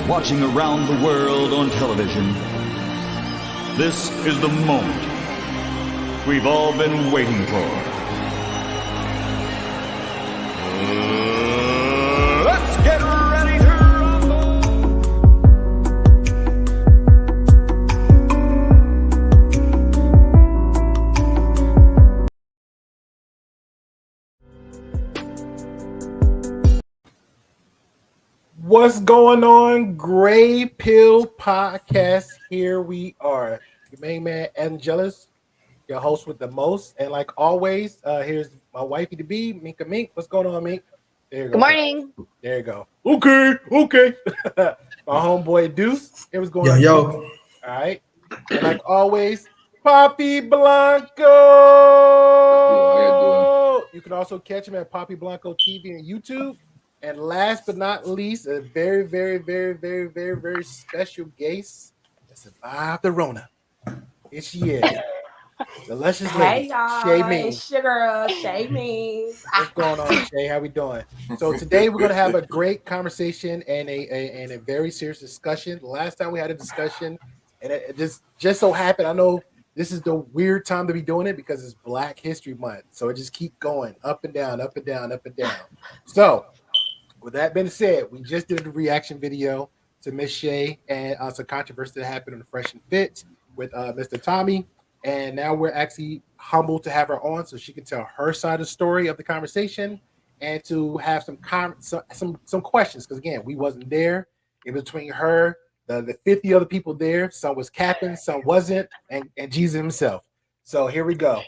watching around the world on television, this is the moment we've all been waiting for. Let's get ready to rumble! What's going on, Gray Pill Podcast? Here we are, your main man Angelus, your host with the most, and like always, here's my wifey to be, Minka Mink. What's going on, Mink? There you go. Good morning. There you go. Okay. My homeboy Deuce. It was going on. Yo. All right. And like always, Poppy Blanco. You can also catch him at Poppy Blanco TV and YouTube. And last but not least, a very special guest that survived the Rona. Here she is. The luscious lady, Hey y'all, Shay Means. it's your girl, Shay Means. What's going on, Shay? How we doing? So today we're gonna have a great conversation and a very serious discussion. Last time we had a discussion, and it just so happened. I know this is the weird time to be doing it because it's Black History Month, so it just keep going up and down. So, with that being said, we just did a reaction video to Miss Shay and some controversy that happened on the Fresh and Fit with Mr. Tommy. And now we're actually humbled to have her on so she can tell her side of the story of the conversation and to have some questions. Because again, we wasn't there. In between her, the 50 other people there, some was capping, some wasn't, and Jesus himself. So here we go.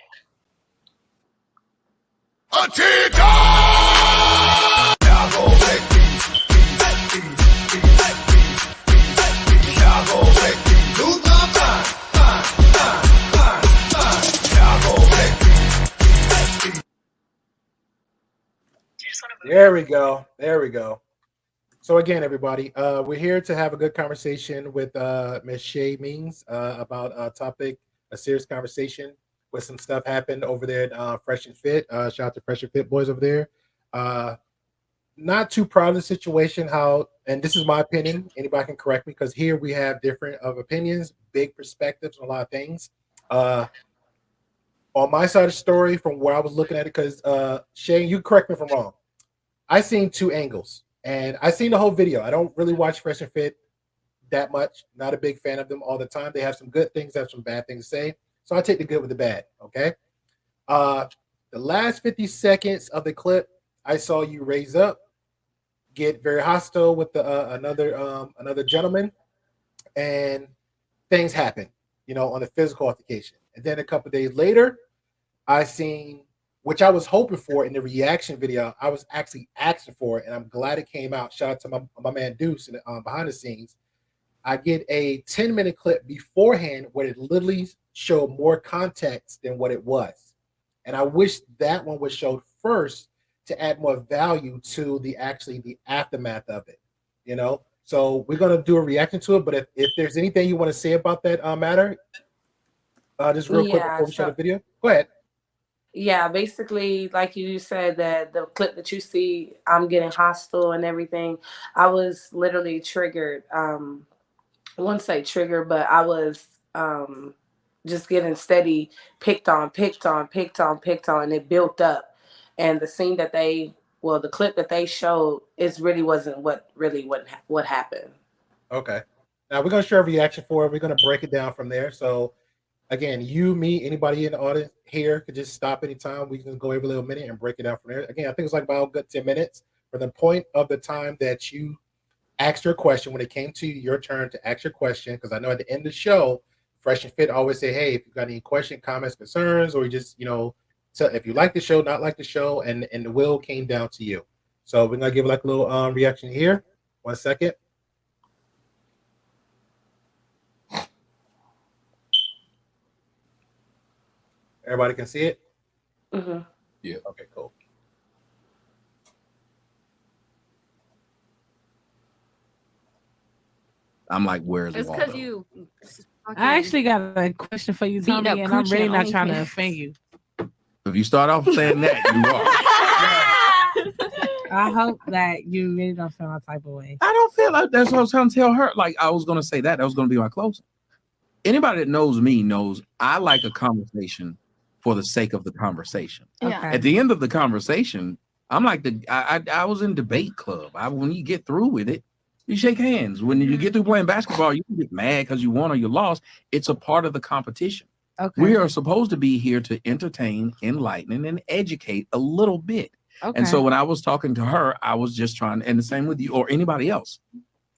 There we go. So again, everybody, we're here to have a good conversation with Miss Shay Means about a topic, a serious conversation with some stuff happened over there at Fresh and Fit. Shout out to Fresh and Fit boys over there. Not too proud of the situation, and this is my opinion, anybody can correct me, because here we have different opinions, big perspectives on a lot of things. On my side of the story, from where I was looking at it, because Shay, you correct me if I'm wrong, I seen two angles, and I seen the whole video. I don't really watch Fresh and Fit that much. Not a big fan of them all the time. They have some good things, they have some bad things to say. So I take the good with the bad. Okay. The last 50 seconds of the clip, I saw you raise up, get very hostile with another gentleman, and things happen, on the physical altercation. And then a couple of days later, I seen, which I was hoping for in the reaction video. I was actually asking for it, and I'm glad it came out. Shout out to my man Deuce behind the scenes. I get a 10-minute clip beforehand where it literally showed more context than what it was. And I wish that one was showed first to add more value to the aftermath of it, So we're going to do a reaction to it. But if there's anything you want to say about that matter, just real quick before we show the video, go ahead. Yeah, basically, like you said, that the clip that you see, I'm getting hostile and everything. I was literally triggered. I wouldn't say triggered, but I was just getting steady picked on, and it built up. And the scene that the clip that they showed, really wasn't what happened. Okay. Now we're going to share a reaction for it. We're going to break it down from there. So again, you, me, anybody in the audience here could just stop anytime. We can go every little minute and break it down from there. Again, I think it's like about a good 10 minutes from the point of the time that you asked your question, when it came to your turn to ask your question. Because I know at the end of the show, Fresh and Fit always say, hey, if you've got any questions, comments, concerns, or you just, so if you like the show, not like the show, and the will came down to you. So we're going to give like a little reaction here. 1 second. Everybody can see it? Mm-hmm. Yeah. Okay, cool. I'm like, where's It's Waldo? because you. I actually got a question for you, Tommy, and I'm really not trying to offend you. If you start off saying that, you are. I hope that you really don't feel that type of way. I don't feel like that's what I was trying to tell her. Like I was gonna say that was gonna be my closing. Anybody that knows me knows I like a conversation for the sake of the conversation. Okay. At the end of the conversation, I'm like I was in debate club. When you get through with it, you shake hands. When you get through playing basketball, you can get mad because you won or you lost. It's a part of the competition. Okay. We are supposed to be here to entertain, enlighten, and educate a little bit. Okay. And so when I was talking to her, I was just trying, and the same with you or anybody else.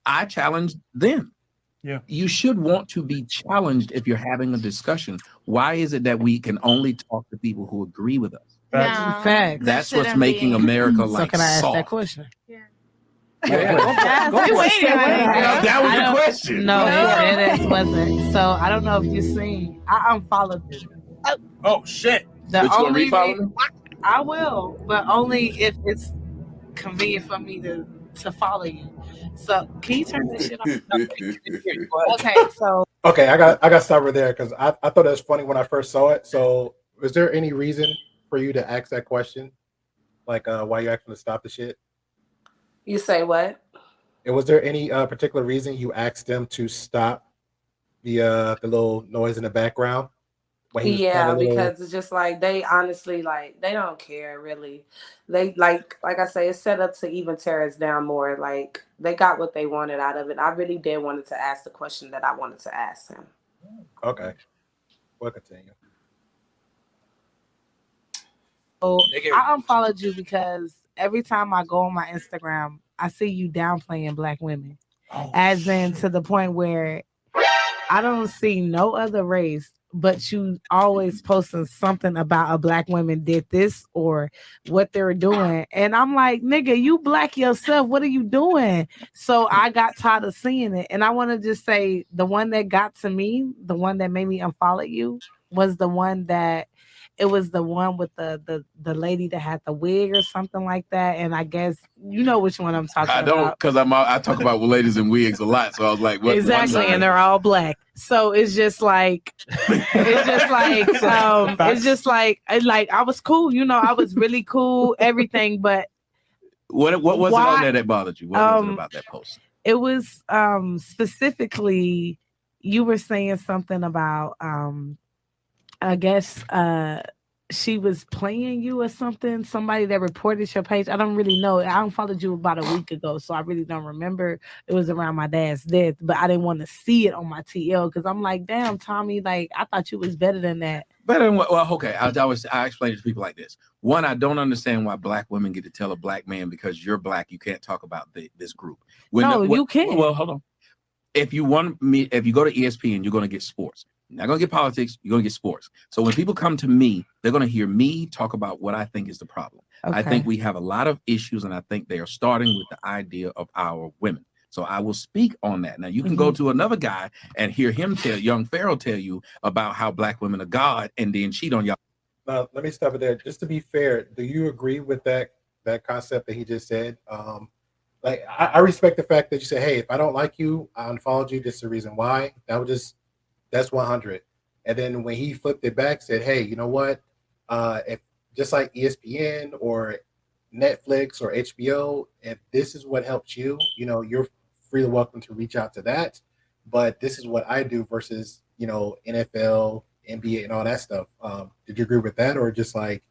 I challenged them. Yeah. You should want to be challenged if you're having a discussion. Why is it that we can only talk to people who agree with us? Facts. That's what's making America So like can I ask soft. that question? That was the question. No, it wasn't. So I don't know if you've seen. I unfollowed you. Oh shit! But you gonna refollow me? I will, but only if it's convenient for me to follow you. So can you turn this shit off? Okay, so Okay, I got to stop right there because I thought it was funny when I first saw it. So, was there any reason for you to ask that question, like why you actually stop the shit? You say what? And was there any particular reason you asked them to stop the little noise in the background? When he was playing a little- Because it's just like they honestly like they don't care really. They like I say, it's set up to even tear us down more. Like they got what they wanted out of it. I really did wanted to ask the question that I wanted to ask him. Okay, we'll continue. So I unfollowed you because every time I go on my Instagram, I see you downplaying black women. As in to the point where I don't see no other race, but you always posting something about a black woman did this or what they're doing. And I'm like, nigga, you black yourself. What are you doing? So I got tired of seeing it. And I want to just say the one that got to me, the one that made me unfollow you was the one that it was the one with the lady that had the wig or something like that. And I guess you know which one I'm talking about. I don't, because I talk about ladies in wigs a lot. So I was like, what? Exactly, and they're all black. So it's just like I was cool, you know, I was really cool, everything, but what was it on there that bothered you? What was it about that post? It was specifically you were saying something about I guess she was playing you or something. Somebody that reported your page. I don't really know. I unfollowed you about a week ago, so I really don't remember. It was around my dad's death, but I didn't want to see it on my TL because I'm like, damn, Tommy, like I thought you was better than that. Better than what? Well, okay. I explain it to people like this. One, I don't understand why black women get to tell a black man because you're black, you can't talk about this group. You can. Well, hold on. If you go to ESPN, you're going to get sports. You're not going to get politics. You're going to get sports. So when people come to me, they're going to hear me talk about what I think is the problem. Okay. I think we have a lot of issues, and I think they are starting with the idea of our women. So I will speak on that. Now, you can go to another guy and hear him young Pharaoh tell you about how black women are God and then cheat on y'all. Now, let me stop it there. Just to be fair, do you agree with that concept that he just said? I respect the fact that you say, hey, if I don't like you, I unfollowed you. This is the reason why. That's 100. And then when he flipped it back, said, hey, you know what? If just like ESPN or Netflix or HBO, if this is what helps you, you know, you're freely welcome to reach out to that. But this is what I do versus, you know, NFL, NBA, and all that stuff. Did you agree with that, or just like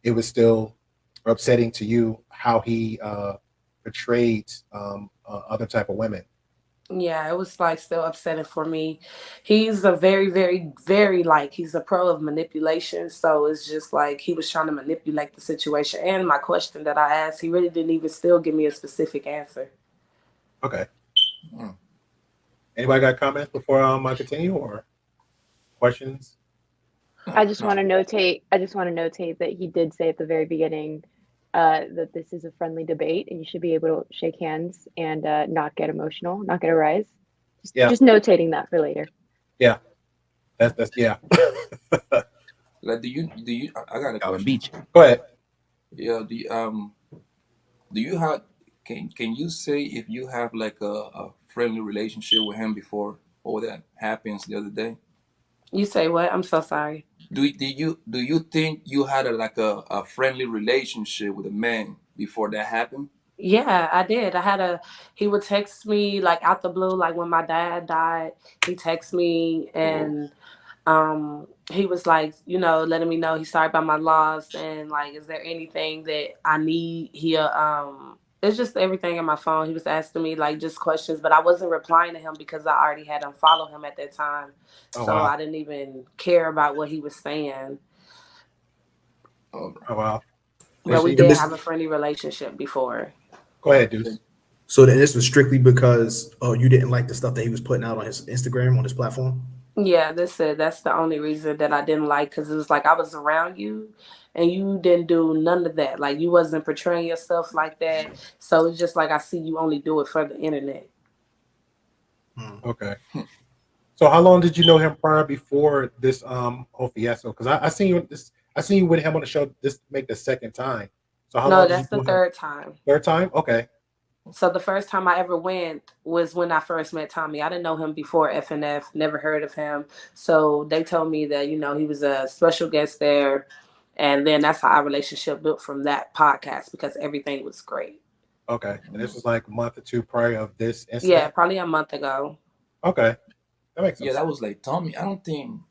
it was still upsetting to you how he portrayed other type of women? Yeah, it was like still upsetting for me. He's a very, very, very he's a pro of manipulation. So it's just like he was trying to manipulate the situation. And my question that I asked, he really didn't even still give me a specific answer. Okay. Anybody got comments before I continue or questions? I just want to notate that he did say at the very beginning that this is a friendly debate and you should be able to shake hands and not get emotional, not get a rise. Just notating that for later. Yeah. That's yeah. Like, do you? I got a question. Go ahead. Yeah. Do you have? Can you say if you have like a friendly relationship with him before all that happens the other day? You say what? I'm so sorry. Do you think you had a friendly relationship with a man before that happened? Yeah, I did. He would text me like out the blue, like when my dad died, he texted me and he was like, letting me know he's sorry about my loss and like, is there anything that I need? It's just everything in my phone. He was asking me like just questions, but I wasn't replying to him because I already had unfollowed him at that time. Oh, So wow. I didn't even care about what he was saying. Oh, wow. But we did have a friendly relationship before. Go ahead, Deuce. So then this was strictly because you didn't like the stuff that he was putting out on his Instagram, on his platform? Yeah, that's the only reason that I didn't like, because it was like I was around you and you didn't do none of that. Like you wasn't portraying yourself like that. So it's just like I see you only do it for the internet. Okay. So how long did you know him prior before this whole fiasco? Because I seen you with him on the show. This make the second time. So how long? No, that's the third time. Third time? Okay. So the first time I ever went was when I first met Tommy. I didn't know him before FNF, never heard of him. So they told me that, he was a special guest there. And then that's how our relationship built from that podcast, because everything was great. Okay. And this was like a month or two prior of this incident? Yeah, probably a month ago. Okay. That makes sense. Yeah, that was like Tommy. I don't think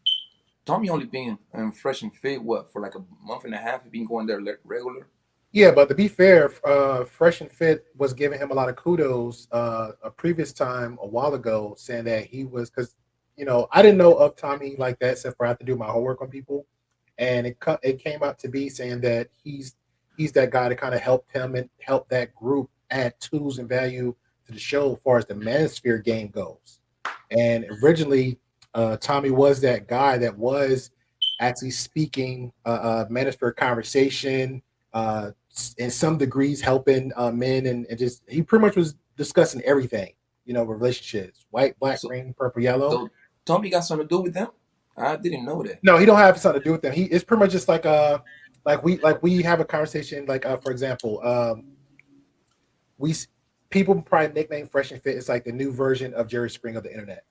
Tommy only been Fresh and Fit, for like a month and a half? He been going there regular? Yeah, but to be fair, Fresh and Fit was giving him a lot of kudos a previous time a while ago, saying that he was, because I didn't know of Tommy like that, except for I had to do my homework on people, and it came out to be saying that he's that guy that kind of helped him and helped that group add tools and value to the show as far as the Manosphere game goes. And originally, Tommy was that guy that was actually speaking Manosphere conversation. In some degrees helping men and just he pretty much was discussing everything, relationships, white, black, green, purple, yellow. So Tommy got something to do with them? I didn't know that. No, he don't have something to do with them. It's pretty much just like we have a conversation, like for example, people probably nickname Fresh and Fit. It's like the new version of Jerry Springer of the internet.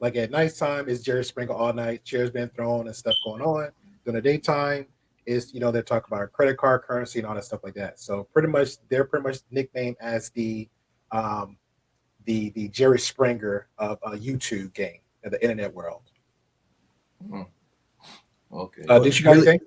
Like at nighttime is Jerry Springer all night, chairs being thrown and stuff going on. During the daytime is they're talking about credit card currency and all that stuff like that. So they're pretty much nicknamed as the Jerry Springer of a YouTube game of the internet world. Okay. Did you guys think?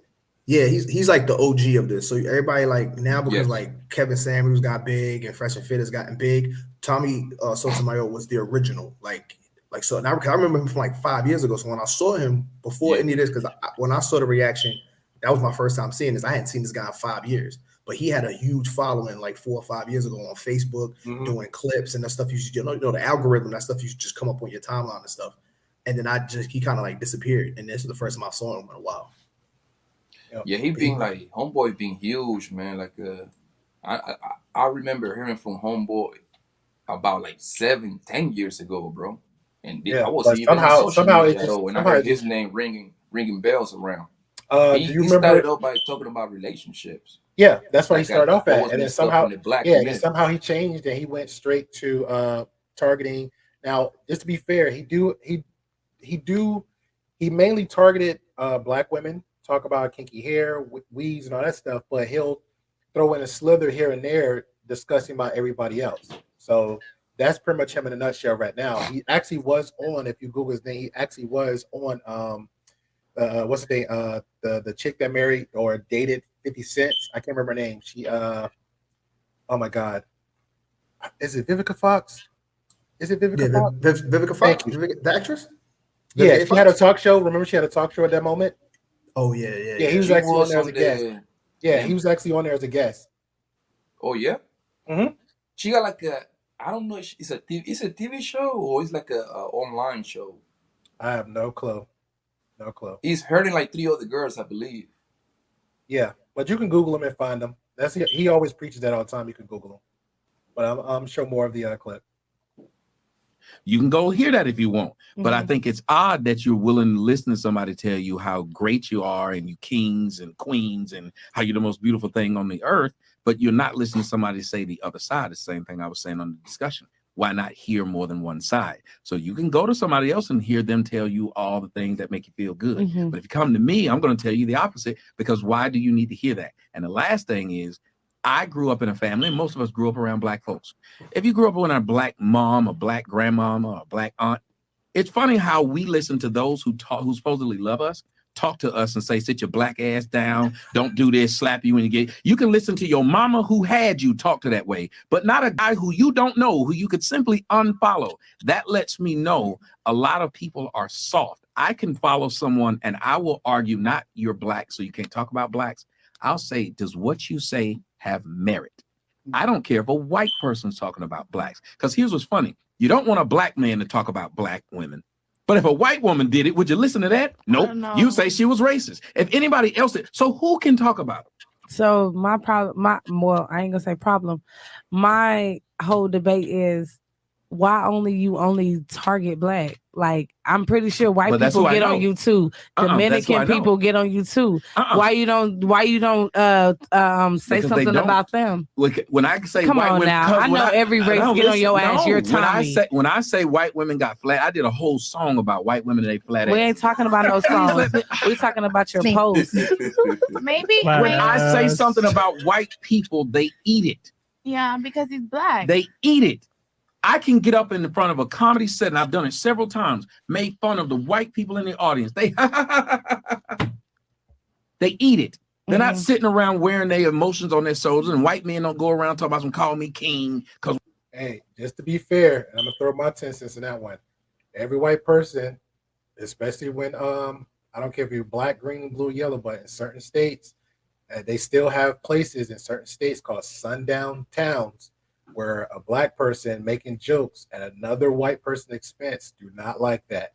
Yeah, he's like the OG of this. So everybody like now, because like Kevin Samuels got big and Fresh and Fit has gotten big, Tommy Sotomayor was the original. Like so now, I remember him from like 5 years ago. So when I saw him before any of this, because when I saw the reaction, that was my first time seeing this. I hadn't seen this guy in 5 years, but he had a huge following like 4 or 5 years ago on Facebook, doing clips and that stuff. The algorithm, that stuff used to just come up on your timeline and stuff. And then he kind of like disappeared. And this is the first time I saw him in a while. Yeah, he being like Homeboy being huge, man. Like I remember hearing from Homeboy about like 7-10 years ago, bro. And I wasn't even on social media at all, and I heard his name ringing bells around. He started off by talking about relationships. Yeah, that's what he started off at, and then somehow he changed and he went straight to targeting. Now, just to be fair, he mainly targeted black women. Talk about kinky hair, weaves, and all that stuff, but he'll throw in a slither here and there discussing about everybody else. So that's pretty much him in a nutshell right now. He actually was on, if you Google his name, he actually was on what's the name? The chick that married or dated 50 Cent. I can't remember her name. She oh my God. Is it Vivica Fox? Is it Vivica Fox? Vivica Fox? The actress? Yeah, she had a talk show. Remember she had a talk show at that moment? Oh yeah. He was actually on there as a guest. Yeah, he was actually on there as a guest. Oh yeah? Mm-hmm. She got like I don't know, it's a TV show or it's like a online show. I have no clue. No clue. He's hurting like 3 other girls, I believe. Yeah, but you can Google him and find him. He always preaches that all the time. You can Google him. But I'm sure more of the clip. You can go hear that if you want. But I think it's odd that you're willing to listen to somebody tell you how great you are and you kings and queens and how you're the most beautiful thing on the earth, but you're not listening to somebody say the other side. The same thing I was saying on the discussion. why not hear more than one side? So you can go to somebody else and hear them tell you all the things that make you feel good. But if you come to me, I'm going to tell you the opposite, because why do you need to hear that? And the last thing is, I grew up in a family, and most of us grew up around Black folks. If you grew up with a Black mom, a Black grandmama, or a Black aunt, it's funny how we listen to those who supposedly love us, talk to us and say, sit your Black ass down, don't do this, slap you when you get. You can listen to your mama who had you talk to that way, but not a guy who you don't know, who you could simply unfollow. That lets me know a lot of people are soft. I can follow someone and I will argue, not you're Black, so you can't talk about Blacks. I'll say, does what you say have merit? I don't care if a white person's talking about Blacks, because here's what's funny. You don't want a Black man to talk about Black women. But if a white woman did it, would you listen to that? Nope. You say she was racist. If anybody else did, so who can talk about it? So my problem, I ain't gonna say problem. My whole debate is why only target Black? Like, I'm pretty sure white people get on you too. Dominican people get on you too. Why you don't say something about them? When I say come white on women, now, I know every race get on your ass. You're Tommy. When I say white women got flat, I did a whole song about white women and they flat ass. We ain't talking about no songs. We talking about your post. Maybe when I say something about white people, they eat it. Yeah, because he's Black. They eat it. I can get up in the front of a comedy set, and I've done it several times, made fun of the white people in the audience. They eat it. They're not sitting around wearing their emotions on their shoulders, and white men don't go around talking about some call me king. Because hey, just to be fair, I'm gonna throw my 10 cents in that one. Every white person, especially when I don't care if you're Black, green, blue, yellow, but in certain states, they still have places in certain states called sundown towns, where a Black person making jokes at another white person's expense do not like that.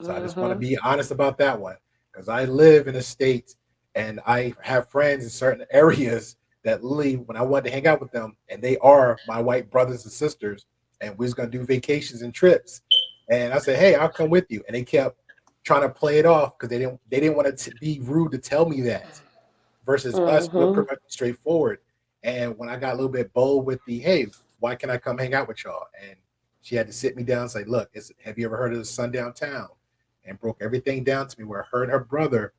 So I just want to be honest about that one, because I live in a state and I have friends in certain areas that leave when I want to hang out with them, and they are my white brothers and sisters, and we're just gonna do vacations and trips. And I said, hey, I'll come with you. And they kept trying to play it off because they didn't want to be rude to tell me that. Versus us, we're pretty much straightforward. And when I got a little bit bold with the, hey, why can't I come hang out with y'all? And she had to sit me down and say, look, have you ever heard of the Sundown Town? And broke everything down to me, where her and her brother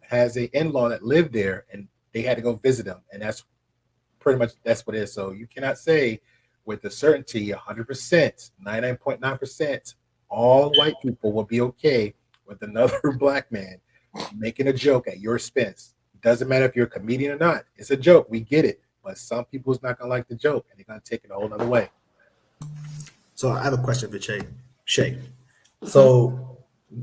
has a in-law that lived there, and they had to go visit them. And that's pretty much, that's what it is. So you cannot say with the certainty 100%, 99.9%, all white people will be okay with another Black man making a joke at your expense. It doesn't matter if you're a comedian or not. It's a joke. We get it. But some people's not gonna like the joke, and they're gonna take it a whole other way. So I have a question for Shay. So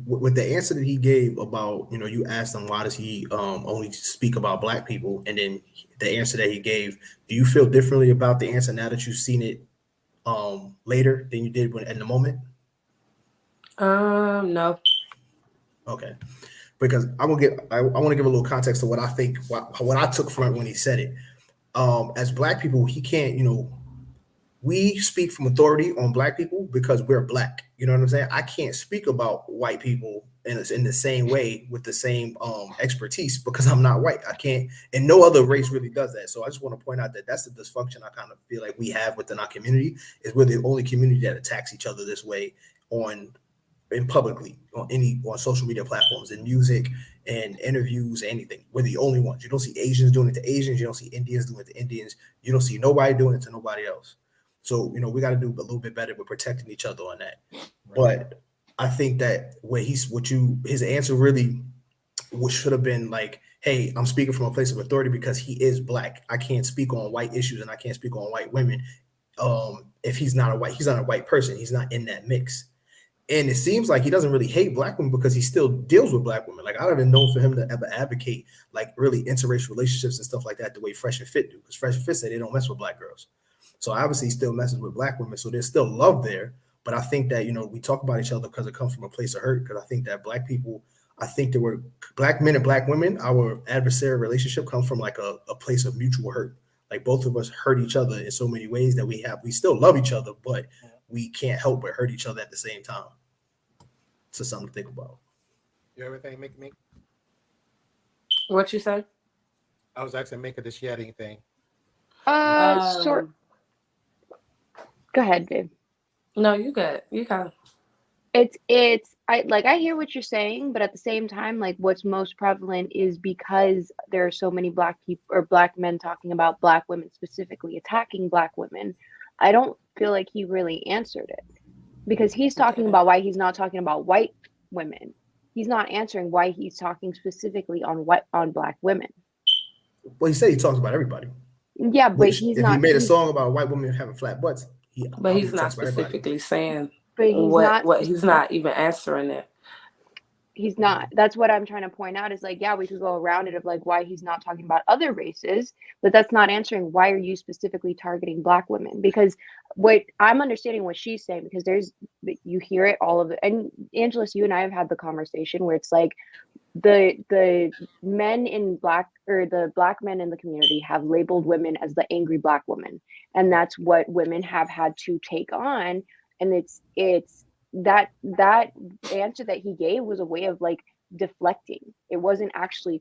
with the answer that he gave about, you asked him why does he only speak about Black people, and then the answer that he gave, do you feel differently about the answer now that you've seen it later than you did in the moment? No. Okay. Because I want to give a little context to what I think, what I took from it when he said it. As Black people, he can't, we speak from authority on Black people because we're Black. You know what I'm saying? I can't speak about white people in the same way with the same expertise because I'm not white. I can't, and no other race really does that. So I just want to point out that that's the dysfunction I kind of feel like we have within our community, is we're the only community that attacks each other this way in publicly on social media platforms, in music and interviews, anything. We're the only ones. You don't see Asians doing it to Asians. You don't see Indians doing it to Indians. You don't see nobody doing it to nobody else. So, we got to do a little bit better with protecting each other on that. But I think that his answer really should have been like, hey, I'm speaking from a place of authority because he is Black. I can't speak on white issues and I can't speak on white women. If he's not a white person, he's not in that mix. And it seems like he doesn't really hate Black women because he still deals with Black women. Like, I don't even know for him to ever advocate like really interracial relationships and stuff like that the way Fresh and Fit do. Because Fresh and Fit say they don't mess with Black girls. So obviously he still messes with Black women. So there's still love there. But I think that, we talk about each other because it comes from a place of hurt. Because I think that Black people, there were Black men and Black women, our adversarial relationship comes from like a place of mutual hurt. Like, both of us hurt each other in so many ways that we still love each other, but we can't help but hurt each other at the same time. So something to think about. You everything make me? What you say? I was asking Mika, does she have anything? Short. Go ahead, babe. No, you good. You got. I hear what you're saying, but at the same time, like what's most prevalent is because there are so many black people or black men talking about black women, specifically attacking black women. I don't feel like he really answered it, because he's talking about why he's not talking about white women. He's not answering why he's talking specifically on black women. Well, he said he talks about everybody. Yeah, but he's not. If he made a song about white women having flat butts, but he's not specifically saying but he's he's not even answering it. He's not. That's what I'm trying to point out, is like, yeah, we could go around it of like why he's not talking about other races, but that's not answering why are you specifically targeting black women? Because what I'm understanding what she's saying, because you hear it all of it. And Angelus, you and I have had the conversation where it's like the men in black, or the black men in the community have labeled women as the angry black woman. And that's what women have had to take on. And it's that answer that he gave was a way of like deflecting. It wasn't actually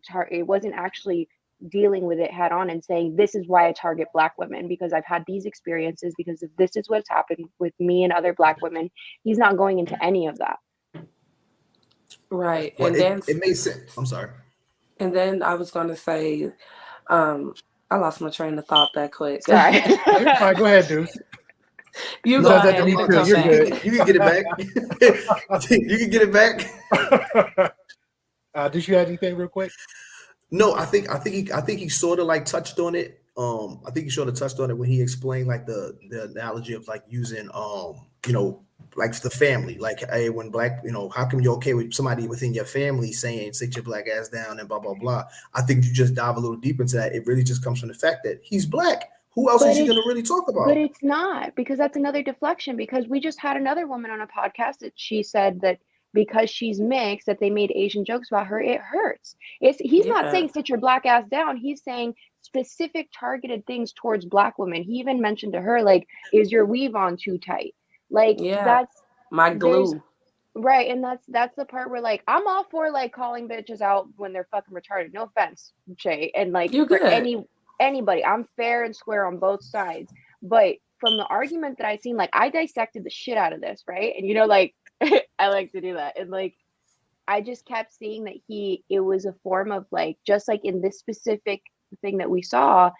dealing with it head on and saying, this is why I target black women, because I've had these experiences, because if this is what's happened with me and other black women. He's not going into any of that. Right. Well, and then it made sense. I'm sorry. And then I was going to say, I lost my train of thought that quick. Sorry. All right, go ahead, Deuce. You No, go that ahead. me We'll too. come You're back. good. You can get it back. You can get it back. Did you have anything real quick? No, I think he sort of like touched on it. I think he sort of touched on it when he explained like the analogy of like using like the family, like, hey, when black, how come you're okay with somebody within your family saying sit your black ass down and blah blah blah. I think you just dive a little deep into that. It really just comes from the fact that he's black. Who else is he going to really talk about? But it's not, because that's another deflection, because we just had another woman on a podcast that she said that because she's mixed, that they made Asian jokes about her. It hurts. He's not saying sit your black ass down. He's saying specific targeted things towards black women. He even mentioned to her, like, is your weave on too tight? Like, that's my glue. Right. And that's the part where, like, I'm all for like calling bitches out when they're fucking retarded. No offense, Shay. And like anybody, I'm fair and square on both sides. But from the argument that I seen, like, I dissected the shit out of this, right? And like I like to do that. And like I just kept seeing that it was a form of like, just like in this specific thing that we saw,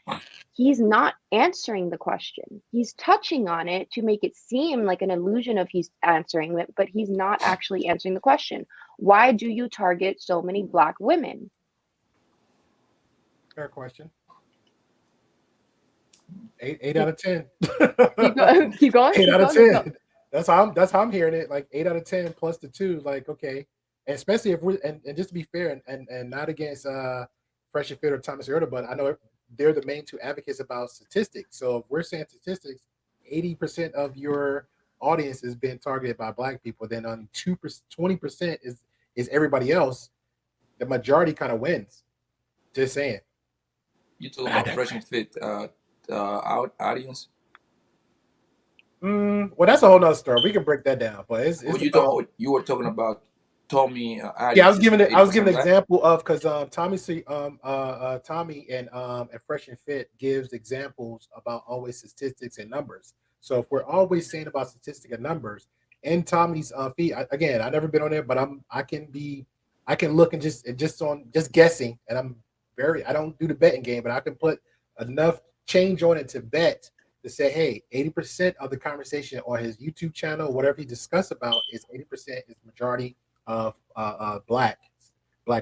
he's not answering the question. He's touching on it to make it seem like an illusion of he's answering it, but he's not actually answering the question. Why do you target so many black women? Fair question. 8 out of 10. Keep going. 8 out of 10. That's how I'm hearing it. Like 8 out of 10 plus the 2. Like, okay. And especially if we're and just to be fair and not against Fresh and Fit or Tommy Sotomayor, but I know they're the main two advocates about statistics. So if we're saying statistics, 80% of your audience has been targeted by black people, then on 20% is everybody else. The majority kind of wins. Just saying. You talking about Fresh and Fit audience? Well, that's a whole nother story. We can break that down, but it's you were talking about Tommy. Yeah, I was giving an example of, because Tommy and Fresh and Fit gives examples about always statistics and numbers. So if we're always saying about statistic and numbers in Tommy's feed, again, I've never been on there, but I can look and just guessing, and I don't do the betting game, but I can put enough change on it to bet to say, hey, 80% of the conversation on his YouTube channel, whatever he discussed about, is 80% is majority of black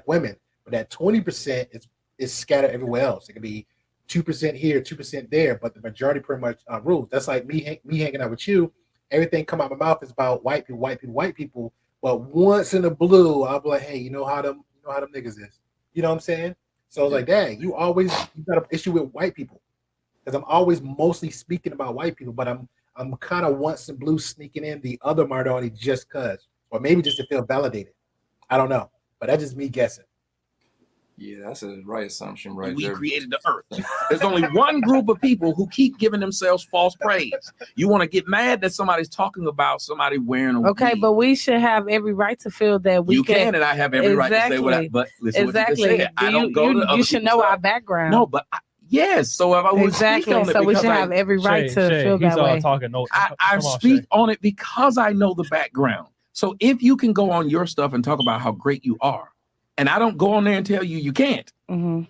women, but that 20% is scattered everywhere else. It could be 2% here, 2% there, but the majority pretty much rules. That's like me hanging out with you. Everything come out of my mouth is about white people. But once in a blue, I'll be like, hey, you know how them niggas is. You know what I'm saying? So it's like, dang, you got an issue with white people, because I'm always mostly speaking about white people, but I'm kind of once in blue sneaking in the other minority just cause. Or maybe just to feel validated. I don't know. But that's just me guessing. Yeah, that's a right assumption right we there. We created the earth. There's only one group of people who keep giving themselves false praise. You want to get mad that somebody's talking about somebody wearing a wig. But we should have every right to feel that we can, and I have every right to say what but listen what you just said. I don't go to other you should know our background. No, but Yes. So if I would speak on it, so we should have every right to feel that way. I speak on it because I know the background. So if you can go on your stuff and talk about how great you are, and I don't go on there and tell you you can't,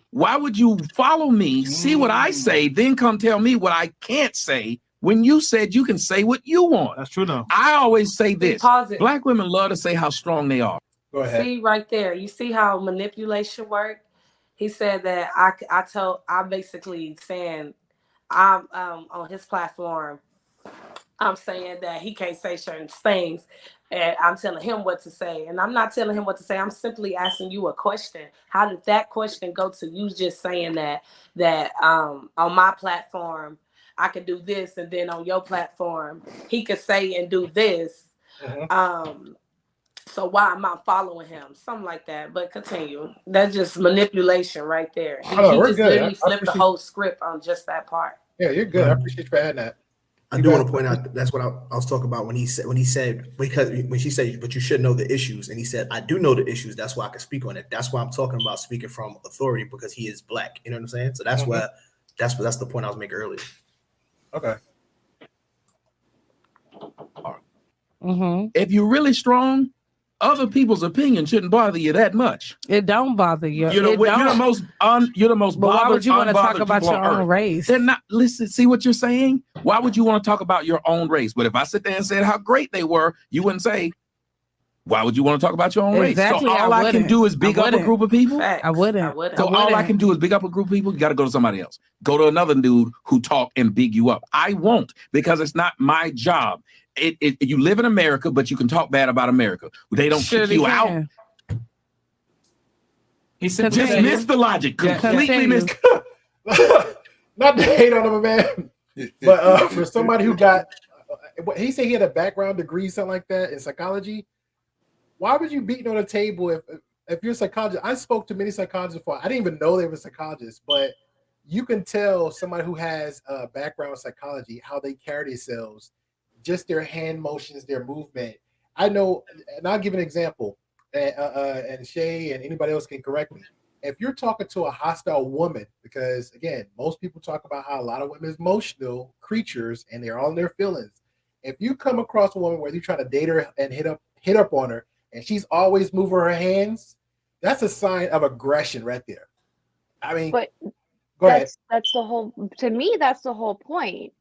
why would you follow me, see what I say, then come tell me what I can't say when you said you can say what you want? That's true, though. I always say this. Pause it. Black women love to say how strong they are. Go ahead. See right there. You see how manipulation works? He said that I'm basically saying I'm on his platform. I'm saying that he can't say certain things, and I'm telling him what to say. And I'm not telling him what to say. I'm simply asking you a question. How did that question go to you just saying that on my platform I could do this, and then on your platform he could say and do this? So why am I following him? Something like that. But continue. That's just manipulation right there. He just literally flipped the whole script on just that part. Yeah, you're good. I appreciate you for adding that. I do want to point out that's what I was talking about when he said because when she said, but you should know the issues, and he said, I do know the issues. That's why I can speak on it. That's why I'm talking about speaking from authority, because he is black. You know what I'm saying? So that's why that's the point I was making earlier. Okay. If you're really strong, other people's opinion shouldn't bother you that much. It don't bother you. You're the most But why would you want to talk about your own race? They're not. Listen, see what you're saying? Why would you want to talk about your own race? But if I sit there and said how great they were, you wouldn't say, why would you want to talk about your own race? So all I can do is big up a group of people? I wouldn't. So all I can do is big up a group of people? You got to go to somebody else. Go to another dude who talk and big you up. I won't, because it's not my job. You live in America, but you can talk bad about America. They don't kick you out. He said, just missed the logic. Completely missed. Not to hate on him, man. But for somebody who got, he said he had a background degree, something like that, in psychology. Why would you beating on the table if you're a psychologist? I spoke to many psychologists before. I didn't even know they were psychologists, but you can tell somebody who has a background in psychology how they carry themselves. Just their hand motions, their movement. I know, and I'll give an example, and Shay and anybody else can correct me. If you're talking to a hostile woman, because again, most people talk about how a lot of women are emotional creatures and they're all in their feelings. If you come across a woman where you're trying to date her and hit up on her, and she's always moving her hands, that's a sign of aggression right there. I mean, but go ahead. That's the whole. To me, that's the whole point.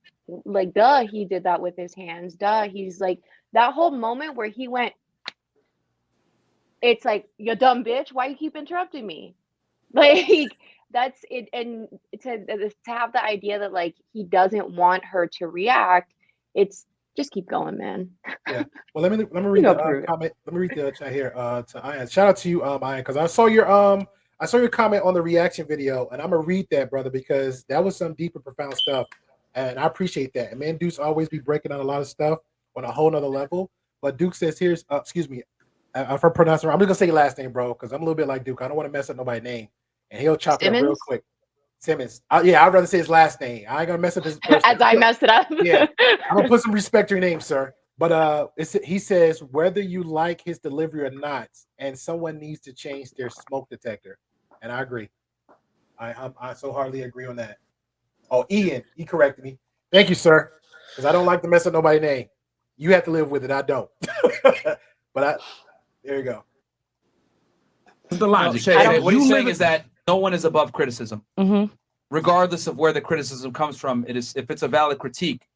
Like, duh, he did that with his hands. Duh, he's like, that whole moment where he went, it's like, you dumb bitch, why you keep interrupting me? Like, that's it. And to have the idea that like he doesn't want her to react, it's just keep going, man. Yeah. Well, let me read the comment. Let me read the chat here. To Ian, shout out to you, Ian, because I saw your comment on the reaction video, and I'm gonna read that, brother, because that was some deep and profound stuff. And I appreciate that. And man, Duke's always be breaking down a lot of stuff on a whole nother level. But Duke says, here's, excuse me, if I pronounce it wrong, I'm just going to say your last name, bro, because I'm a little bit like Duke. I don't want to mess up nobody's name. And he'll chop it up real quick. Simmons. Yeah, I'd rather say his last name. I ain't going to mess up his first As I messed it up. Yeah, I'm going to put some respect to your name, sir. But he says, whether you like his delivery or not, and someone needs to change their smoke detector. And I agree. I so hardly agree on that. Oh, Ian, he corrected me. Thank you, sir. Because I don't like to mess up nobody's name. You have to live with it. I don't. But there you go. The logic. What he's saying is that no one is above criticism. Regardless of where the criticism comes from, if it's a valid critique,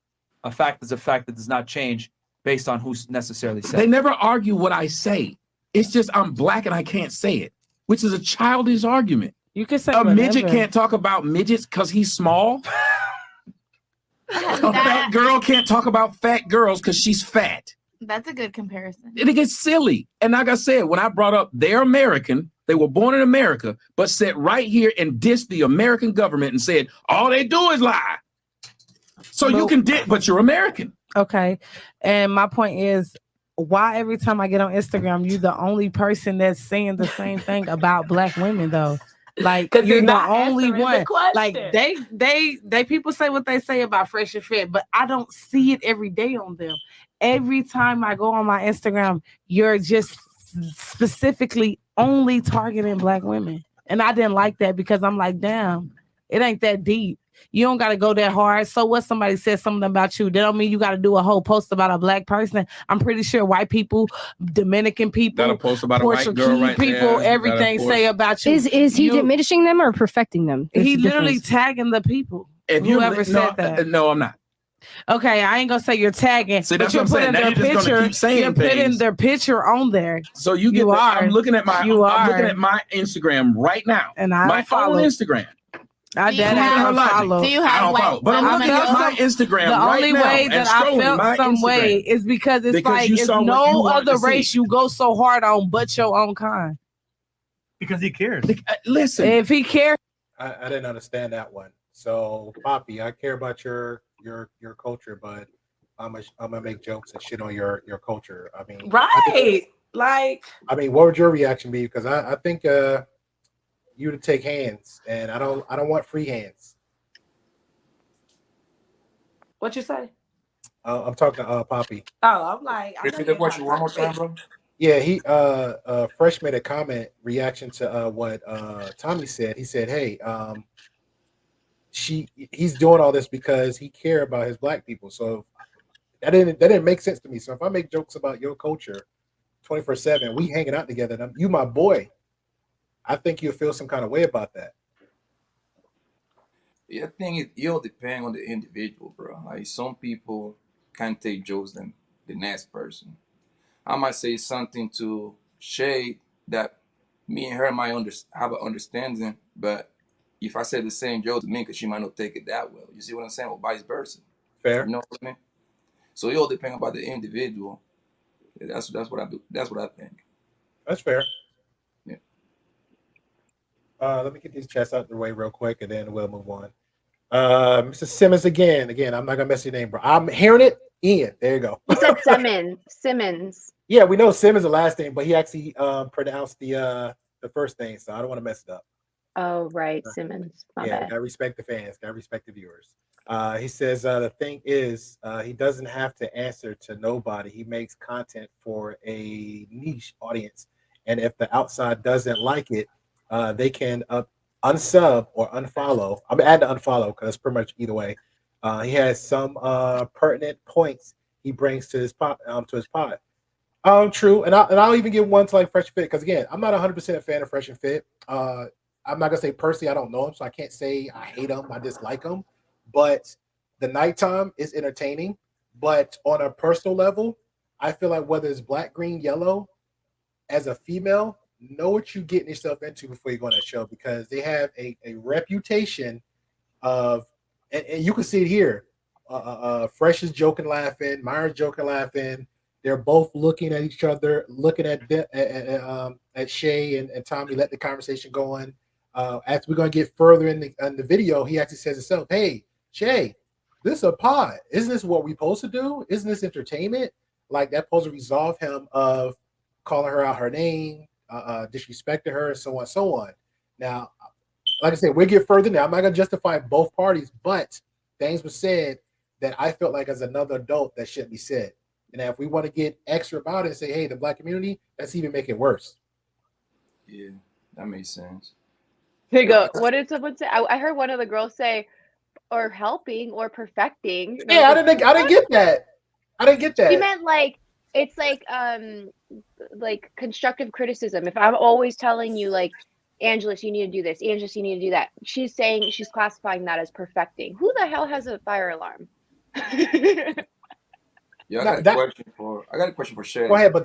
a fact is a fact that does not change based on who's necessarily said. They never argue what I say. It's just I'm black and I can't say it, which is a childish argument. You can say a midget can't talk about midgets because he's small. A fat girl can't talk about fat girls because she's fat. That's a good comparison. It gets silly. And like I said, when I brought up they're American, they were born in America, but sat right here and dissed the American government and said, all they do is lie. So you can but you're American. Okay. And my point is, why every time I get on Instagram, you're the only person that's saying the same thing about black women, though? Like, you're the only one. Like, they people say what they say about Fresh and Fit, but I don't see it every day on them. Every time I go on my Instagram, you're just specifically only targeting black women. And I didn't like that because I'm like, damn, It ain't that deep. You don't got to go that hard. So what? Somebody said something about you. That don't mean you got to do a whole post about a black person. I'm pretty sure white people, Dominican people, got a post about a white girl Portuguese right people, there. everything say about you. Is he diminishing them or perfecting them? There's He a literally difference. tagging the people. If you Whoever said that. No, I'm not. Okay, I ain't gonna say you're tagging. See, but that's you're what I'm saying. putting Now their you're just gonna picture. keep saying You're putting things. their picture on there. So you get. I'm looking at my. I'm looking at my Instagram right now. And I my don't follow own Instagram. I don't follow. Do you have white? But I'm looking at my Instagram The right only now way that I felt some way is because it's like it's no other race you go so hard on but your own kind. Because he cares. Listen, if he cares, I didn't understand that one. So, Poppy, I care about your culture, but I'm gonna make jokes and shit on your culture. I mean, right? I mean, what would your reaction be? Because I think you to take hands, and I don't want free hands. What you say? I'm talking to Poppy. Oh, I'm like. Repeat the question one more time, bro. Yeah, he Fresh made a comment reaction to what Tommy said. He said, "Hey, he's doing all this because he care about his black people." So that didn't make sense to me. So if I make jokes about your culture 24/7, we hanging out together, and you my boy, I think you'll feel some kind of way about that. Yeah, I think it all depends on the individual, bro. Like some people can't take jokes than the next person. I might say something to Shay that me and her might have an understanding, but if I say the same joke to me, because she might not take it that well. You see what I'm saying? Or vice versa. Fair. You know what I mean? So it all depends about the individual. That's what I do. That's what I think. That's fair. Yeah. Let me get these chats out the way real quick, and then we'll move on. Mr. Simmons again. I'm not gonna mess your name, bro. I'm hearing it. Ian, there you go. You said Simmons. Yeah, we know Simmons the last name, but he actually pronounced the first name, so I don't want to mess it up. Oh, right, Simmons. My bad. Gotta respect the fans, gotta respect the viewers. He says the thing is he doesn't have to answer to nobody. He makes content for a niche audience, and if the outside doesn't like it, they can unsub or unfollow. I'm gonna add the unfollow because it's pretty much either way. He has some pertinent points he brings to his pod. True, and I'll even give one to like Fresh Fit because again, I'm not 100% a fan of Fresh and Fit. I'm not gonna say personally I don't know him, so I can't say I hate him, I dislike him. But the nighttime is entertaining. But on a personal level, I feel like whether it's black, green, yellow, as a female, know what you're getting yourself into before you go on that show because they have a reputation of, and you can see it here. Fresh is joking, laughing. Myra's joking, laughing. They're both looking at each other, looking at Shay and Tommy. Let the conversation go on. As we're gonna get further in the video, he actually says himself, "Hey, Shay, this is a pod. Isn't this what we're supposed to do? Isn't this entertainment? Like that supposed to resolve him of calling her out her name, disrespecting her, and so on, so on." Now, like I said, we'll get further now. I'm not gonna justify both parties, but things were said that I felt like as another adult that shouldn't be said. And if we want to get extra about it and say, hey, the black community, that's even make it worse. Yeah, that makes sense. Here you go. What did someone say? I heard one of the girls say, or helping or perfecting. Yeah, I didn't get that. I didn't get that. She meant like it's like constructive criticism. If I'm always telling you like, Angelus, you need to do this. Angelus, you need to do that. She's saying she's classifying that as perfecting. Who the hell has a fire alarm? Yeah, I got a question for Shay. Go ahead, but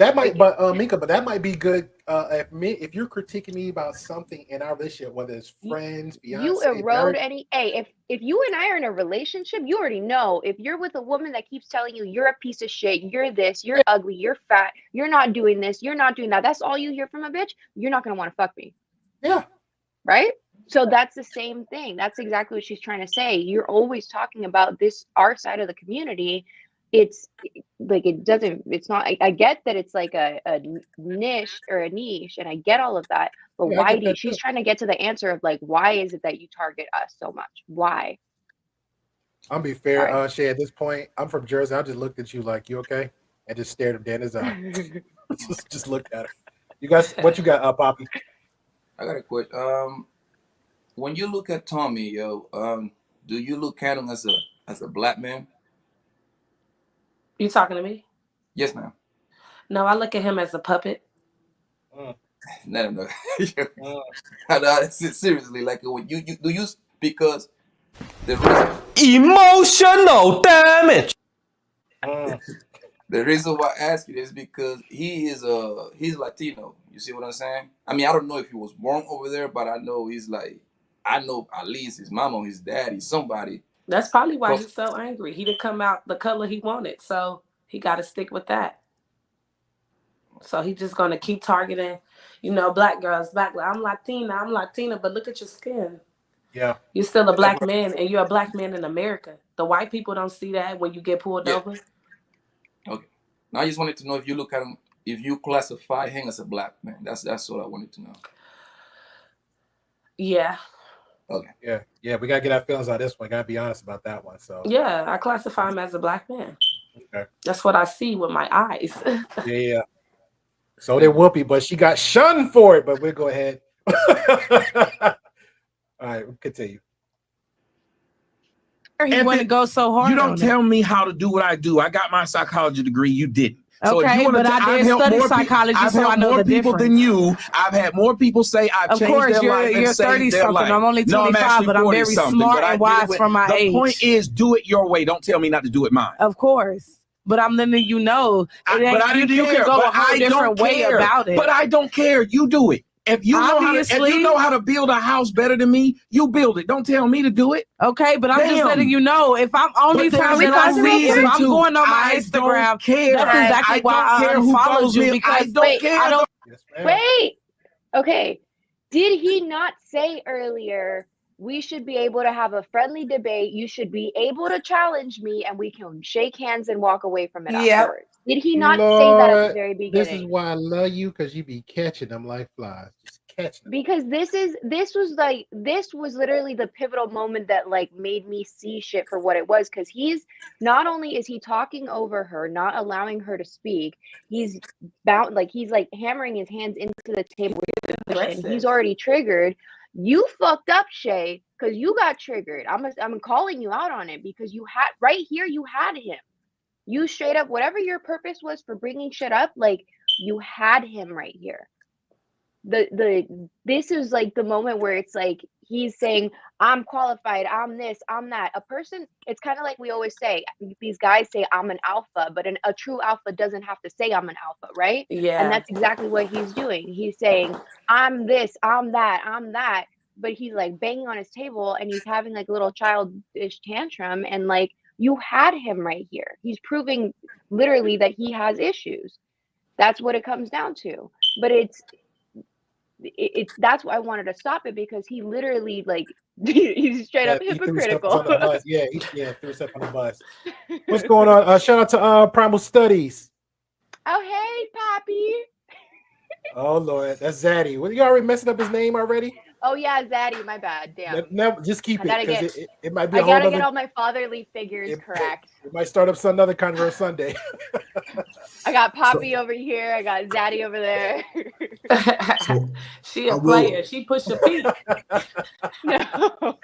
Mika, but that might be good if you're critiquing me about something in our relationship, whether it's friends, Beyonce, you erode any. Hey, if you and I are in a relationship, you already know. If you're with a woman that keeps telling you you're a piece of shit, you're this, you're ugly, you're fat, you're not doing this, you're not doing that. That's all you hear from a bitch. You're not gonna want to fuck me. Yeah. Right. So that's the same thing. That's exactly what she's trying to say. You're always talking about our side of the community. It's like it's not. I get that it's like a niche, and I get all of that. But why she's trying to get to the answer of like, why is it that you target us so much? Why? I'll be fair, Shay. At this point, I'm from Jersey. I just looked at you like, you okay? And just stared him dead in his eye. just looked at him. You guys, what you got, Poppy? I got a question. when you look at Tommy, yo, do you look at him as a black man? You talking to me? Yes, ma'am. No, I look at him as a puppet. No. Seriously, like when you do you because the reason emotional damage. The reason why I ask you is because he's Latino. You see what I'm saying? I mean, I don't know if he was born over there, but I know I know at least his mom or his daddy, somebody. That's probably why he's so angry. He didn't come out the color he wanted, so he got to stick with that. So he's just gonna keep targeting, black girls, I'm Latina, but look at your skin. Yeah. You're still a black man, and you're a black man in America. The white people don't see that when you get pulled over. Okay. Now I just wanted to know if you look at him, if you classify him as a black man. That's all I wanted to know. Yeah. Okay. Yeah. We gotta get our feelings on this one. Gotta be honest about that one. So. Yeah, I classify him as a black man. Okay. That's what I see with my eyes. Yeah. So did Whoopi, but she got shunned for it. But we'll go ahead. All right, we'll continue. He want to go so hard. You don't tell me how to do what I do. I got my psychology degree. You didn't. So okay, if you but I did study psychology, so I know the difference. More people than you. I've had more people say I've changed their life and saved their life. I'm only 25, but I'm very smart and wise for my age. The point is, do it your way. Don't tell me not to do it mine. Of course. But I'm letting you know. But I didn't care. Can go a whole different way about it. But I don't care. You do it. If you know how to build a house better than me, you build it. Don't tell me to do it. Okay, but I'm just letting you know. If I'm only time that I see if I'm going on my Instagram, that's exactly why I unfollowed you because I don't. Wait. Okay. Did he not say earlier we should be able to have a friendly debate? You should be able to challenge me, and we can shake hands and walk away from it afterwards. Did he not say that at the very beginning? This is why I love you, because you be catching them like flies. Just catching them. Because this was literally the pivotal moment that like made me see shit for what it was. Because he's not only is he talking over her, not allowing her to speak, he's hammering his hands into the table. He's already triggered. You fucked up, Shay, because you got triggered. I'm calling you out on it because you had right here. You had him. You straight up, whatever your purpose was for bringing shit up, like you had him right here. This is like the moment where it's like he's saying, I'm qualified, I'm this, I'm that. A person, it's kind of like we always say, these guys say I'm an alpha, but a true alpha doesn't have to say I'm an alpha, right? Yeah. And that's exactly what he's doing. He's saying, I'm this, I'm that. But he's like banging on his table and he's having like a little childish tantrum, and like you had him right here. He's proving literally that he has issues. That's what it comes down to. But it's that's why I wanted to stop it, because he literally like he's straight up hypocritical. He threw stuff on the bus. What's going on? Shout out to Primal Studies. Oh hey, Poppy. Oh Lord, that's Zaddy. What, you already messing up his name already? Oh yeah, Zaddy. My bad. Damn. No, just keep it, because it might be. I gotta get all my fatherly figures correct. It might start up another Converse Sunday. I got Poppy over here. I got Zaddy over there. She a player. She pushed a peak. No.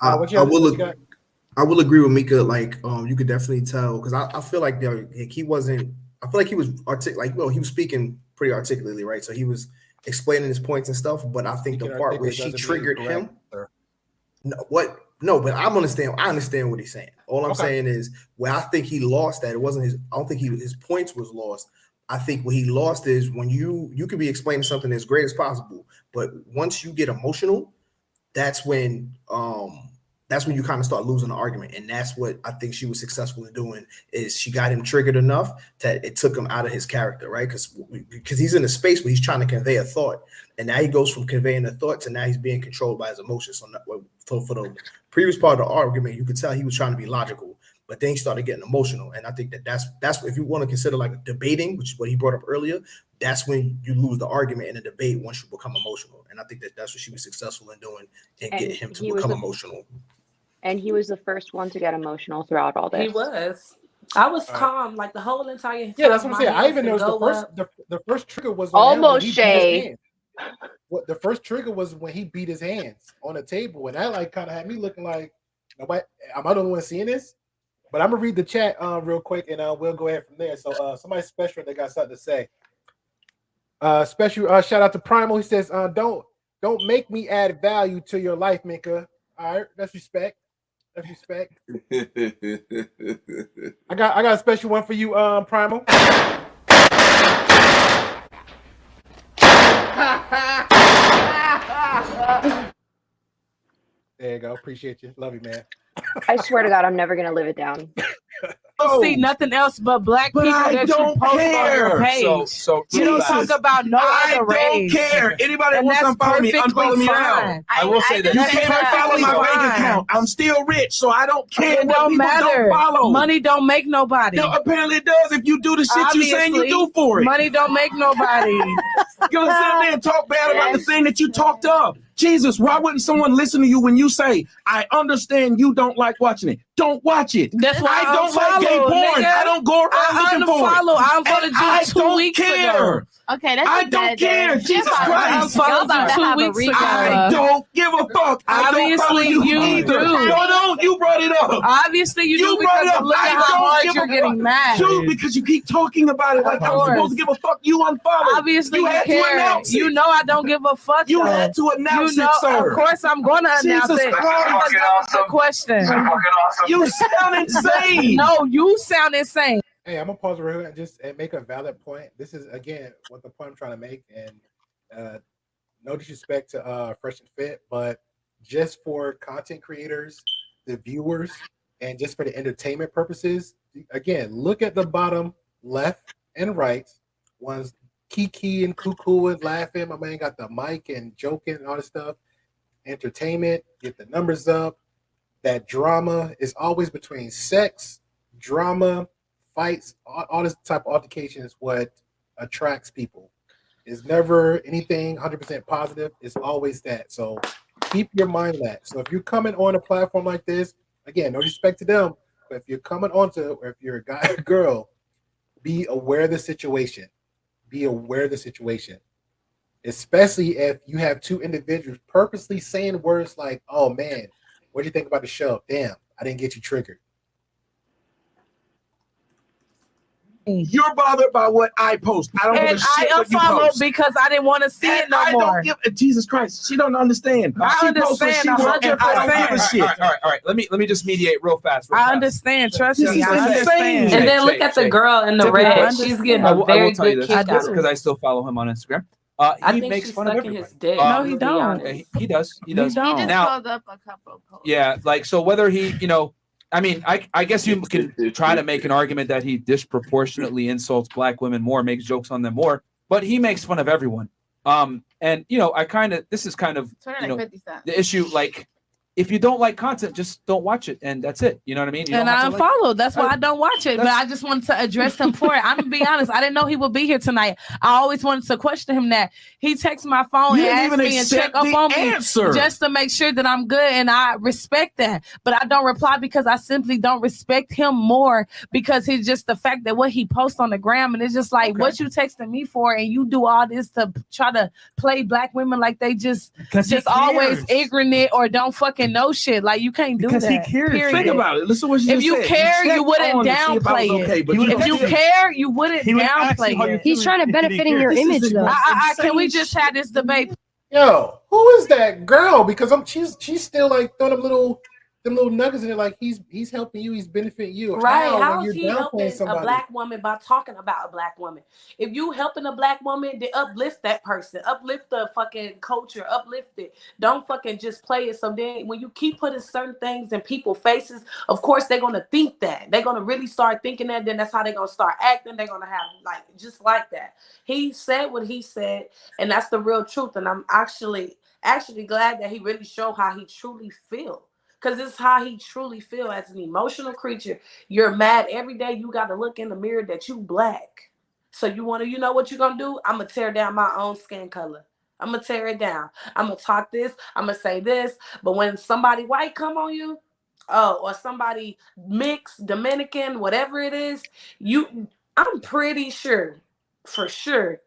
I will agree with Mika. Like, you could definitely tell, because I feel like he wasn't. I feel like he was he was speaking pretty articulately, right? So he was explaining his points and stuff. But I think the part where she triggered him. No, but I understand what he's saying. All I'm saying is where I think he lost that, it wasn't his. I don't think his points was lost. I think what he lost is when you could be explaining something as great as possible, but once you get emotional, that's when you kind of start losing the argument. And that's what I think she was successful in doing, is she got him triggered enough that it took him out of his character, right? Because he's in a space where he's trying to convey a thought, and now he goes from conveying a thought to now he's being controlled by his emotions. So for the previous part of the argument, you could tell he was trying to be logical, but then he started getting emotional. And I think that's if you want to consider like debating, which is what he brought up earlier, that's when you lose the argument in a debate once you become emotional. And I think that's what she was successful in doing, and getting him to become emotional. And he was the first one to get emotional throughout all this. He was. I was calm like the whole entire time. Yeah, that's what I'm saying. I even noticed the first trigger was almost Shay. what the first trigger was when he beat his hands on the table, and that like kind of had me looking like, nobody, am I the only one seeing this? But I'm gonna read the chat real quick, and we'll go ahead from there. So somebody special, they got something to say. Special shout out to Primal. He says, don't make me add value to your life, Mika. All right, that's respect. That's respect. I got a special one for you, Primal. There you go. Appreciate you. Love you, man. I swear to God, I'm never gonna live it down. See nothing else but black people that you post on your page. So you don't talk about no other race. I don't care. Anybody wants to unfollow me, unfollow me now. I will say that you can't follow my bank account. I'm still rich, so I don't care It what don't people matter. don't follow. Money don't make nobody. No, apparently it does if you do the shit you saying you do for it. Money don't make nobody. You're gonna sit there and talk bad about the thing that you talked up. Jesus, why wouldn't someone listen to you when you say, I understand you don't like watching it? Don't watch it. That's why I don't like gay porn. Nigga. I don't go around looking for it. I unfollowed you I 2 don't weeks care. ago. Okay, that's I don't care. Jesus Christ. I unfollowed you 2 weeks ago. I don't give a fuck. I don't follow Obviously, you either. do. No, don't. You brought it up. Obviously, you do brought it because up. look at how hard you're getting mad. Too, because you keep talking about it like I'm supposed to give a fuck. You unfollowed. Obviously, you had care. to announce it. You know I don't give a fuck. You though. had to announce you know, it, sir. Of course, I'm going to announce Jesus it. Christ. Because that was the question. You sound insane. No, you sound insane. Hey, I'm gonna pause real quick and just make a valid point. This is again what the point I'm trying to make, and no disrespect to Fresh and Fit, but just for content creators, the viewers, and just for the entertainment purposes. Again, look at the bottom left and right. One's Kiki and Cuckoo and laughing. My man got the mic and joking and all this stuff. Entertainment, get the numbers up. That drama is always between sex, drama, fights, all this type of altercation is what attracts people. It's never anything 100% positive. It's always that. So keep your mind that. So if you're coming on a platform like this, again, no disrespect to them, but if you're coming onto, or if you're a guy or girl, be aware of the situation. Be aware of the situation. Especially if you have two individuals purposely saying words like, oh man, what do you think about the show? Damn, I didn't get you triggered. You're bothered by what I post. I don't give a shit what you unfollowed post. because I didn't want to see it no more. Jesus Christ, she don't understand. I understand 100%. All right. Let me just mediate real fast. I understand. Trust me. I understand. And then look at the girl in the red. She's getting a very good kick out of because I still follow him on Instagram. I He think makes she's fun of sucking everybody. his dick. No, he don't. Yeah, he does. He He does. don't. He just Now- pulled up a couple posts. Yeah, like so whether he, I mean, I guess you can try to make an argument that he disproportionately insults black women more, makes jokes on them more, but he makes fun of everyone. And this is kind of Sort of like 50 Cent. the issue. Like, if you don't like content, just don't watch it, and that's it. You know what I mean? You And don't I have to like unfollowed. That's why I don't watch it. But I just wanted to address him for it. I'm gonna be honest. I didn't know he would be here tonight. I always wanted to question him that. He texts my phone You and didn't asked even me and check accept up the on answer. me just to make sure that I'm good, and I respect that. But I don't reply because I simply don't respect him more because he's just the fact that what he posts on the gram, and it's just like what you texting me for, and you do all this to try to play black women like they just always ignorant or don't fucking know shit. Like you can't do Because that. he cares. Period. Think about it. Listen to what she If just you said. care, you wouldn't downplay it. Okay, but If you care, you wouldn't downplay it. He's trying to benefit in your image, though. Can we just have this debate? Yo, who is that girl? Because she's still like throwing them little nuggets in there, like he's helping you, he's benefiting you. Right? How How when is he you're helping downplaying somebody? a black woman by talking about a black woman? If you helping a black woman, then uplift that person, uplift the fucking culture, uplift it. Don't fucking just play it. So then when you keep putting certain things in people's faces, of course they're gonna think that. They're gonna really start thinking that, then that's how they're gonna start acting. They're gonna have like just like that. He said what he said, and that's the real truth. And I'm actually glad that he really showed how he truly feels. Because it's how he truly feel as an emotional creature. You're mad every day. You got to look in the mirror that you black. So you know what you're going to do? I'm going to tear down my own skin color. I'm going to tear it down. I'm going to talk this. I'm going to say this. But when somebody white come on you, or somebody mixed, Dominican, whatever it is, I'm pretty sure, for sure,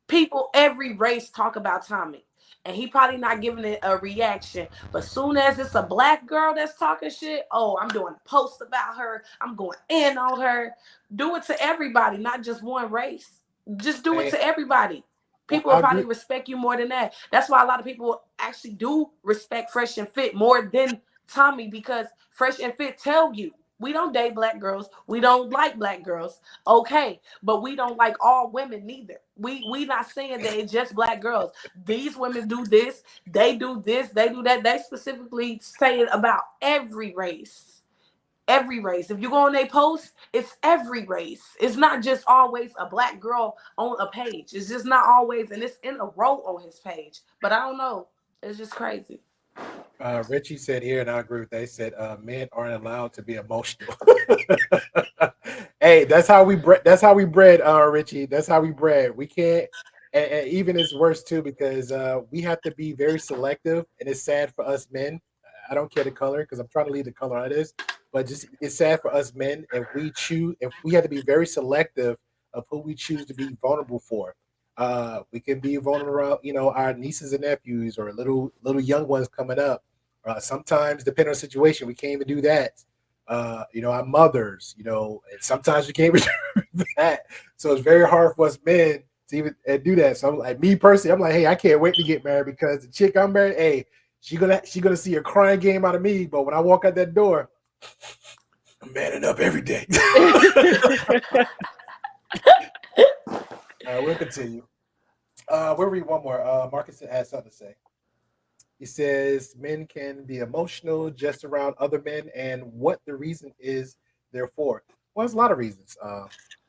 people, every race talk about Tommy. And he probably not giving it a reaction. But soon as it's a black girl that's talking shit, oh, I'm doing a post about her. I'm going in on her. Do it to everybody, not just one race. Just do it to everybody. People will probably respect you more than that. That's why a lot of people actually do respect Fresh and Fit more than Tommy, because Fresh and Fit tell you, we don't date black girls. We don't like black girls. Okay. But we don't like all women neither. We not saying that it's just black girls. These women do this. They do this. They do that. They specifically say it about every race. Every race. If you go on their post, it's every race. It's not just always a black girl on a page. It's just not always. And it's in a row on his page. But I don't know. It's just crazy. Richie said here, and I agree with that. He said men aren't allowed to be emotional. Hey, that's how we bred. That's how we bred, Richie. That's how we bred. We can't, and even it's worse too, because we have to be very selective, and it's sad for us men. I don't care the color, because I'm trying to leave the color out of this, but just it's sad for us men if we have to be very selective of who we choose to be vulnerable for. We can be vulnerable around, our nieces and nephews or little young ones coming up. Sometimes, depending on the situation, we can't even do that. Our mothers, and sometimes we can't even do that. So it's very hard for us men to even do that. So I'm like, me personally, I'm like, hey, I can't wait to get married, because the chick I'm married, hey, she gonna see a crying game out of me. But when I walk out that door, I'm manning up every day. We'll continue. We'll read one more. Marcus has something to say. He says men can be emotional just around other men, and what the reason is therefore. Well, there's a lot of reasons.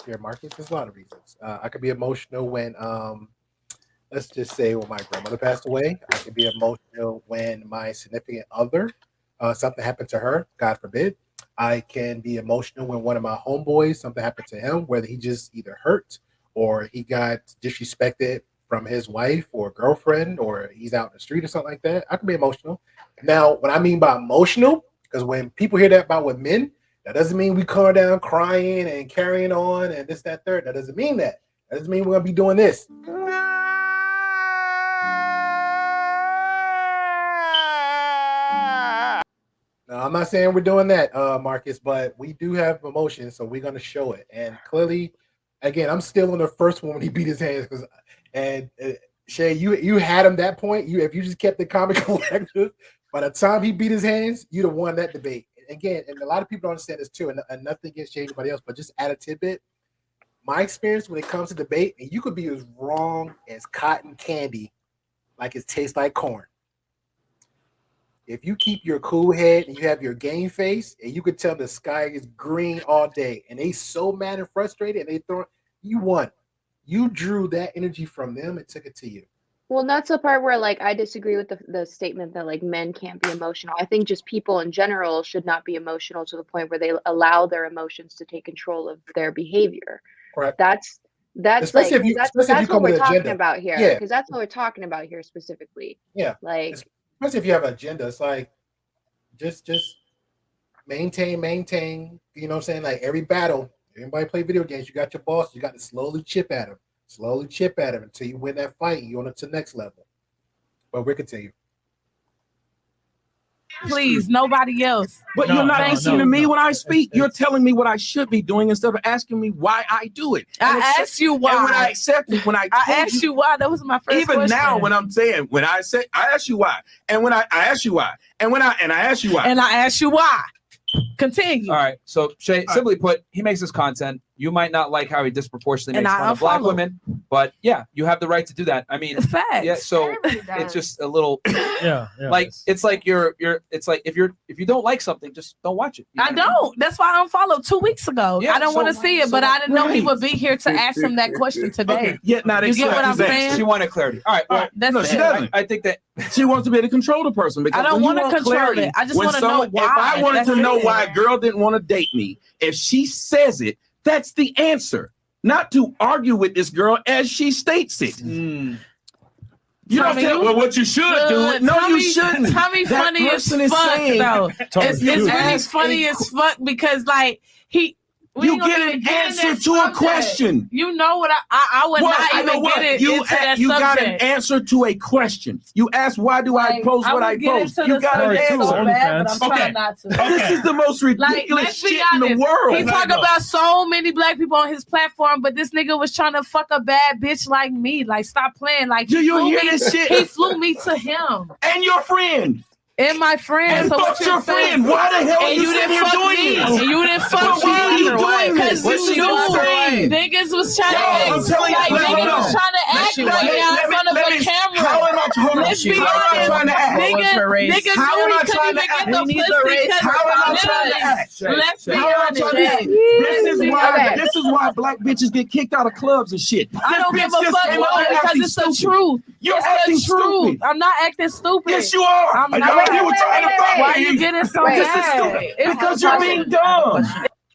Here, Marcus, there's a lot of reasons. I could be emotional when, let's just say, when my grandmother passed away. I could be emotional when my significant other, something happened to her, God forbid. I can be emotional when one of my homeboys, something happened to him, whether he just either hurt or he got disrespected from his wife or girlfriend, or he's out in the street or something like that. I can be emotional. Now, what I mean by emotional, because when people hear that about with men, that doesn't mean we calm down crying and carrying on and this, that, third. That doesn't mean that. That doesn't mean we're going to be doing this. No, I'm not saying we're doing that, Marcus, but we do have emotions, so we're going to show it. And clearly, again, I'm still on the first one when he beat his hands, and Shay, you had him that point. If you just kept the comic collective, by the time he beat his hands, you'd have won that debate. Again, and a lot of people don't understand this too, and nothing against Shay, anybody else, but just add a tidbit. My experience when it comes to debate, and you could be as wrong as cotton candy, like it tastes like corn. If you keep your cool head and you have your game face, and you could tell the sky is green all day, and they so mad and frustrated, and you won. You drew that energy from them and took it to you. Well, that's the part where I disagree with the statement that men can't be emotional. I think just people in general should not be emotional to the point where they allow their emotions to take control of their behavior. Correct. That's that's what we're talking about here. Yeah. Because that's what we're talking about here specifically. Yeah. Especially if you have an agenda, it's like just maintain. You know what I'm saying? Like every battle, everybody play video games, you got your boss, you got to slowly chip at him until you win that fight. You on it to the next level. But we'll continue. Please, nobody else. But you're not listening to me when I speak. You're telling me what I should be doing instead of asking me why I do it. I asked you why. And when I accepted, I asked you why, that was my first question. Even now, when I'm saying, I asked you why, and when I asked you why, and I asked you why, and I asked you why. Continue. All right. So Shay, simply put, he makes this content. You might not like how he disproportionately makes fun of black women, but yeah, you have the right to do that. I mean, it's facts. Yeah. So it's just a little, it's like it's like if you don't like something, just don't watch it. I don't. That's why I unfollowed 2 weeks ago. Yeah, I don't want to see it, but I didn't know he would be here to ask him that question today. Okay. Yeah. Now you get what I'm saying? She wanted clarity. All right. Well, no, she doesn't. I think that she wants to be able to control the person. Because I don't want to control it. I just want to know why. If I wanted to know why a girl didn't want to date me, if she says it, that's the answer. Not to argue with this girl as she states it. You don't tell what you should do. No, you shouldn't. Tommy funny as fuck, though. It's really funny as fuck because You get an answer to a question. You know what? I would not even get it into that you got an subject. answer to a question. You asked, why do I post what I post? You got an answer. So bad, but I'm trying not to. This is the most ridiculous shit in the world. He talk about so many black people on his platform, but this nigga was trying to fuck a bad bitch like me. Like, stop playing. Like, do you hear this shit? He flew me to him and your friend. And my friend. And so fuck your friend. Why the hell are you sitting here doing this? And you didn't fuck me. Why are you doing this? Because you knew niggas was trying to act. I'm telling you, Niggas was trying to act right now in front of a camera. How am I Let's be honest. trying to act? Niggas How am I couldn't trying to even get act? no pussy. How am I trying to act? Let's be How am I trying to act? honest. This is why black bitches get kicked out of clubs and shit. I don't give a fuck because it's the truth. You're It's acting the truth. stupid. I'm not acting stupid. Yes, you are. I'm You not. were trying to fuck Why me. you getting so This is mad? stupid. It's Because you're being dumb.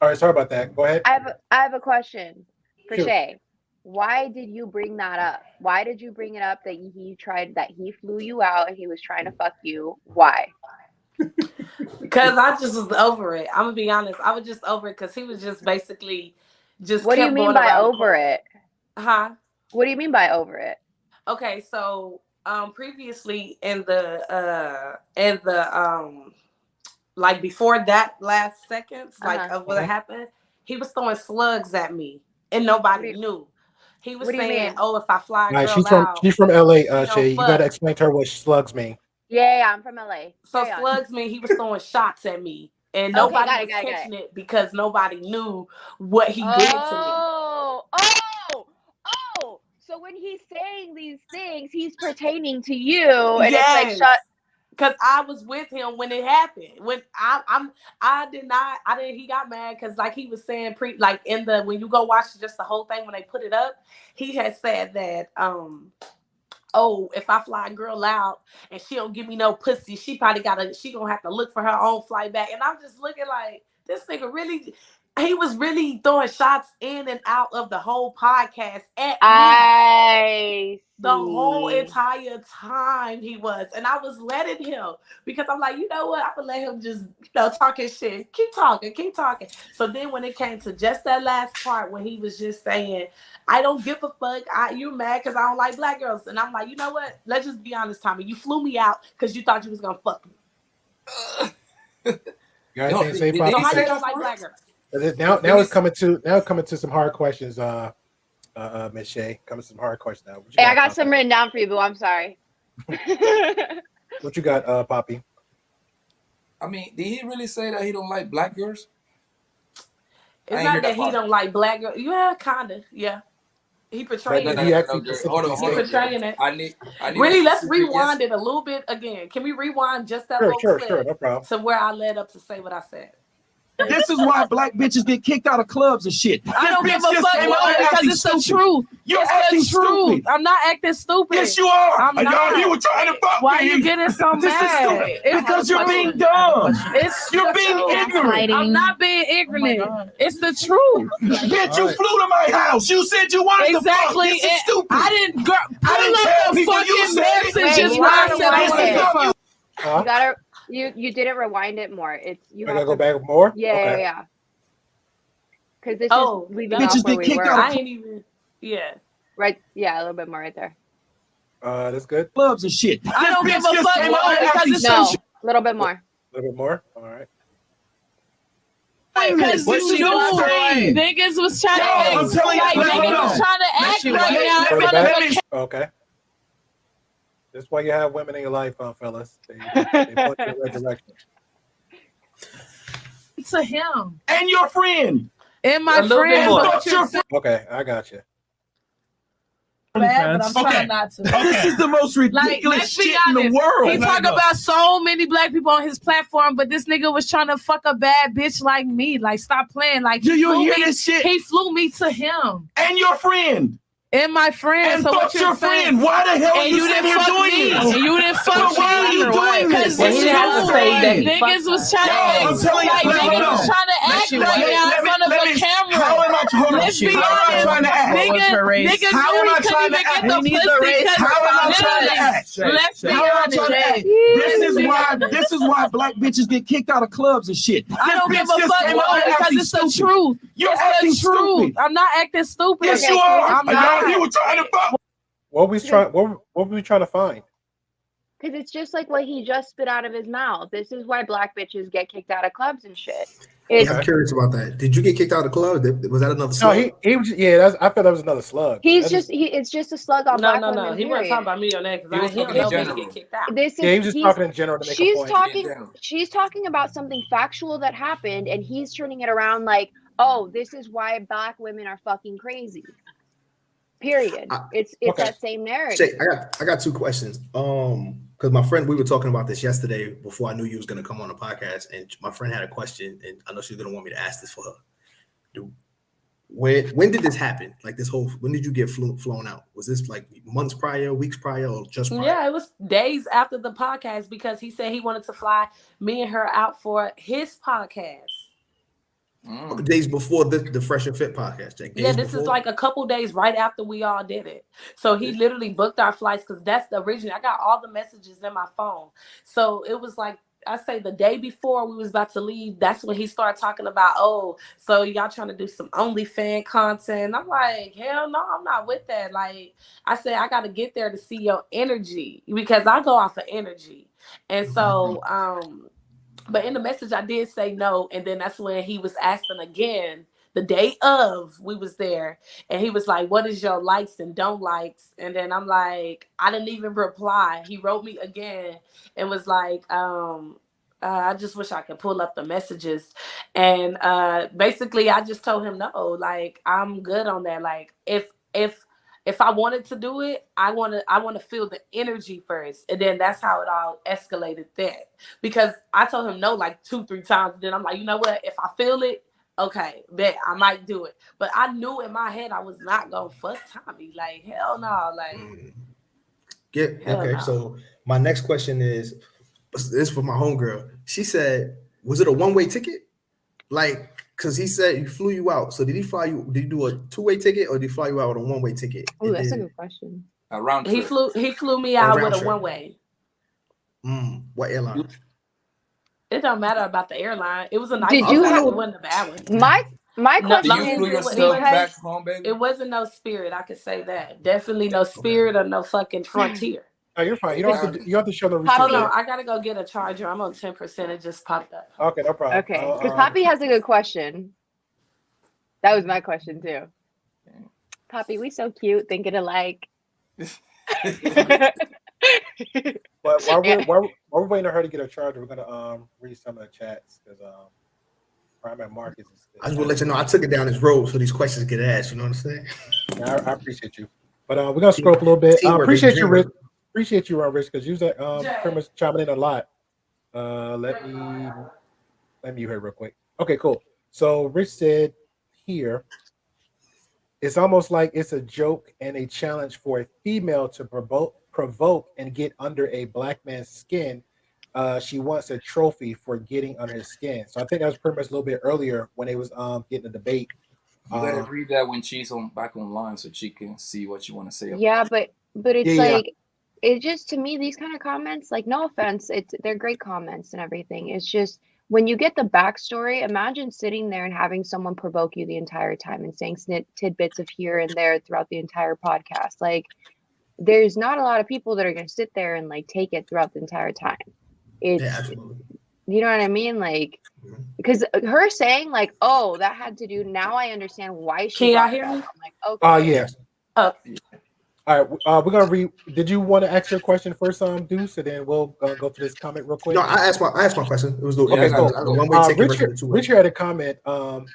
All right, sorry about that. Go ahead. I have a question for Shoot. Shay. Why did you bring that up? Why did you bring it up that he flew you out and he was trying to fuck you? Why? Because I just was over it. I'm gonna be honest. I was just over it because he was just basically just. What do you kept mean going by around. over it? Huh? What do you mean by over it? Okay, so previously in the like before that last seconds of what happened, he was throwing slugs at me and nobody knew. He was what do you saying, mean? "Oh, if I fly a All right, girl she's from LA, don't Shay. You fuck." gotta explain to her what slugs mean. Yeah, I'm from LA. So Carry on. slugs mean he was throwing shots at me, and Okay, nobody got was it. catching it because nobody knew what he did to me. So when he's saying these things, he's pertaining to you, and it's Yes. like shut. Because I was with him when it happened. When I did not. He got mad because like he was saying when you go watch just the whole thing when they put it up, he had said that oh, if I fly a girl out and she don't give me no pussy, she gonna have to look for her own flight back. And I'm just looking like this nigga really. He was really throwing shots in and out of the whole podcast at me. The whole entire time he was. And I was letting him because I'm like, you know what? I'm going to let him just, talk his shit. Keep talking. So then when it came to just that last part when he was just saying, I don't give a fuck. You're mad because I don't like black girls. And I'm like, you know what? Let's just be honest, Tommy. You flew me out because you thought you was going to fuck me. You got anything to say, Poppy? So how you don't like black girls? Now it's coming to some hard questions, Miss Shay. Coming to some hard questions now. Hey, I got some written down for you, boo. I'm sorry. What you got, Poppy? I mean, did he really say that he don't like black girls? It's not that he don't like black girls. Yeah, kinda. Yeah. He portraying it. Hold on. He portraying it. I need really, let's rewind it a little bit again. Can we rewind just that little clip no problem. to where I led up to say what I said? This is why black bitches get kicked out of clubs and shit. I don't give a fuck because it's the truth. You're It's acting the truth. stupid. I'm not acting stupid. Yes, you are. I'm not. You were trying to fuck Why me. are you getting so This is mad? stupid. Because you're being dumb. You're being ignorant. I'm not being ignorant. It's the truth. Bitch, you flew to my house. You said you wanted to fuck. This is stupid. I didn't. I didn't tell people you said it. Messages when I said I wanted to fuck. You gotta. You didn't rewind it more. You I gotta go back more. Yeah. Because this Oh, is leaving bitches off where get we kicked were. out. I ain't even. Yeah. Right. Yeah, a little bit more right there. That's good. Clubs and shit. I don't give a fuck because it's No, the a little bit more. A little bit more. All right. Because niggas was trying to act. Niggas was trying to act right now in front of a Okay. That's why you have women in your life, fellas. They point you in the right direction. to him and your friend. And my friend. Okay, I got you. Bad, but I'm trying not to. This is the most ridiculous shit in the world. He talk about so many black people on his platform, but this nigga was trying to fuck a bad bitch like me. Like, stop playing. Like, do you hear this shit? He flew me to him and your friend. And my friend. And so fuck what your friend. Why the hell are you sitting here doing this? And you didn't fuck why are you doing this? Well, he had to say that niggas was trying to act. I'm telling you, Niggas was trying to act right now in front of a camera. How am I let's be How am I honest. trying to act? Nigga, How am I trying to act? How am I trying to act? Let's be How am I honest. trying to act? This is why black bitches get kicked out of clubs and shit. I don't give a fuck why, because it's the truth. You're It's acting the truth. stupid. I'm not acting stupid. Yes, you are. I'm not. You were trying to fuck. What were we trying to find? Because it's just like what he just spit out of his mouth. This is why black bitches get kicked out of clubs and shit. I'm curious about that. Did you get kicked out of the club? Was that another slug? No, he was. Yeah, I thought that was another slug. It's just a slug on black women. No. He wasn't talking about me on that because he don't know me to get kicked out. He was just talking in general to make a point. She's talking about something factual that happened, and he's turning it around like, oh, this is why black women are fucking crazy. Period. It's okay. That same narrative. Shay, I got two questions. Because my friend, we were talking about this yesterday before I knew you was gonna come on the podcast, and my friend had a question, and I know she's gonna want me to ask this for her. When did this happen? Like when did you get flown out? Was this like months prior, weeks prior, or just prior? Yeah, it was days after the podcast because he said he wanted to fly me and her out for his podcast. Days before the Fresh and Fit podcast. This is like a couple days right after we all did it. So he literally booked our flights because that's the original. I got all the messages in my phone. So it was like, I say the day before we was about to leave, that's when he started talking about, oh, so y'all trying to do some OnlyFans content. I'm like, hell no, I'm not with that. Like I said, I got to get there to see your energy because I go off of energy. And so, but in the message, I did say no. And then that's when he was asking again, the day of we was there. And he was like, what is your likes and don't likes? And then I'm like, I didn't even reply. He wrote me again and was like, I just wish I could pull up the messages. And basically, I just told him no, like, I'm good on that. Like, if I wanted to do it, I want to feel the energy first. And then that's how it all escalated that. Because I told him no like 2-3 times. Then I'm like, you know what? If I feel it, okay, bet I might do it. But I knew in my head I was not going to fuck Tommy. Like, hell no. Like, okay. No. So my next question is for my homegirl. She said, was it a one-way ticket? Like, because he said he flew you out. So did he fly you? Did he do a 2-way ticket or did he fly you out with a 1-way ticket? Oh, that's a good question. He flew me out with a 1-way. What airline? It don't matter about the airline. It was a nice. Did you have? It wasn't a bad one. My question is, you flew yourself back home, baby? It wasn't no Spirit. I could say that. Definitely no Spirit or no fucking Frontier. Oh, you're fine. You don't have to. You have to show the receipt. Hold on, I gotta go get a charger. I'm on 10%. It just popped up. Okay, no problem. Okay, because Poppy has a good question. That was my question too. Poppy, we so cute, thinking alike. But while we're waiting on her to get her charger, we're gonna read some of the chats because Prime Marcus is. I just want to let you know I took it down this road so these questions get asked. You know what I'm saying? Yeah, I appreciate you. But we're gonna scroll up a little bit. Appreciate you, Rich. Appreciate you, Rich, because you was pretty much chiming in a lot. Let me mute her real quick. Okay, cool. So Rich said here, it's almost like it's a joke and a challenge for a female to provoke and get under a black man's skin. She wants a trophy for getting under his skin. So I think that was pretty much a little bit earlier when they was getting a debate. You better read that when she's back online so she can see what you want to say about yeah, but it's like it just, to me, these kind of comments, like, no offense, they're great comments and everything. It's just when you get the backstory, imagine sitting there and having someone provoke you the entire time and saying tidbits of here and there throughout the entire podcast. Like, there's not a lot of people that are going to sit there and like take it throughout the entire time. It's, you know what I mean? Like, because her saying like, oh, that had to do, now I understand why she. Can y'all hear me? I'm like, okay. Yeah. All right, we're gonna read. Did you want to ask your question first, Deuce, and then we'll go through this comment real quick? No, I asked my question. It was the one-way ticket. Richard had a comment, and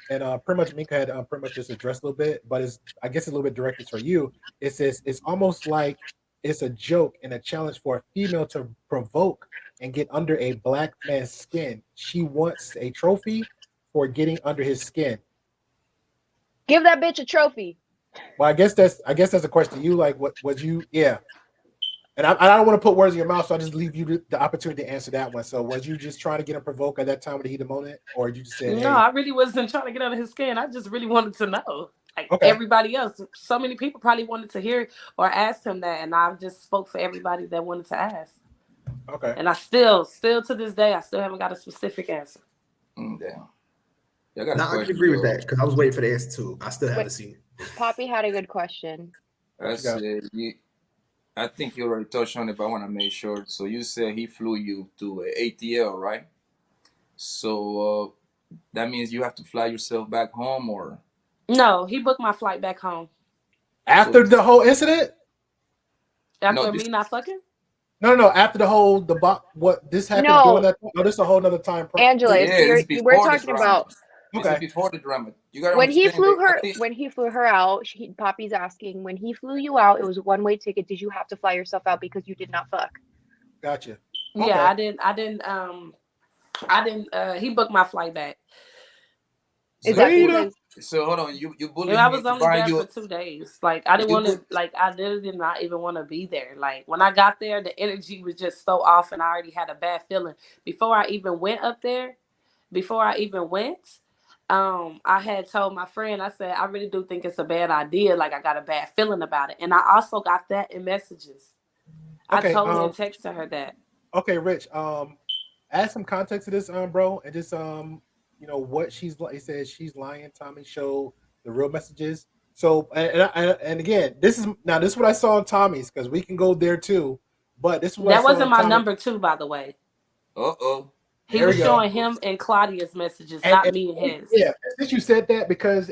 pretty much Minka had pretty much just addressed a little bit, but I guess it's a little bit directed for you. It says it's almost like it's a joke and a challenge for a female to provoke and get under a black man's skin. She wants a trophy for getting under his skin. Give that bitch a trophy. Well, I guess that's a question to you. Like, what was you? Yeah, and I don't want to put words in your mouth, so I just leave you the opportunity to answer that one. So, was you just trying to get him provoked at that time of the heat of the moment, or did you just say? No, I really wasn't trying to get under his skin. I just really wanted to know. Like everybody else, so many people probably wanted to hear or ask him that, and I just spoke for everybody that wanted to ask. Okay. And I still to this day, I still haven't got a specific answer. Damn. I can agree with that because I was waiting for the answer too. I still haven't seen it. Poppy had a good question. I think you already touched on it, but I want to make sure. So you said he flew you to ATL, right? So that means you have to fly yourself back home, or? No, he booked my flight back home. After the whole incident? After me not fucking? No. After the whole what this happened during that. No, this is a whole nother time. Angela, we're talking about. Okay. This is before the drama. You gotta when he flew her out, Poppy's asking, when he flew you out, it was a one-way ticket. Did you have to fly yourself out because you did not fuck? Gotcha. Yeah, I didn't. He booked my flight back. Is that because? So hold on, you bullied me. I was only there for 2 days. Like I didn't want to. Like I did not even want to be there. Like when I got there, the energy was just so off, and I already had a bad feeling before I even went up there. Before I even went, I had told my friend. I said I really do think it's a bad idea. Like I got a bad feeling about it, and I also got that in messages. I told her and texted her that. Okay, Rich. Add some context to this, bro, and just what she's like. He says she's lying. Tommy showed the real messages. So and again, this is what I saw on Tommy's because we can go there too. But this is what that wasn't my number 2, by the way. He was showing him and Claudia's messages, not me and his. Yeah, since you said that, because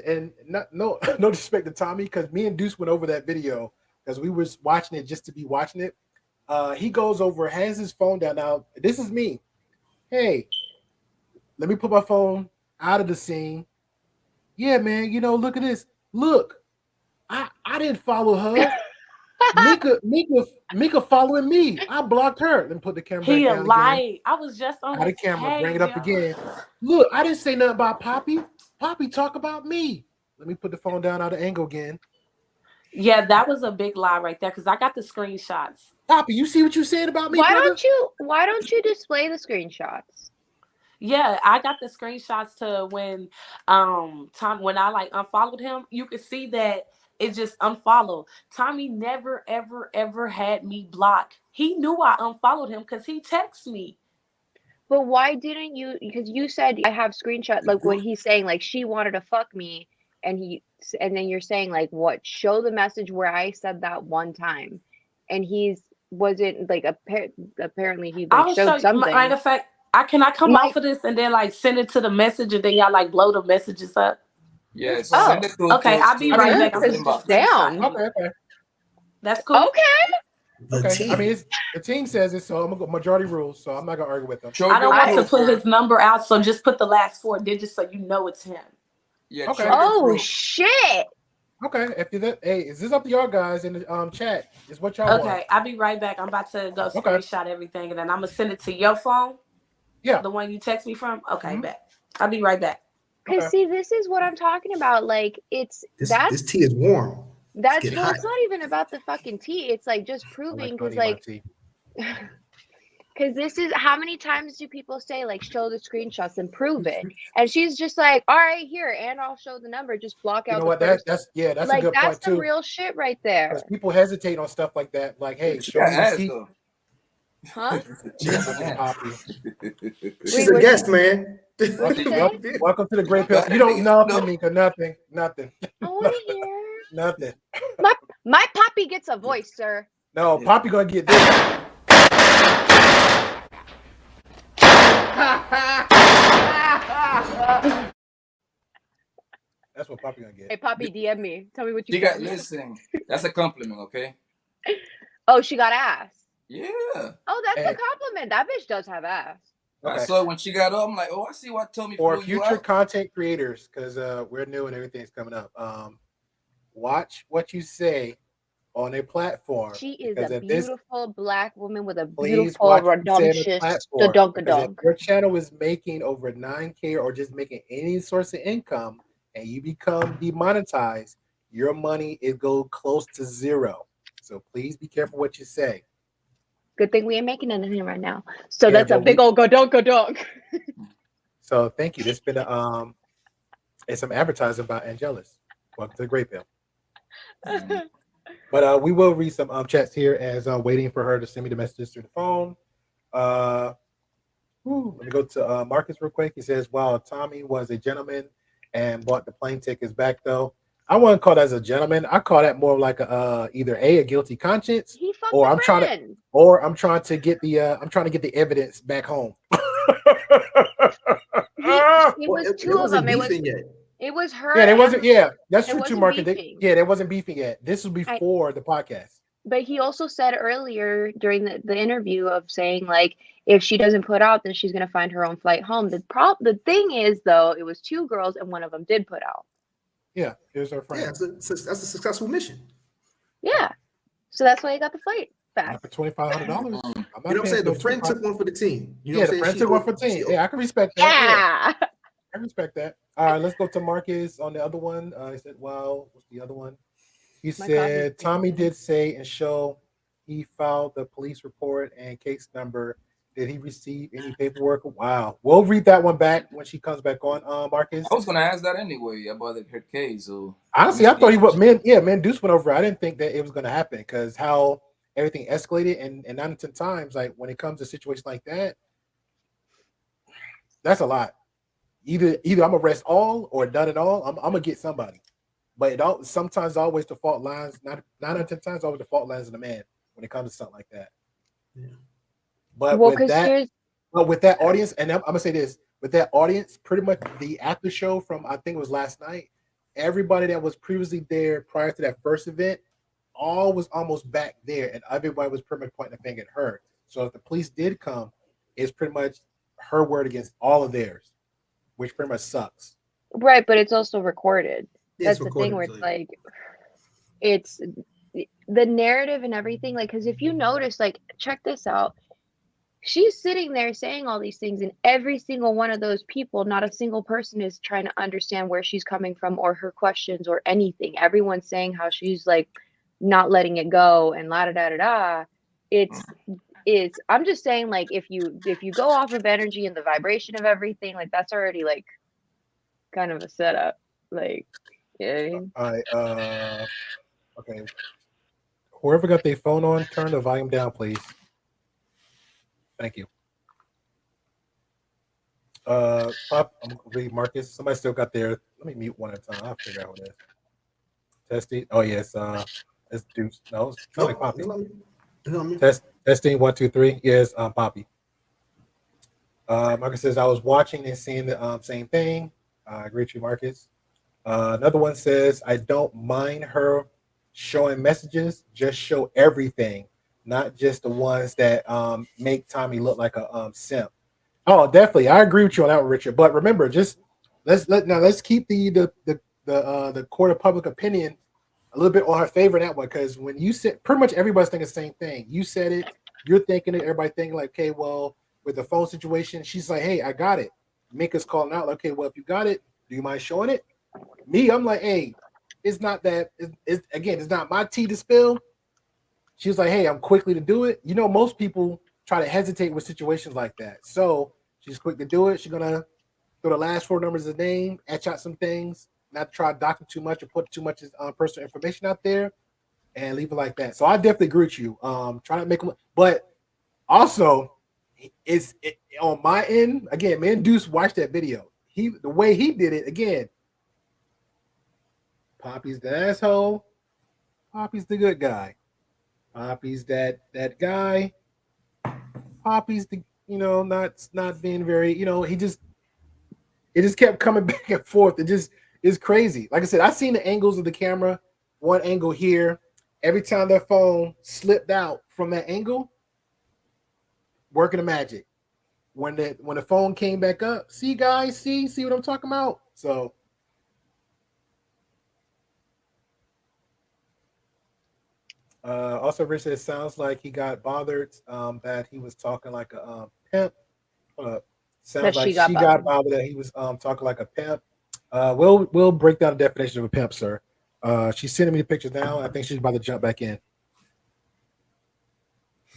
no disrespect to Tommy, because me and Deuce went over that video because we was watching it just to be watching it. He goes over, has his phone down. Now this is me. Hey, let me put my phone out of the scene. Yeah, man, look at this. Look, I didn't follow her. Mika following me. I blocked her. Let me put the camera back down again. I was just on the camera. Bring it up again. Look, I didn't say nothing about Poppy. Poppy talk about me. Let me put the phone down out of angle again. Yeah, that was a big lie right there because I got the screenshots. Poppy, you see what you said about me? Why don't you display the screenshots? Yeah, I got the screenshots to when when I unfollowed him. You could see that it just unfollowed. Tommy never ever had me blocked. He knew I unfollowed him because he texted me. But why didn't you? Because you said I have screenshots, like when he's saying like she wanted to fuck me, and then you're saying like what? Show the message where I said that one time, and wasn't like apparently he showed something. Matter of fact, can I come off of this and then send it to the message and then y'all blow the messages up? Yes. Okay. I'll be right back. Down. Okay. That's cool. Okay. I mean, the team says it, so I'm gonna go majority rules. So I'm not gonna argue with them. I don't want to put his number out, so just put the last 4 digits so you know it's him. Yeah. Okay. Oh shit. Okay. Is this up to y'all guys in the chat? Is what y'all want? Okay. I'll be right back. I'm about to go screenshot everything, and then I'm gonna send it to your phone. Yeah. The one you text me from. Okay. Bet. I'll be right back. Because see, this is what I'm talking about. Like, this tea is warm. It's not even about the fucking tea. It's like just proving because this is how many times do people say like show the screenshots and prove it, and she's just like, all right, here, and I'll show the number. Just block out. You know what? That's a good point too. That's some real shit right there. People hesitate on stuff like that. Like, hey, show me the tea. Huh? She's a guest, man. Welcome to the Great Pill. You don't know Mika. Nothing. I want to hear. Nothing. My Poppy gets a voice, sir. No, Poppy gonna get this. That's what Poppy gonna get. Hey, Poppy, DM me. Tell me what you got. Listen, that's a compliment, okay? Oh, she got ass. Yeah. Oh, that's a compliment. That bitch does have ass. Okay. I saw when she got up, I'm like, I see what Tommy. For future content creators, because we're new and everything's coming up. Watch what you say on a platform. She is a beautiful black woman with a beautiful, rambunctious donk. Your channel is making over 9K or just making any source of income, and you become demonetized, your money is go close to zero. So please be careful what you say. Good thing we ain't making anything right now. So that's a big old godonk. So thank you. There's been some advertising about Angelus. Welcome to the Great Bill. But we will read some chats here as I'm waiting for her to send me the messages through the phone. Let me go to Marcus real quick. He says, "Wow, Tommy was a gentleman and bought the plane tickets back though." I wouldn't call that as a gentleman. I call that more like either a guilty conscience, or I'm trying to get the evidence back home. It was two of them. It was her. Yeah, they wasn't. Yeah, that's true too, Marcus. They wasn't beefing yet. This was before the podcast. But he also said earlier during the interview of saying, like, if she doesn't put out, then she's gonna find her own flight home. The thing is, though, it was two girls and one of them did put out. Yeah, here's our friend. Yeah, that's a successful mission. Yeah, so that's why he got the flight back for $2,500. You know what I'm saying? The friend took one for the team. You know yeah, the friend took one for the team. Yeah, I can respect that. Yeah. I respect that. All right, let's go to Marcus on the other one. He said, "Well, what's the other one?" He said, "Tommy did say and show he filed the police report and case number. Did he receive any paperwork?" Wow. We'll read that one back when she comes back on, Marcus. I was going to ask that anyway about her case. So honestly, I thought he would. Man, Deuce went over. I didn't think that it was going to happen because how everything escalated, and 9 to 10 times, like when it comes to situations like that, that's a lot. Either I'm gonna arrest all or none at all. I'm gonna get somebody, but sometimes always the fault lines. 9 out of 10 times, always the fault lines in the man when it comes to something like that. Yeah. But with that audience, and I'm gonna say this, with that audience, pretty much the after show from I think it was last night, everybody that was previously there prior to that first event, all was almost back there, and everybody was pretty much pointing the finger at her. So if the police did come, it's pretty much her word against all of theirs, which pretty much sucks. Right, but it's also recorded. That's the thing where it's like, it's the narrative and everything. Like, because if you notice, like, check this out. She's sitting there saying all these things, and every single one of those people, not a single person is trying to understand where she's coming from or her questions or anything. Everyone's saying how she's like not letting it go and la da da da da. It's I'm just saying, like, if you go off of energy and the vibration of everything, like that's already like kind of a setup. Like, yeah. Okay. Whoever got their phone on, turn the volume down, please. Thank you. I'm gonna read Marcus. Somebody still got their. Let me mute one at a time. I'll figure out what it is. Testing. Oh yes. It's Deuce. No, it's not like Poppy. Testing 1 2 3. Yes, Poppy. Marcus says I was watching and seeing the same thing. I agree with you, Marcus. Another one says I don't mind her showing messages. Just show everything, not just the ones that make Tommy look like a simp. Oh, definitely. I agree with you on that one, Richard. But remember, just let's keep the court of public opinion a little bit on her favor in that one, because when you said pretty much everybody's thinking the same thing. You said it, you're thinking it, everybody thinking like, okay, well, with the phone situation, she's like, hey, I got it. Mika's calling out, okay, well, if you got it, do you mind showing it? Me, I'm like, hey, it's not that. It's not my tea to spill. She was like, hey, I'm quickly to do it. You know, most people try to hesitate with situations like that. So she's quick to do it. She's going to throw the last 4 numbers of the name, etch out some things, not try to dock too much or put too much personal information out there, and leave it like that. So I definitely agree with you. Trying to make them, but also it's on my end, again, me and Deuce watched that video. The way he did it, again, Poppy's the asshole. Poppy's the good guy. Poppy's that guy. Poppy's the, not being very, it just kept coming back and forth. It just is crazy. Like I said, I've seen the angles of the camera, one angle here. Every time that phone slipped out from that angle, working the magic. When the phone came back up, see guys, see what I'm talking about? So also, Richard, it sounds like he got bothered that he was talking like a pimp. Sounds like she got bothered that he was talking like a pimp. We'll break down the definition of a pimp, sir. She's sending me the pictures now. I think she's about to jump back in.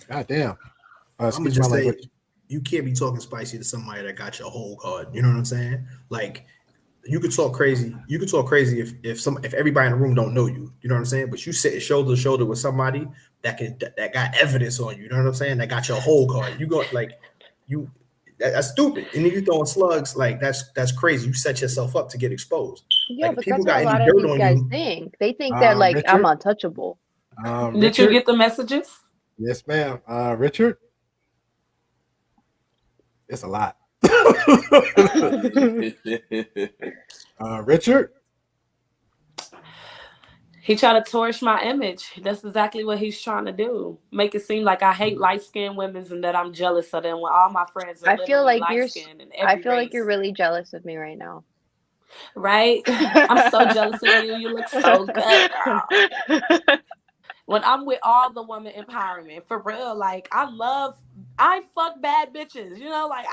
God damn. I'm just saying, you can't be talking spicy to somebody that got your whole card. You know what I'm saying? Like, you could talk crazy. You could talk crazy if everybody in the room don't know you. You know what I'm saying? But you sit shoulder to shoulder with somebody that got evidence on you. You know what I'm saying? That got your whole card. You go like you. That's stupid. And then you throwing slugs like that's crazy. You set yourself up to get exposed. Yeah, Like if but people that's what got a any lot of dirt these on guys you, think. They think they're like, I'm Richard, untouchable. Did Richard, you get the messages? yes, ma'am. Richard, it's a lot. Richard, He tried to tarnish my image. That's exactly what he's trying to do. Make it seem like I hate light-skinned women and that I'm jealous of them when all my friends are I feel literally like light-skinned in I every feel like race. you're really jealous of me right now. Right? I'm so jealous of you. You look so good, girl. When I'm with all the woman empowerment, for real, like I fuck bad bitches. You know, like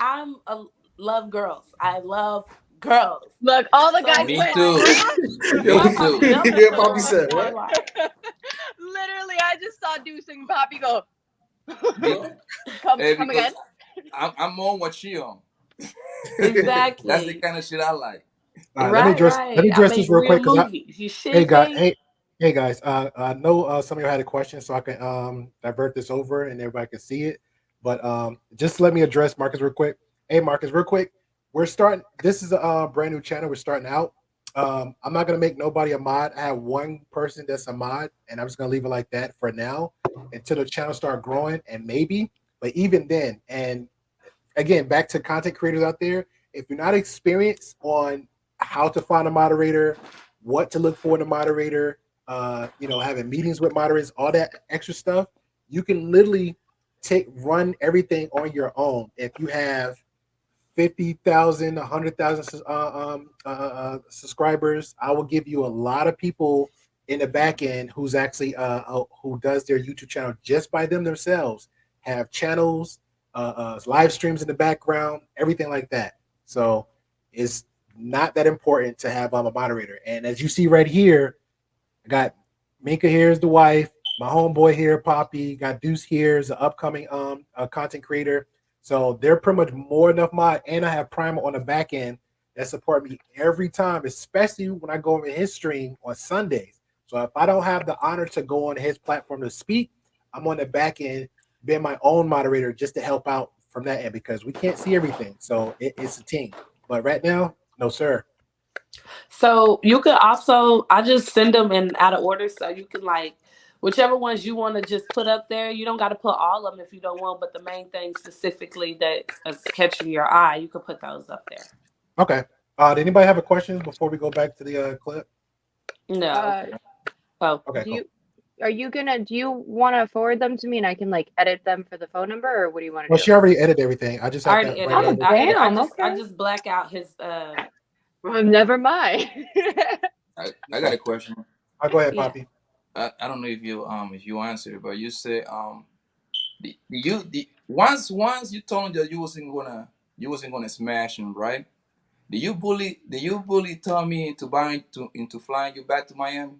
love girls. I love girls. Look, all the So guys Me went. too. yo, Me too. yeah, Bobby said what? Literally, I just saw Deuce and Poppy go. Come again. I'm on what she on. Exactly. That's the kind of shit I like. all right, let me address this real quick because hey guys, I know some of you had a question, so I can divert this over and everybody can see it. But just let me address Marcus real quick. Hey Marcus, real quick, we're starting. This is a brand new channel. We're starting out. I'm not gonna make nobody a mod. I have one person that's a mod, and I'm just gonna leave it like that for now until the channel start growing, and maybe. But even then, and again, back to content creators out there, if you're not experienced on how to find a moderator, what to look for in a moderator, having meetings with moderators, all that extra stuff, you can literally run everything on your own. If you have 50,000, 100,000 subscribers, I will give you a lot of people in the back end who's actually who does their YouTube channel just by themselves, have channels, live streams in the background, everything like that. So it's not that important to have a moderator. And as you see right here, I got Minka here is the wife, my homeboy here, Poppy, got Deuce here is an upcoming content creator. So they're pretty much more enough mod, and I have Primer on the back end that support me every time, especially when I go over his stream on Sundays. So if I don't have the honor to go on his platform to speak, I'm on the back end being my own moderator just to help out from that end because we can't see everything. So it's a team. But right now, no sir. So you could also, I just send them in out of order, so you can like whichever ones you want to just put up there. You don't got to put all of them if you don't want, but the main thing specifically that is catching your eye, you could put those up there. Okay. Did anybody have a question before we go back to the clip? No. Okay. Do you want to forward them to me and I can like edit them for the phone number, or what do you want to do? Well, she already edited everything. I just have to I just black out his Well, never mind. I got a question. I'll go ahead, Poppy. I don't know if you answered, but you said once you told me that you wasn't gonna smash him, right? Did you bully Tommy into flying you back to Miami?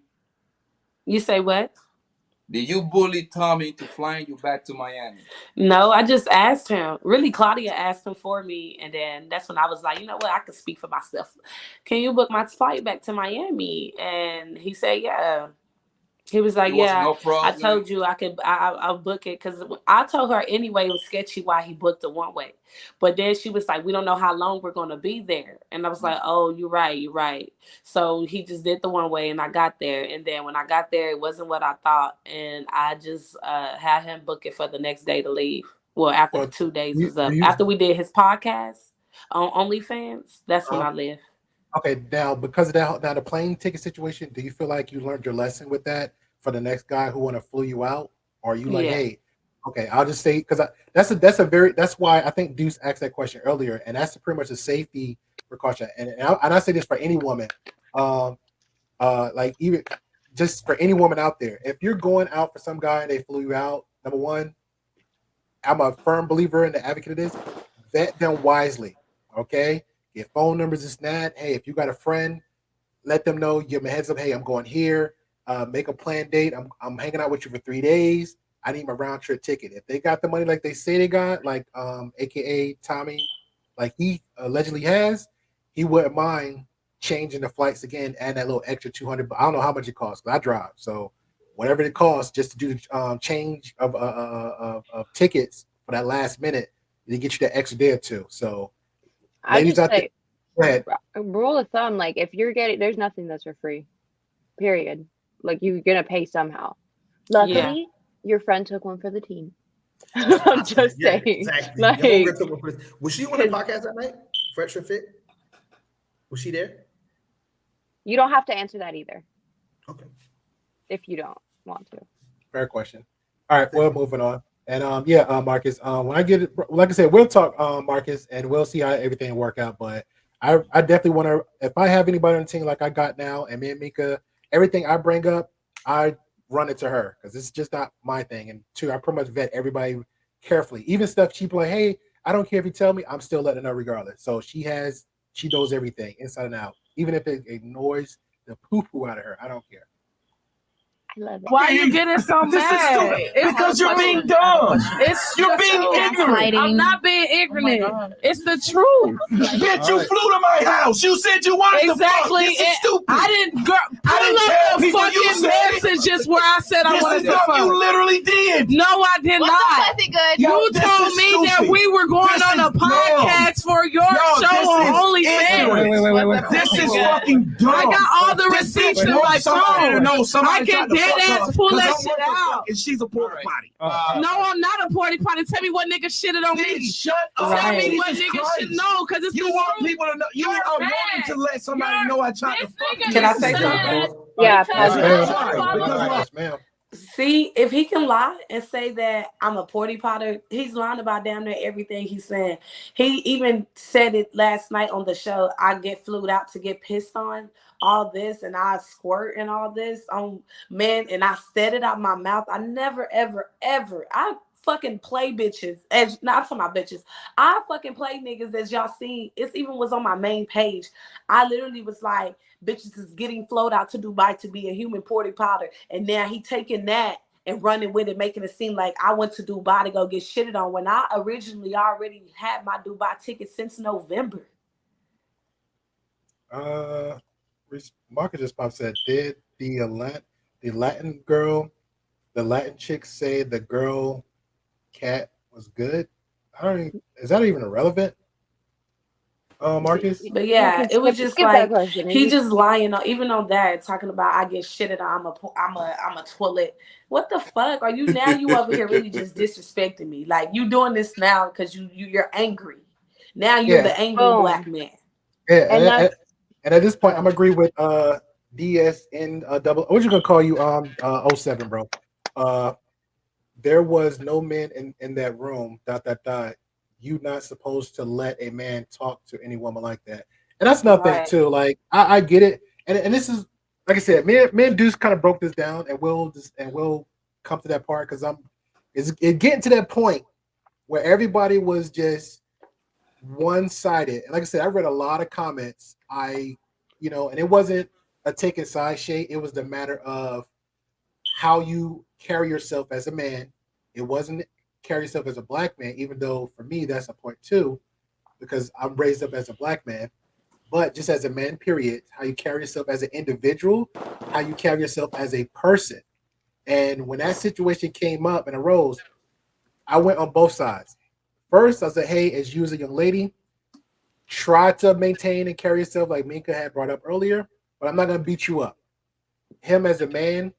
You say what? Did you bully Tommy into flying you back to Miami? No, I just asked him. Really, Claudia asked him for me, and then that's when I was like, you know what, I could speak for myself. Can you book my flight back to Miami? And he said, yeah. He was like, yeah, no problem. I told you I could, I'll book it. Because I told her anyway, it was sketchy why he booked it one way. But then she was like, we don't know how long we're going to be there. And I was like, oh, you're right. So he just did the one way and I got there. And then when I got there, it wasn't what I thought. And I just had him book it for the next day to leave. Well, after the 2 days was up. After we did his podcast on OnlyFans, that's when I left. Okay, now because of that, now the plane ticket situation, do you feel like you learned your lesson with that for the next guy who want to flew you out? Or are you like, hey, okay, I'll just say because that's why I think Deuce asked that question earlier, and that's pretty much a safety precaution. And I say this for any woman, like even just for any woman out there, if you're going out for some guy and they flew you out, number one, I'm a firm believer in the advocate of this, vet them wisely, okay? Get phone numbers, this and that. Hey, if you got a friend, let them know, give them a heads up. Hey, I'm going here. Make a planned date. I'm hanging out with you for 3 days. I need my round trip ticket. If they got the money like they say they got, like AKA Tommy, like he allegedly has, he wouldn't mind changing the flights again, add that little extra 200. But I don't know how much it costs. But I drive, so whatever it costs just to do the change of tickets for that last minute, they get you that extra day or two. So, I ladies just out there, say, go ahead. rule of thumb, like if you're getting, there's nothing that's for free. Period. Like you're gonna pay somehow. Luckily, your friend took one for the team. I'm just saying. Exactly. Like, was she on the podcast that night? Fresh and Fit? Was she there? you don't have to answer that either. Okay. If you don't want to. Fair question. All right, well, moving on. And Marcus, when I get it, like I said, we'll talk, Marcus, and we'll see how everything work out. But I definitely want to, if I have anybody on the team like I got now, and me and Mika, everything I bring up, I run it to her because it's just not my thing. And two, I pretty much vet everybody carefully. Even stuff she'd be like, hey, I don't care if you tell me, I'm still letting her know regardless. So she knows everything inside and out. Even if it annoys the poo-poo out of her, I don't care. I love it. Why are you getting so mad? Because you're being dumb. You're being ignorant. I'm not being ignorant. It's the truth. Bitch, you flew to my house. You said you wanted Exactly. to fuck. This is stupid. I didn't pull tell up the people you fucking said it. messages where I said I wanted to fuck. You literally did. No, I did What's not. up, Pussy Good? You told me that we were going on a podcast for your show on OnlyFans. Wait. This is fucking dumb. I got all the receipts in my phone. I can dead ass pull that shit out. And she's a porta potty. No, I'm not a porta potty. Tell me what nigga shitted on me. Shut up. Tell me what Jesus nigga Christ. should know, because it's You the want truth. people to know. You are wanting to let somebody know I tried to fuck you. Can I say something? Yeah, Yes, ma'am. See, if he can lie and say that I'm a porty potter, he's lying about damn near everything he's saying. He even said it last night on the show. I get flued out to get pissed on, all this, and I squirt and all this on men, and I said it out my mouth. I never, ever, ever. I fucking play bitches. As not for my bitches. I fucking play niggas, as y'all see. It even was on my main page. I literally was like, bitches is getting flowed out to Dubai to be a human porty potter, and now he taking that and running with it, making it seem like I went to Dubai to go get shitted on when I originally already had my Dubai ticket since November. Marcus just popped said, did the Latin girl, the Latin chick say the girl cat was good? Is that even irrelevant? Marcus? But yeah, it was just like he just lying on, even on that, talking about I get shitted on, I'm a toilet. What the fuck are you now? You over here really just disrespecting me. Like you doing this now because you're angry. Now you're the angry black man. Yeah, and at this point, I'm agree with DSN double. What you gonna call you 07, bro? There was no man in that room. ... You not supposed to let a man talk to any woman like that, and that's nothing too. Like I get it, and this is like I said, me and Deuce kind of broke this down, and we'll come to that part because it's getting to that point where everybody was just one-sided. And like I said, I read a lot of comments. And it wasn't a taking side shade. It was the matter of how you carry yourself as a man. It wasn't carry yourself as a black man, even though for me that's a point too, because I'm raised up as a black man. But just as a man, period, how you carry yourself as an individual, how you carry yourself as a person. And when that situation came up and arose, I went on both sides. First, I said, hey, as you as a young lady, try to maintain and carry yourself like Minka had brought up earlier, but I'm not going to beat you up. Him as a man,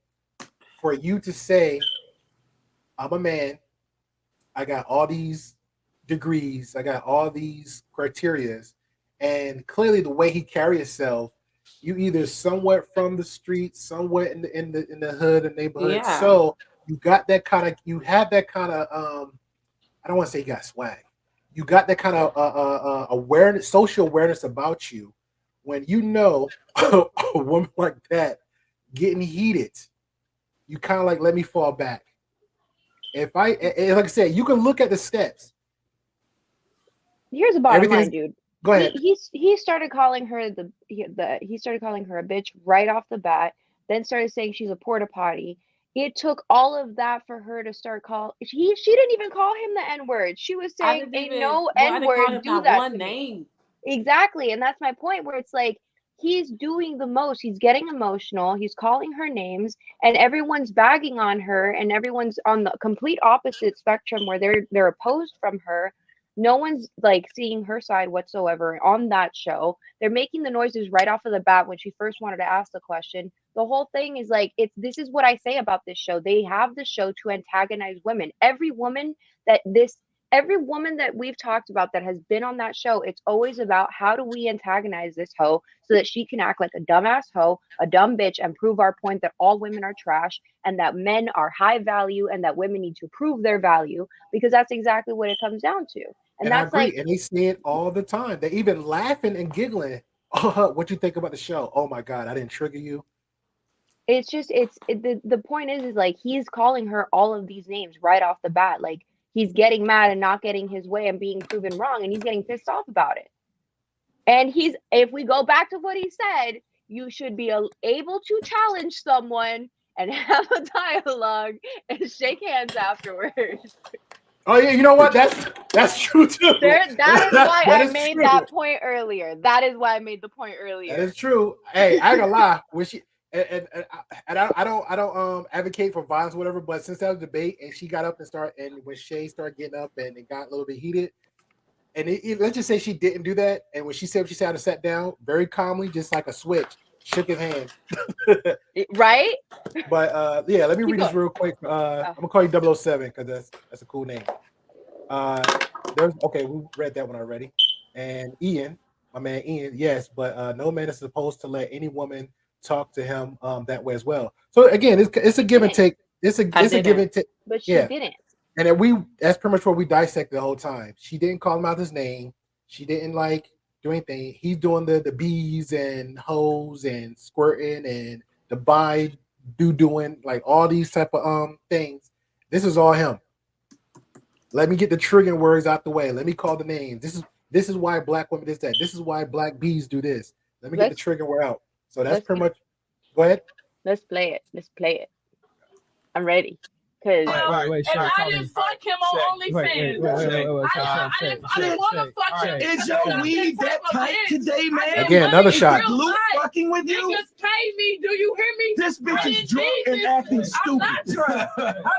for you to say, I'm a man, I got all these degrees, I got all these criterias, and clearly the way he carries himself, you either somewhat from the streets, somewhat in the hood and neighborhood. Yeah. So you got that kind of, you have that kind of, I don't want to say you got swag. You got that kind of awareness, social awareness about you. When you know a woman like that getting heated, you kind of like let me fall back. Like I said, you can look at the steps. Here's the bottom line, dude. Go ahead. He started calling her he started calling her a bitch right off the bat. Then started saying she's a porta potty. It took all of that for her to start she didn't even call him the N-word. She was saying ain't no N-word do that to me. Exactly, and that's my point. Where it's like he's doing the most. He's getting emotional. He's calling her names, and everyone's bagging on her, and everyone's on the complete opposite spectrum where they're opposed from her. No one's like seeing her side whatsoever on that show. They're making the noises right off of the bat when she first wanted to ask the question. The whole thing is like, this is what I say about this show. They have the show to antagonize women. Every woman that we've talked about that has been on that show, it's always about how do we antagonize this hoe so that she can act like a dumbass hoe, a dumb bitch, and prove our point that all women are trash and that men are high value and that women need to prove their value, because that's exactly what it comes down to. And that's I agree. like, And they say it all the time. They even laughing and giggling. Oh, what you think about the show? Oh my God, I didn't trigger you. it's just the point is like he's calling her all of these names right off the bat. Like he's getting mad and not getting his way and being proven wrong, and he's getting pissed off about it. And if we go back to what he said, you should be able to challenge someone and have a dialogue and shake hands afterwards. Oh yeah, you know what? That's true too. That is why I made that point earlier. That is why I made the point earlier. That is true. Hey, I ain't gonna lie. When she and I don't advocate for violence or whatever, but since that was a debate and she got up and when Shay started getting up and it got a little bit heated, and let's just say she didn't do that, and when she said what she said, I sat down very calmly, just like a switch, shook his hand. Right? But yeah, let me read this real quick. I'm gonna call you 007 because that's a cool name. Okay, we read that one already. And Ian, my man Ian, yes, but no man is supposed to let any woman talk to him that way as well. So again, it's a give and take. It's a give and take. But she didn't. And then that's pretty much what we dissected the whole time. She didn't call him out his name. She didn't do anything. He's doing the bees and hoes and squirting and the doing like all these type of things. This is all him. Let me get the triggering words out the way. Let me call the names. This is why black women do that. This is why black bees do this. Let me get the triggering word out. So that's pretty much. Go ahead. Let's play it. I'm ready. Wait, and I didn't fuck him on OnlyFans. I didn't want to fuck him. Is your weed that tight today, man? Again, another shot. Luke fucking with you? Niggas pay me. Do you hear me? This bitch is drunk and acting stupid. I'm not drunk.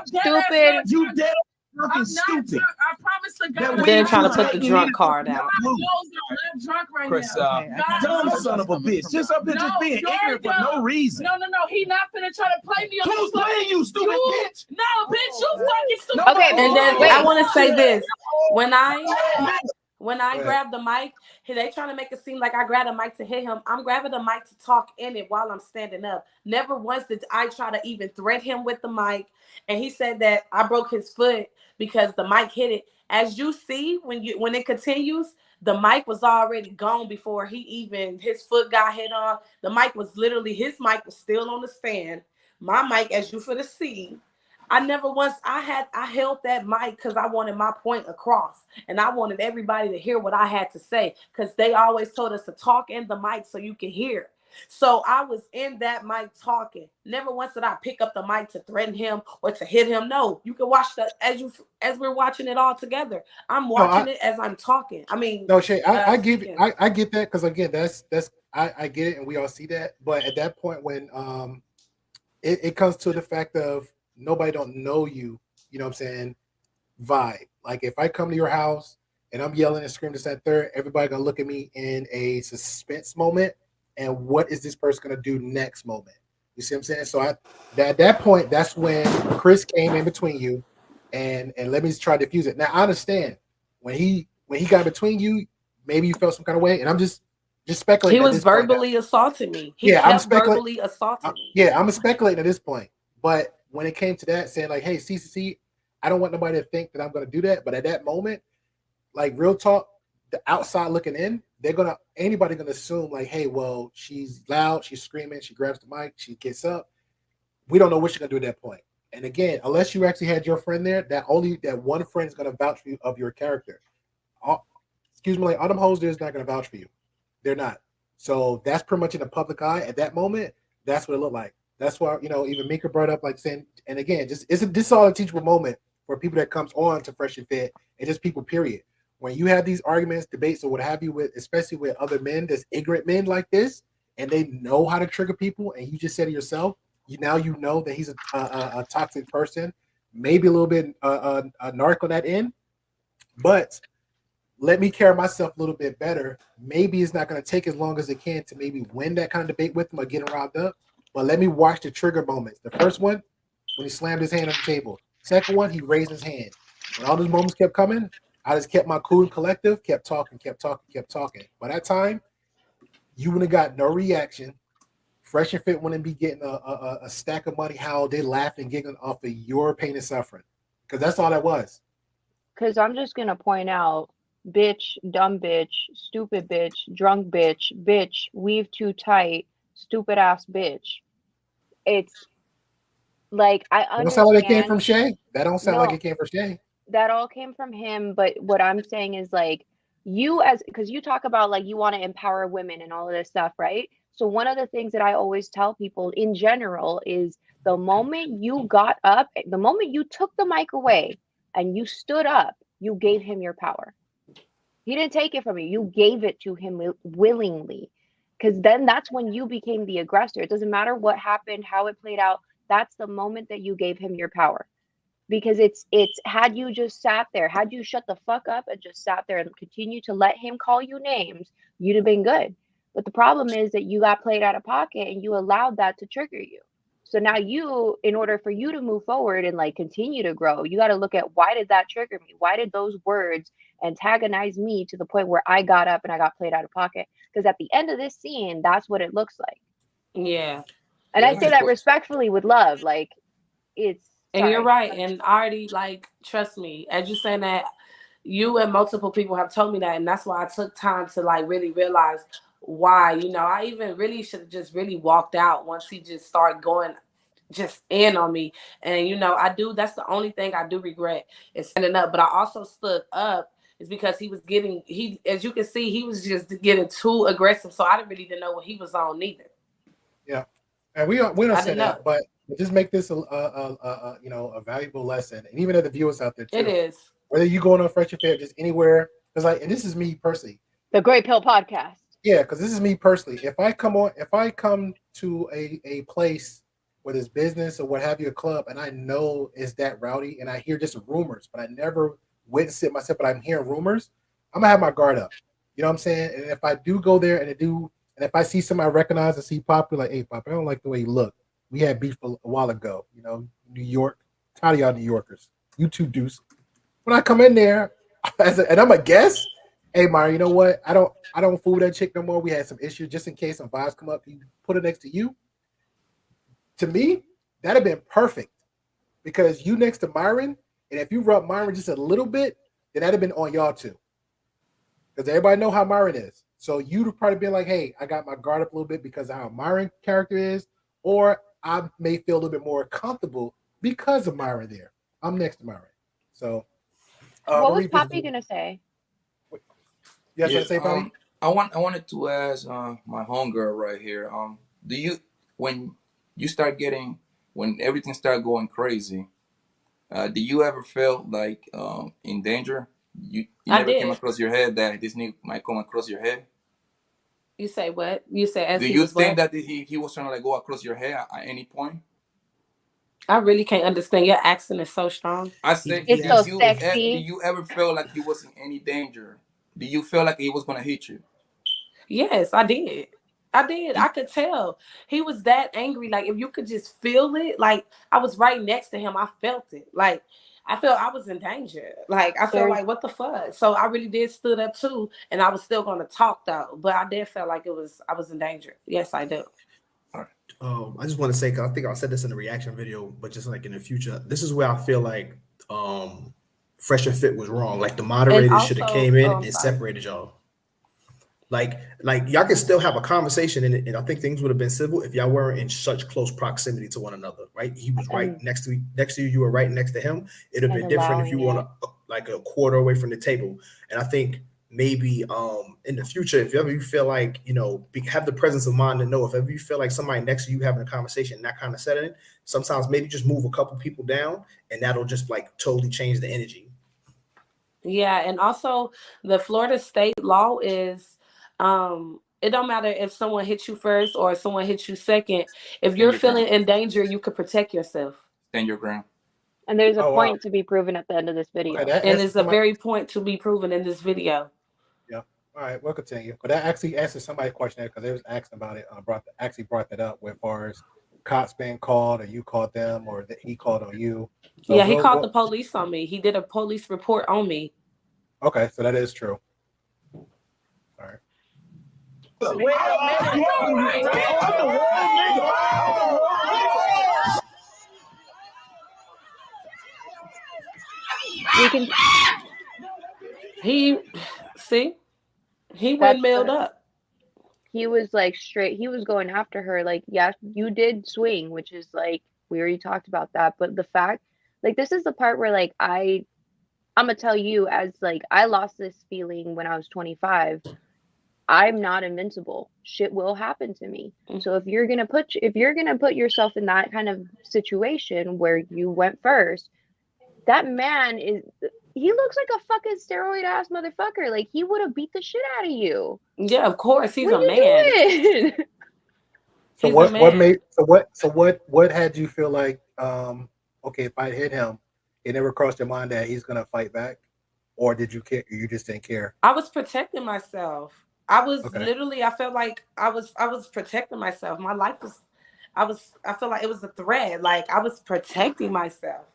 Stupid. You dead fucking stupid. I promise to God. Then trying to put the drunk card out. I'm not drunk right Chris, now. dumb son of a bitch. Just up there just being ignorant for no reason. No. He not finna try to play me. Who's playing you, stupid bitch? No, bitch, you fucking stupid. Okay, and then I want to say this. When I grab the mic, they trying to make it seem like I grabbed a mic to hit him. I'm grabbing the mic to talk in it while I'm standing up. Never once did I try to even threat him with the mic. And he said that I broke his foot because the mic hit it. As you see, when it continues, the mic was already gone before his foot got hit on. The mic was his mic was still on the stand. My mic, as you for the see, I never once, I held that mic because I wanted my point across and I wanted everybody to hear what I had to say because they always told us to talk in the mic so you can hear. So I was in that mic talking. Never once did I pick up the mic to threaten him or to hit him. No, you can watch as we're watching it all together. I'm watching it as I'm talking. I mean, no, Shay, I get that because again, that's I get it and we all see that. But at that point when it comes to the fact of nobody don't know you, you know what I'm saying? Vibe. Like if I come to your house and I'm yelling and screaming this and third, everybody gonna look at me in a suspense moment. And what is this person gonna do next moment? You see what I'm saying? So at that point, that's when Chris came in between you and let me try to diffuse it. Now I understand when he got between you, maybe you felt some kind of way, and I'm just speculating. He was verbally assaulting me. I'm verbally assaulting me. Yeah, I'm speculating at this point. But when it came to that, saying like, hey, CCC, I don't want nobody to think that I'm gonna do that. But at that moment, like real talk, the outside looking in, anybody gonna assume like, hey, well, she's loud, she's screaming, she grabs the mic, she gets up. We don't know what she's gonna do at that point. And again, unless you actually had your friend there, that one friend is gonna vouch for you of your character. Excuse me, like all them hoes there is not gonna vouch for you. They're not. So that's pretty much in the public eye at that moment. That's what it looked like. That's why even Mika brought up like saying, and again, this is all a teachable moment for people that comes on to Fresh and Fit and just people. Period. When you have these arguments, debates, or what have you, especially with other men, that's ignorant men like this, and they know how to trigger people, and you just said to yourself, you know that he's a toxic person, maybe a little bit a narc on that end, but let me carry myself a little bit better. Maybe it's not going to take as long as it can to maybe win that kind of debate with him or get him riled up, but let me watch the trigger moments. The first one, when he slammed his hand on the table. Second one, he raised his hand. When all those moments kept coming, I just kept my cool and collective, kept talking. By that time, you wouldn't have got no reaction. Fresh and Fit wouldn't be getting a stack of money how they laughed and giggling off of your pain and suffering. Because that's all that was. Because I'm just going to point out, bitch, dumb bitch, stupid bitch, drunk bitch, weave too tight, stupid ass bitch. It's like, I understand. That don't sound like it came from Shay. That don't sound like it came from Shay. That all came from him. But what I'm saying is like, because you talk about like you want to empower women and all of this stuff, right? So one of the things that I always tell people in general is the moment you got up, the moment you took the mic away and you stood up, you gave him your power. He didn't take it from you. You gave it to him willingly, because then that's when you became the aggressor. It doesn't matter what happened, how it played out. That's the moment that you gave him your power. Because it's had you just sat there, had you shut the fuck up and just sat there and continue to let him call you names, you'd have been good. But the problem is that you got played out of pocket and you allowed that to trigger you. So now in order for you to move forward and like continue to grow, you got to look at, why did that trigger me? Why did those words antagonize me to the point where I got up and I got played out of pocket? Because at the end of this scene, that's what it looks like. Yeah. And I say that respectfully with love. Like, it's. And you're right. And I already, like, trust me, as you saying that, you and multiple people have told me that. And that's why I took time to, like, really realize why. You know, I even really should have just really walked out once he just started going just in on me. And, you know, that's the only thing I do regret is standing up. But I also stood up is because he was as you can see, he was just getting too aggressive. So I didn't know what he was on neither. Yeah. And we don't say that, but just make this a valuable lesson, and even at the viewers out there too. It is. Whether you going on Fresh and Fit, just anywhere, because and this is me personally. The Great Pill Podcast. Yeah, because this is me personally. If I come to a place where there's business or what have you, a club, and I know it's that rowdy, and I hear just rumors, but I never witnessed it myself, but I'm hearing rumors, I'm gonna have my guard up. You know what I'm saying? And if I do go there and if I see somebody I recognize and see Poppy, like, hey, Poppy, I don't like the way you look. We had beef a while ago, you know, New York. Tired of y'all New Yorkers. You two deuce. When I come in there, and I'm a guest, hey, Mara, you know what? I don't fool with that chick no more. We had some issues. Just in case some vibes come up, you put it next to you. To me, that'd have been perfect, because you next to Myron, and if you rub Myron just a little bit, then that'd have been on y'all too. Because everybody know how Myron is. So you'd have probably been like, hey, I got my guard up a little bit because of how Myron character is, or I may feel a little bit more comfortable because of Myron there. I'm next to Myron. So what was Poppy gonna say? Yes, I say, Poppy? I wanted to ask my homegirl right here. Do you, when everything started going crazy, do you ever feel like in danger? You never came across your head that this might come across your head? You say what? You say as do he you was think what? that he was trying to like go across your head at any point? I really can't understand. Your accent is so strong. I say, it's so sexy. Do you ever feel like he was in any danger? Do you feel like he was gonna hit you? Yes, I did. I could tell he was that angry. Like, if you could just feel it, like I was right next to him. I felt it. Like I felt I was in danger. Like I felt like, what the fuck? So I really did stood up too, and I was still going to talk though. But I did feel like I was in danger. Yes, I do. All right. I just want to say, because I think I said this in the reaction video, but just like in the future, this is where I feel like Fresh and Fit was wrong. Like the moderators should have came in and separated y'all. Like y'all can still have a conversation, and I think things would have been civil if y'all weren't in such close proximity to one another, right? He was right next to you, you were right next to him. It'd have been different if you were like a quarter away from the table. And I think maybe in the future, if ever you feel like, you know, have the presence of mind to know if ever you feel like somebody next to you having a conversation in that kind of setting, sometimes maybe just move a couple people down, and that'll just like totally change the energy. Yeah, and also the Florida state law is it don't matter if someone hits you first or if someone hits you second. If you're feeling in danger, you could protect yourself. Stand your ground. And there's a point to be proven at the end of this video. Okay, and there's a very point to be proven in this video. Yeah. All right, we'll continue. But that actually answers somebody's question because they was asking about it. Brought that up as far as cops being called, or you called them, or that he called on you. So yeah, he called the police on me. He did a police report on me. Okay, so that is true. All right. We can. He windmilled up. He was like straight. He was going after her. Like, yeah, you did swing, which is like we already talked about that. But the fact, like, this is the part where like I'm gonna tell you, as like I lost this feeling when I was 25. I'm not invincible. Shit will happen to me. So if you're gonna put yourself in that kind of situation where you went first, that man he looks like a fucking steroid ass motherfucker. Like he would have beat the shit out of you. Yeah, of course. He's a man. So what had you feel like okay, if I hit him, it never crossed your mind that he's gonna fight back? Or did you care? You just didn't care? I was protecting myself. I was literally, I felt like I was protecting myself. My life was, I felt like it was a threat. Like I was protecting myself.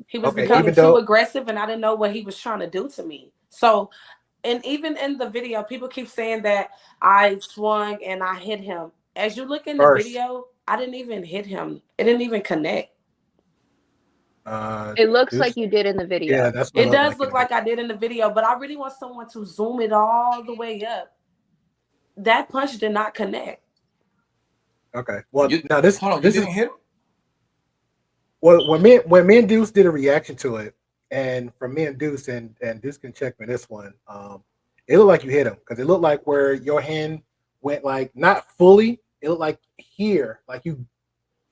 He was becoming too aggressive and I didn't know what he was trying to do to me. So, and even in the video, people keep saying that I swung and I hit him. As you look in the video, I didn't even hit him. It didn't even connect. It looks like you did in the video. Yeah, that's what it does look like I did in the video, but I really want someone to zoom it all the way up. That punch did not connect. Okay. Well, now this you didn't hit him? Well, when me and Deuce did a reaction to it, and from me and Deuce, and Deuce can check me this one, it looked like you hit him because it looked like where your hand went like not fully. It looked like here, like you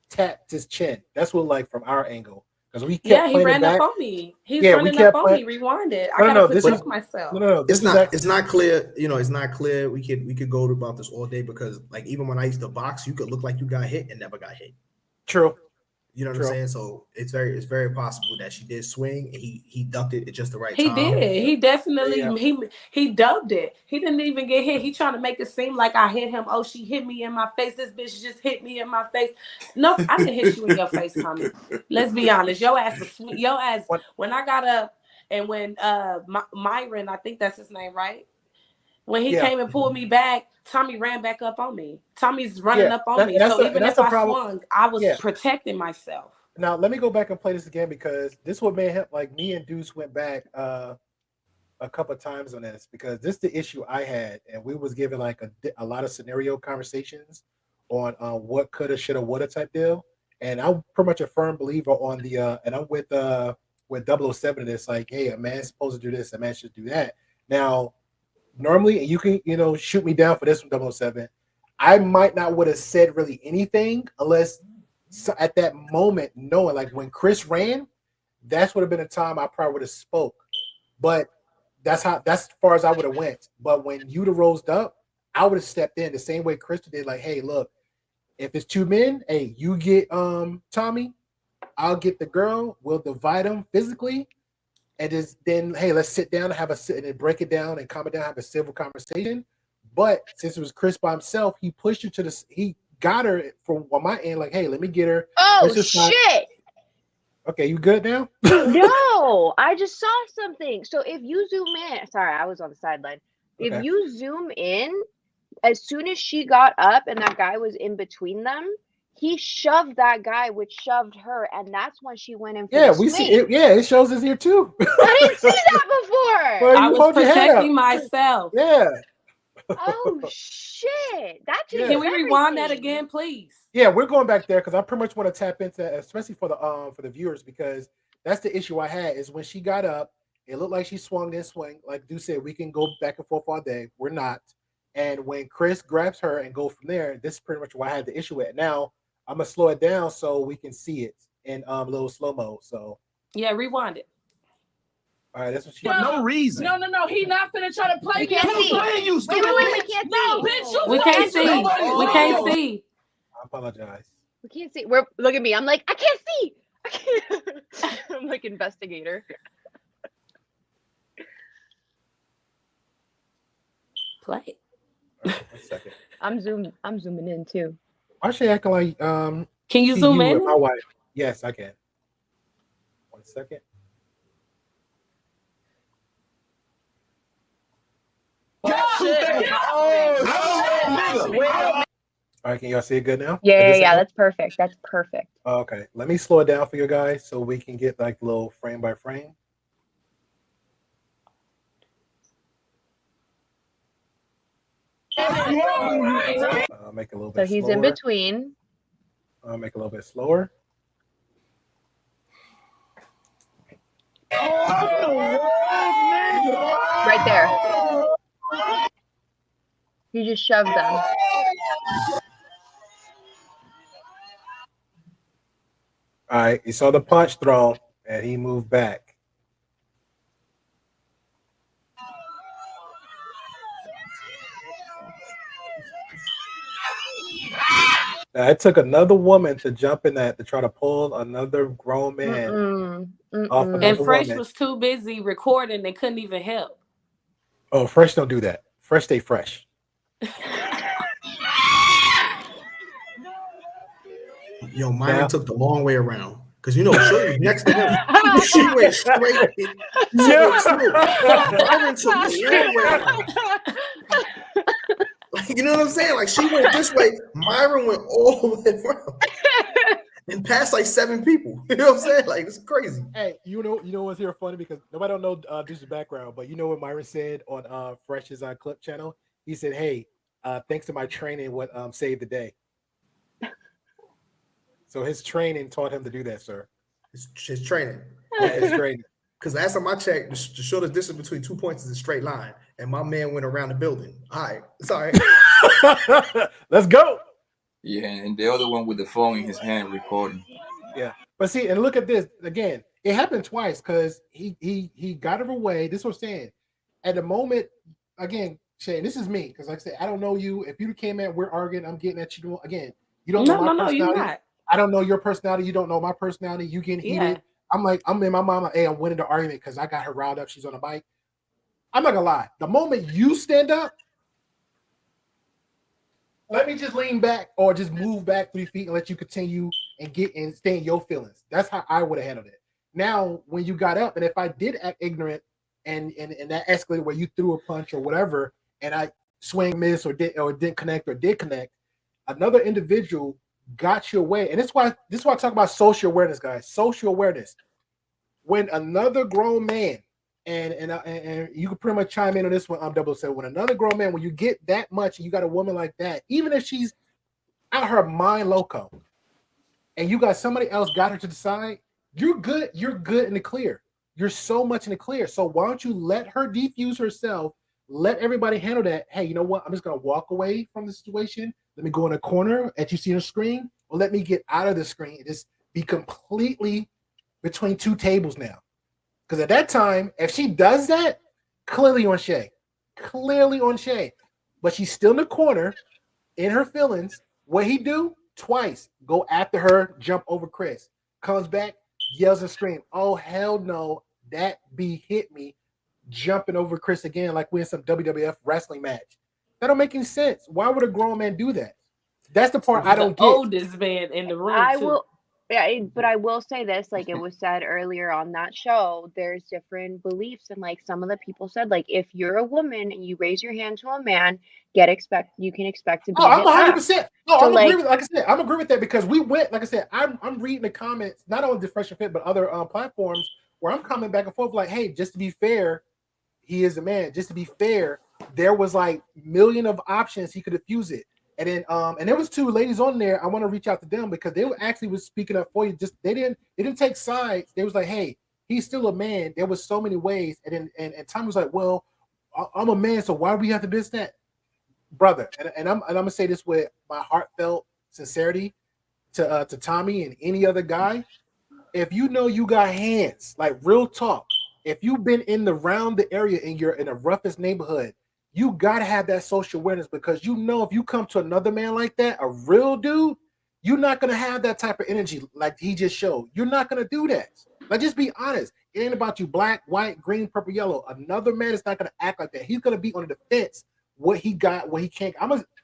tapped his chin. That's what like from our angle. Because we kept he ran up on me. He's running up on me. Rewind it. I gotta protect myself. No, it's not clear. You know, it's not clear. We could go about this all day because, like, even when I used to box, you could look like you got hit and never got hit. True. You know what I'm saying? So it's very possible that she did swing and he ducked it at just the right time. He did. He definitely he dubbed it. He didn't even get hit. He trying to make it seem like I hit him. Oh, she hit me in my face. This bitch just hit me in my face. No, I didn't hit you in your face, Tommy. Let's be honest. Your ass was sweet. Your ass when I got up and when Myron, I think that's his name, right? When he came and pulled me back, Tommy ran back up on me. Tommy's running up on me. So even if I swung, I was protecting myself. Now, let me go back and play this again because this would made him, like me and Deuce went back a couple of times on this because this is the issue I had. And we was given like a lot of scenario conversations on what coulda, shoulda, woulda type deal. And I'm pretty much a firm believer on the, and I'm with 007 in this, like, hey, a man's supposed to do this, a man should do that. Now, normally, you can, shoot me down for this one, 007. I might not would have said really anything unless at that moment, knowing like when Chris ran, that's would have been a time I probably would have spoke. But that's as far as I would have went. But when you'd have rose up, I would have stepped in the same way Chris did. Like, hey, look, if it's two men, hey, you get Tommy, I'll get the girl. We'll divide them physically. And then, hey, let's sit down and have and break it down and calm it down, have a civil conversation. But since it was Chris by himself, he pushed her he got her from on my end, like, hey, let me get her. Oh, shit. Okay, you good now? No, I just saw something. So if you zoom in, sorry, I was on the sideline. If you zoom in, as soon as she got up and that guy was in between them, he shoved that guy, which shoved her, and that's when she went in for the swing. See it. Yeah, it shows us here too. I didn't see that before. Well, I was protecting myself. Yeah. Oh shit! Can we rewind that again, please? Yeah, we're going back there because I pretty much want to tap into, especially for the viewers, because that's the issue I had is when she got up, it looked like she swung this swing. Like Dude said, we can go back and forth all day. We're not. And when Chris grabs her and go from there, this is pretty much why I had the issue with it. Now I'm gonna slow it down so we can see it in a little slow mo. So yeah, rewind it. All right, that's what she. For no reason. No. He not finna try to play We can't see. Playing you, stupid Wait, we bitch. can't No, see. bitch, you We can't see. Nobody's We can't see. I apologize. We can't see. Look at me. I'm like, I can't see. I can't. I'm like investigator. Play. All right, 1 second. I'm zooming in too. Why is she acting like Can you see zoom you in? and my wife? Yes, I can. 1 second. All right, can y'all see it good now? Yeah. That's perfect. That's perfect. Okay, let me slow it down for you guys so we can get like a little frame by frame. I'll make it a little So bit he's slower. in between. I'll make it a little bit slower. Right there. You just shoved them. All right, you saw the punch thrown, and he moved back. Now, it took another woman to jump in that to try to pull another grown man off another And Fresh woman. was too busy recording; they couldn't even help. Oh, Fresh don't do that. Fresh stay fresh. Yo, Myron took the long way around. Because, you know, Shorty was next to him. She went straight. Myron took the long way around. Like, you know what I'm saying? Like, she went this way. Myron went all the way around. And passed like 7 people. You know what I'm saying? Like, it's crazy. Hey, you know what's here funny? Because nobody don't know Deuce's background, but you know what Myron said on Fresh's clip channel? He said, hey, thanks to my training, what saved the day. So his training taught him to do that, sir. His training. Yeah, his training. Because last time I checked, the shortest distance between 2 points is a straight line. And my man went around the building. All right. It's all right. Let's go. Yeah, and the other one with the phone in his hand recording. Yeah. But see, and look at this. Again, it happened twice because he got her away. This is what I'm saying. At the moment, again, Shane, this is me. Because like I said, I don't know you. If you came in, we're arguing, I'm getting at you. Again, you don't know my personality. No, you're not. I don't know your personality. You don't know my personality. You getting heated. I'm in my mind, like, hey, I'm winning the argument because I got her riled up. She's on the bike. I'm not gonna lie. The moment you stand up, let me just lean back or just move back 3 feet and let you continue and stay in your feelings. That's how I would have handled it. Now, when you got up, and if I did act ignorant and that escalated where you threw a punch or whatever, and I swing, miss, or didn't connect or did connect, another individual got you away. And this is why I talk about social awareness, guys. Social awareness. When another grown man, and you can pretty much chime in on this one, I'm double said, when another grown man, when you get that much and you got a woman like that, even if she's out her mind loco, and you got somebody else got her to the side, you're good in the clear. You're so much in the clear. So why don't you let her defuse herself? Let everybody handle that. Hey, you know what? I'm just gonna walk away from the situation. Let me go in a corner that you see on the screen, or let me get out of the screen and just be completely between 2 tables now. Because at that time, if she does that, clearly on Shay. But she's still in the corner in her feelings. What he do? Twice. Go after her, jump over Chris. Comes back, yells and screams. Oh, hell no. That B hit me. Jumping over Chris again like we're in some WWF wrestling match. That don't make any sense. Why would a grown man do that? That's the part I don't get. Oldest man in the room. But I will say this, like it was said earlier on that show, there's different beliefs, and like some of the people said, like if you're a woman and you raise your hand to a man, you can expect to be. Oh, I'm 100%. No, so I'm agree with. Like I said, I'm agree with that because we went. Like I said, I'm reading the comments not only the Fresh and Fit but other platforms where I'm coming back and forth like, hey, just to be fair, he is a man. Just to be fair, there was like million of options he could diffuse it. And then and there was 2 ladies on there. I want to reach out to them because they were actually was speaking up for you. Just they didn't take sides. They was like, hey, he's still a man. There was so many ways. And then and Tommy was like, well, I'm a man, so why do we have to miss that? Brother, and I'm gonna say this with my heartfelt sincerity to Tommy and any other guy. If you know you got hands, like real talk, if you've been around the area and you're in the roughest neighborhood, you gotta have that social awareness because you know if you come to another man like that, a real dude, you're not gonna have that type of energy like he just showed. You're not gonna do that. Like, just be honest. It ain't about you black, white, green, purple, yellow. Another man is not gonna act like that. He's gonna be on the defense. What he got, what he can't.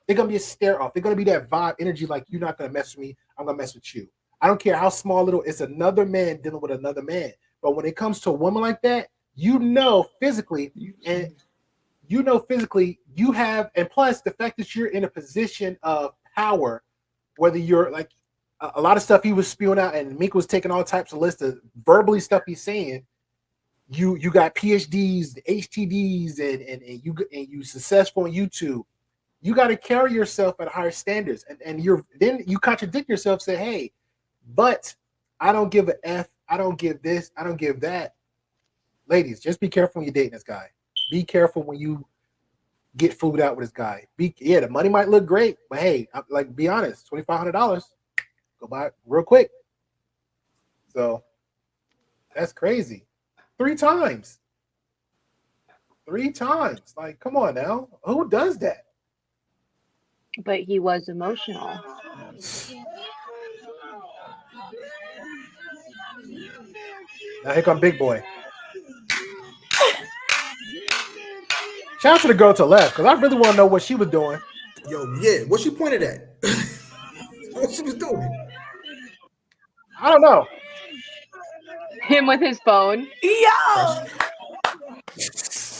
They're gonna be a stare off. They're gonna be that vibe energy. Like, you're not gonna mess with me. I'm gonna mess with you. I don't care how small, little. It's another man dealing with another man. But when it comes to a woman like that, you know physically, you have, and plus the fact that you're in a position of power, whether you're like a lot of stuff he was spewing out, and Meek was taking all types of lists of verbally stuff he's saying. You got PhDs, HTDs, and you successful on YouTube. You got to carry yourself at higher standards, and then you contradict yourself. Say, hey, but I don't give a F. I don't give this. I don't give that. Ladies, just be careful when you're dating this guy. Be careful when you get food out with this guy. The money might look great, but hey, be honest, $2,500, go buy it real quick. So that's crazy. 3 times. Like, come on now. Who does that? But he was emotional. Now here come Big Boy. Shout out to the girl to the left, because I really want to know what she was doing. Yo, yeah, what she pointed at? What she was doing? I don't know. Him with his phone. Yo!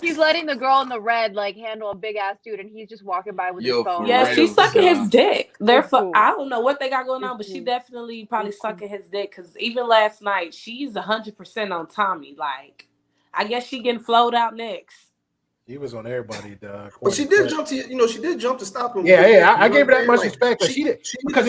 He's letting the girl in the red like handle a big ass dude, and he's just walking by with his phone. Yeah, she's sucking his dick. Cool. I don't know what they got going on, but she definitely probably sucking his dick. Because even last night, she's 100% on Tommy. Like, I guess she getting flowed out next. He was on everybody, but she did jump to, she did jump to stop him. Yeah, I gave her that much respect. She did because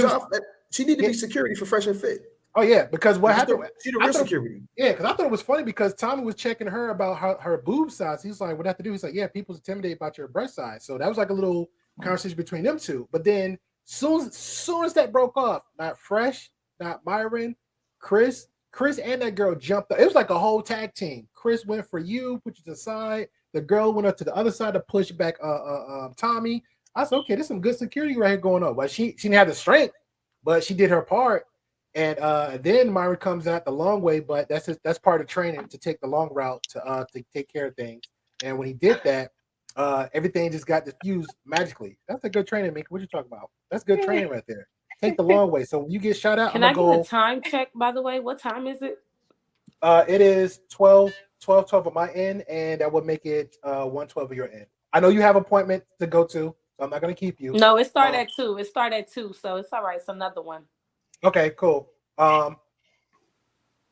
she needed to be security for Fresh and Fit. Oh yeah, because what happened? She the real security. Yeah, because I thought it was funny because Tommy was checking her about her boob size. He's like, "What do I have to do?" He's like, "Yeah, people's intimidated about your breast size." So that was like a little conversation between them two. But then, soon as that broke off, not Fresh, not Myron, Chris, and that girl jumped up. It was like a whole tag team. Chris went for you, put you to the side. The girl went up to the other side to push back Tommy. I said, okay, there's some good security right here going on. But she didn't have the strength, but she did her part. And then Myron comes out the long way, but that's part of training to take the long route to take care of things. And when he did that, everything just got diffused magically. That's a good training, Mika. What you talking about? That's good training right there. Take the long way. So when you get shot out, Can I get a time check, by the way? What time is it? It is 12 on my end, and that would make it 1:12 of your end. I know you have an appointment to go to, so I'm not going to keep you. No, it started at 2. It started at 2, so it's all right. It's another one. Okay, cool. But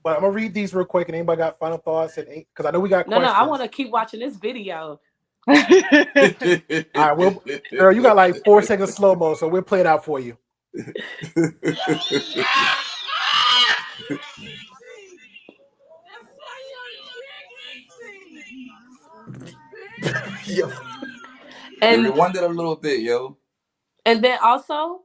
I'm gonna read these real quick, and anybody got final thoughts? And because I know we got questions. No, I want to keep watching this video. All right, girl, you got like 4 seconds slow mo, so we'll play it out for you. Yo. And rewind it a little bit, yo. And then also,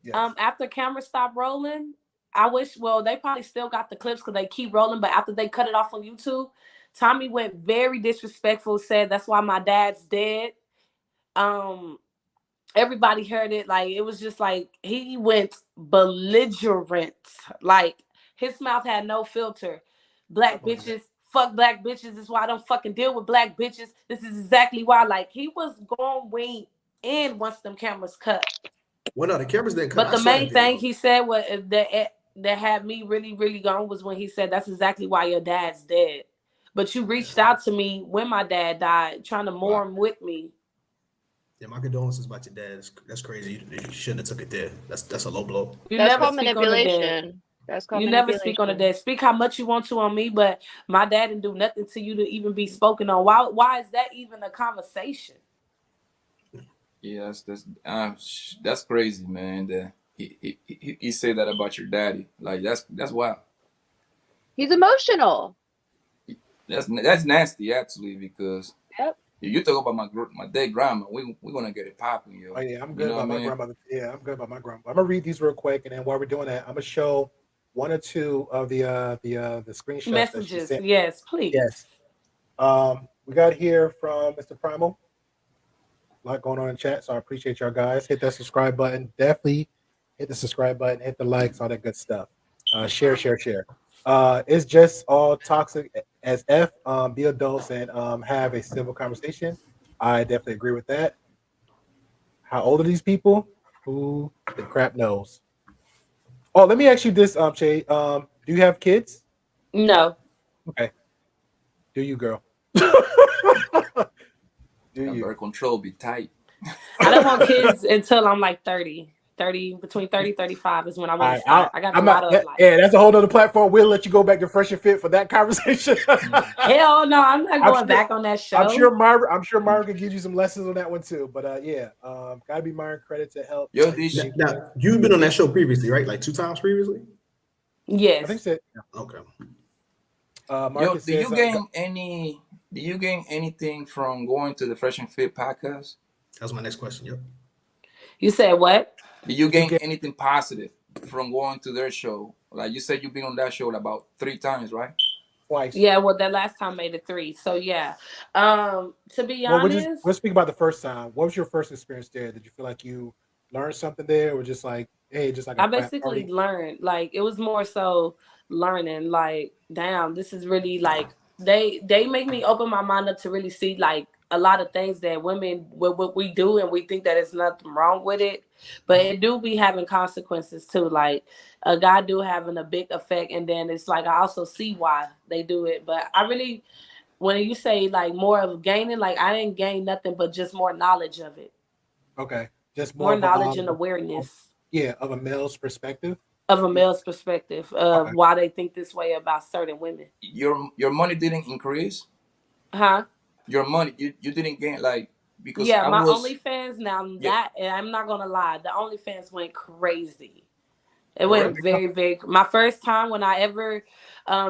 yes. After camera stopped rolling, I wish, they probably still got the clips because they keep rolling, but after they cut it off on YouTube, Tommy went very disrespectful, said that's why my dad's dead. Everybody heard it. Like, it was just like he went belligerent. Like, his mouth had no filter. Black bitches, fuck black bitches. This is why I don't fucking deal with black bitches. This is exactly why. Like, he was going in once them cameras cut. Well, no, the cameras didn't cut. But the main thing he said was that had me really, really gone was when he said, that's exactly why your dad's dead. But you reached out to me when my dad died, trying to mourn with me. Yeah, my condolences about your dad. That's crazy. You shouldn't have took it there. That's a low blow. You never speak on the dead. You never speak on the dead. Speak how much you want to on me, but my dad didn't do nothing to you to even be spoken on. Why is that even a conversation? Yeah, that's crazy, man. That he said that about your daddy. Like, that's wild. He's emotional. That's nasty, actually, because you talk about my dead grandma. We're gonna get it popping, yo. Oh yeah, I'm good about my grandmother. Yeah, I'm good about my grandma. I'm gonna read these real quick, and then while we're doing that, I'm gonna show one or two of the screenshots that she Messages, sent. yes, please. Yes. We got here from Mr. Primal. A lot going on in chat, so I appreciate y'all guys. Hit that subscribe button. Definitely hit the subscribe button, hit the likes, all that good stuff. Share. It's just all toxic as F. Be adults and have a civil conversation. I definitely agree with that. How old are these people? Who the crap knows? Oh, let me ask you this, Shay. Do you have kids? No. Okay. Do you, girl? Do you? Birth control be tight. I don't want kids until I'm like 30. 30, between 30 35 is when I want to start. I got a lot of like. Yeah, that's a whole other platform. We'll let you go back to Fresh and Fit for that conversation. Hell no, I'm not going back on that show. I'm sure Myron can give you some lessons on that one too. But yeah, gotta be Myron credit to help. Now, you've been on that show previously, right? Like 2 times previously? Yes. I think so. Okay. Yo, do you gain anything from going to the Fresh and Fit podcast? That was my next question. Yep. You said what? Do you gain anything positive from going to their show? Like you said, you've been on that show about 3 times, right? Twice. Yeah, well, that last time made it 3. So yeah. To be honest, we'll speak about the first time. What was your first experience there? Did you feel like you learned something there, or just like, hey, just like I basically learned. Like it was more so learning. Like, damn, this is really like they make me open my mind up to really see like a lot of things that women what we do, and we think that it's nothing wrong with it, but it do be having consequences too. Like a guy do having a big effect, and then it's like I also see why they do it. But I really, when you say like more of gaining, like I didn't gain nothing but just more knowledge of it. Okay, just more knowledge and awareness. Yeah, of a male's perspective. Of a male's perspective of why they think this way about certain women. Your money didn't increase? Huh? Your money, you didn't gain like because yeah, my OnlyFans now that and I'm not gonna lie, the OnlyFans went crazy. It went very, very. My first time when I ever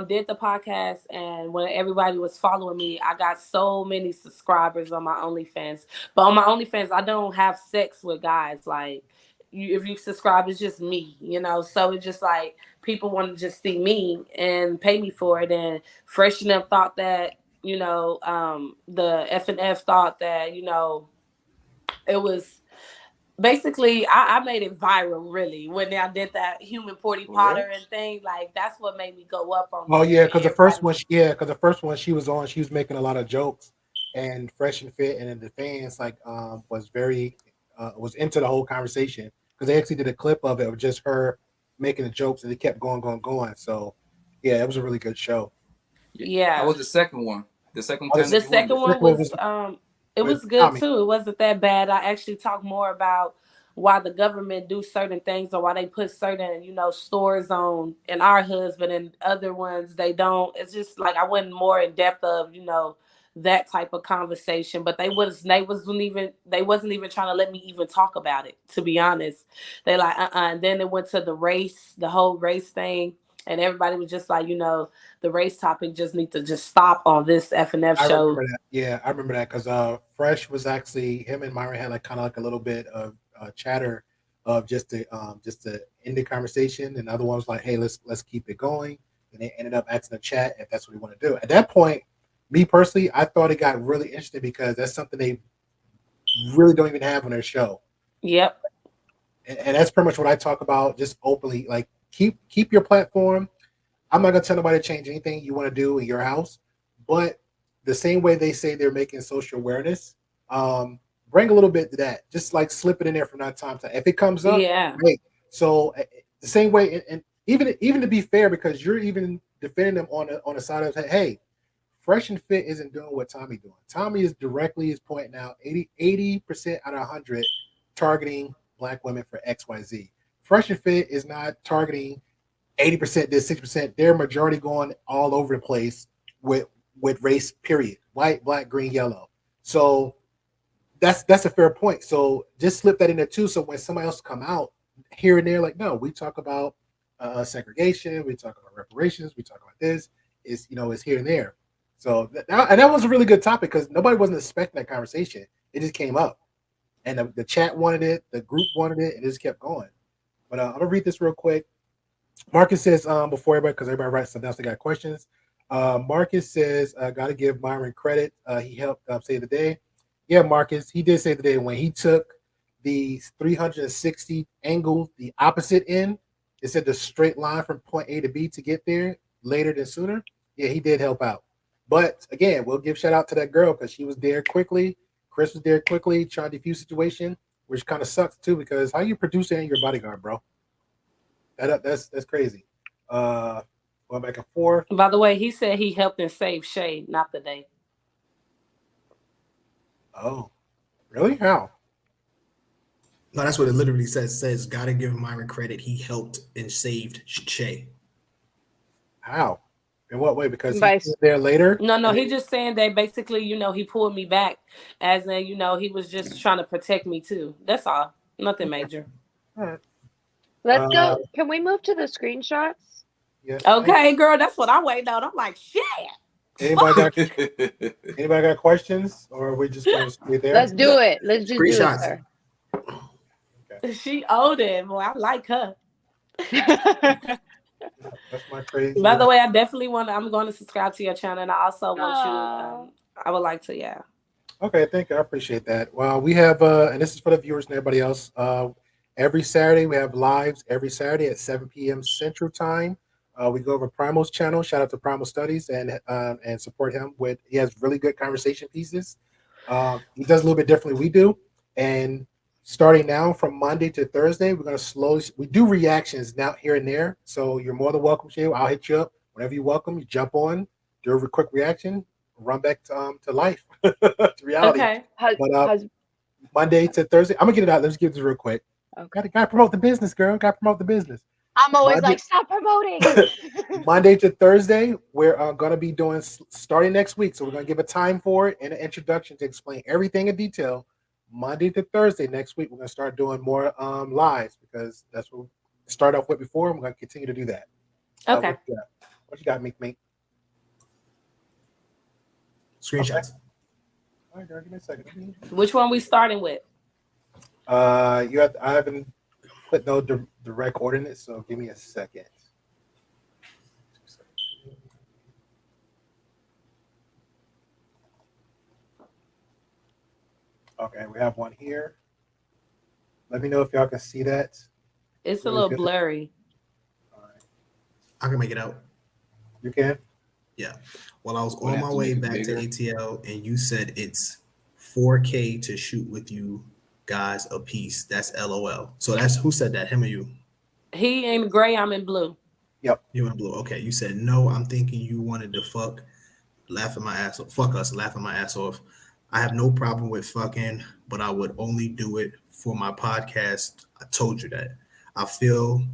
did the podcast and when everybody was following me, I got so many subscribers on my OnlyFans. But on my OnlyFans, I don't have sex with guys. Like, if you subscribe, it's just me, you know. So it's just like people want to just see me and pay me for it. And Fresh and them thought that, you know, the F&F thought that, you know, it was. Basically, I made it viral, really, when I did that human Porty Potter and thing. Like, that's what made me go up on. Oh yeah, because the first one, she was on, she was making a lot of jokes, and Fresh and Fit, and then the fans like was very was into the whole conversation because they actually did a clip of it of just her making the jokes, and it kept going. So yeah, it was a really good show. Yeah. How was the second one? The second one was it was good Tommy. too. It wasn't that bad. I actually talked more about why the government do certain things or why they put certain, you know, stores on in our husband and other ones they don't. It's just like I went more in depth of, you know, that type of conversation. But they wasn't even trying to let me even talk about it, to be honest. They like and then it went to the whole race thing. And everybody was just like, you know, the race topic just needs to just stop on this F&F show. Yeah, I remember that because Fresh was actually, him and Myron had like kind of like a little bit of chatter of just to end the conversation, and the other one was like, hey, let's keep it going. And they ended up asking the chat if that's what we want to do. At that point, me personally, I thought it got really interesting because that's something they really don't even have on their show. Yep. And that's pretty much what I talk about just openly, like. Keep your platform. I'm not gonna tell nobody to change anything you want to do in your house, but the same way they say they're making social awareness, bring a little bit to that. Just like slip it in there from time to time. If it comes up, great. So the same way, and even to be fair, because you're even defending them on the side of, hey, Fresh and Fit isn't doing what Tommy doing. Tommy is pointing out 80% out of 100 targeting Black women for XYZ. Fresh and Fit is not targeting 80% this, 60%. They're majority going all over the place with race, period. White, black, green, yellow. So that's a fair point. So just slip that in there too. So when somebody else come out here and there, like, no, we talk about segregation, we talk about reparations, we talk about this, is, you know, it's here and there. So that was a really good topic because nobody wasn't expecting that conversation. It just came up. And the chat wanted it, the group wanted it, and it just kept going. But I'm gonna read this real quick. Marcus says, before everybody, because everybody writes something else, they got questions. Marcus says, got to give Myron credit. He helped save the day. Yeah, Marcus, he did save the day when he took the 360 angle, the opposite end. It said the straight line from point A to B to get there later than sooner. Yeah, he did help out. But again, we'll give shout out to that girl because she was there quickly. Chris was there quickly, trying to defuse situation, which kind of sucks too because how you produce it in your bodyguard, bro? That's crazy. Going back and forth. By the way, he said he helped and saved Shay, not the day. Oh, really? How? No, that's what it literally says. Says gotta give Myron credit. He helped and saved Shay. How? In what way? Because he was there later? No, he just saying that basically, he pulled me back, as in, he was just trying to protect me too. That's all. Nothing major. All right. Let's go. Can we move to the screenshots? Yes. Okay, girl, that's what I'm waiting on. I'm like, shit. Anybody got questions, or are we just going to stay there? Let's do it. Let's just do it, sir. Okay. She owed it. Boy, I like her. That's my crazy. By the way, I definitely I'm going to subscribe to your channel, and I also want you. I would like to, yeah. Okay, thank you. I appreciate that. Well, we have, and this is for the viewers and everybody else. Every Saturday we have lives every Saturday at 7 p.m. Central Time. We go over Primal's channel. Shout out to Primal Studies and support him with. He has really good conversation pieces. He does a little bit differently we do, and starting now from Monday to Thursday, we're gonna we do reactions now here and there. So you're more than welcome, Shay. I'll hit you up whenever you're welcome. You jump on, do a quick reaction, run back to life, to reality. Okay. But Monday to Thursday, I'm gonna get it out. Let's get this real quick. Okay. Gotta promote the business, girl. Gotta promote the business. I'm always like, stop promoting. Monday to Thursday, we're going to be doing starting next week. So we're going to give a time for it and an introduction to explain everything in detail. Monday to Thursday next week, we're going to start doing more lives because that's what we started off with before. And we're going to continue to do that. Okay. What you got, Meek? Screenshots. Okay. All right, girl, give me a second. Which one we starting with? I haven't put no direct ordinance, so give me a second. Okay, we have one here. Let me know if y'all can see that. It's a little blurry. All right. I can make it out. You can? Yeah. Well, I was on my way back to ATL, and you said it's 4K to shoot with you guys a piece. That's LOL. So that's who said that? Him or you? He in gray, I'm in blue. Yep. You in blue. Okay. You said no. I'm thinking you wanted to fuck, laughing my ass off. Fuck us, laughing my ass off. I have no problem with fucking, but I would only do it for my podcast. I told you that. I feel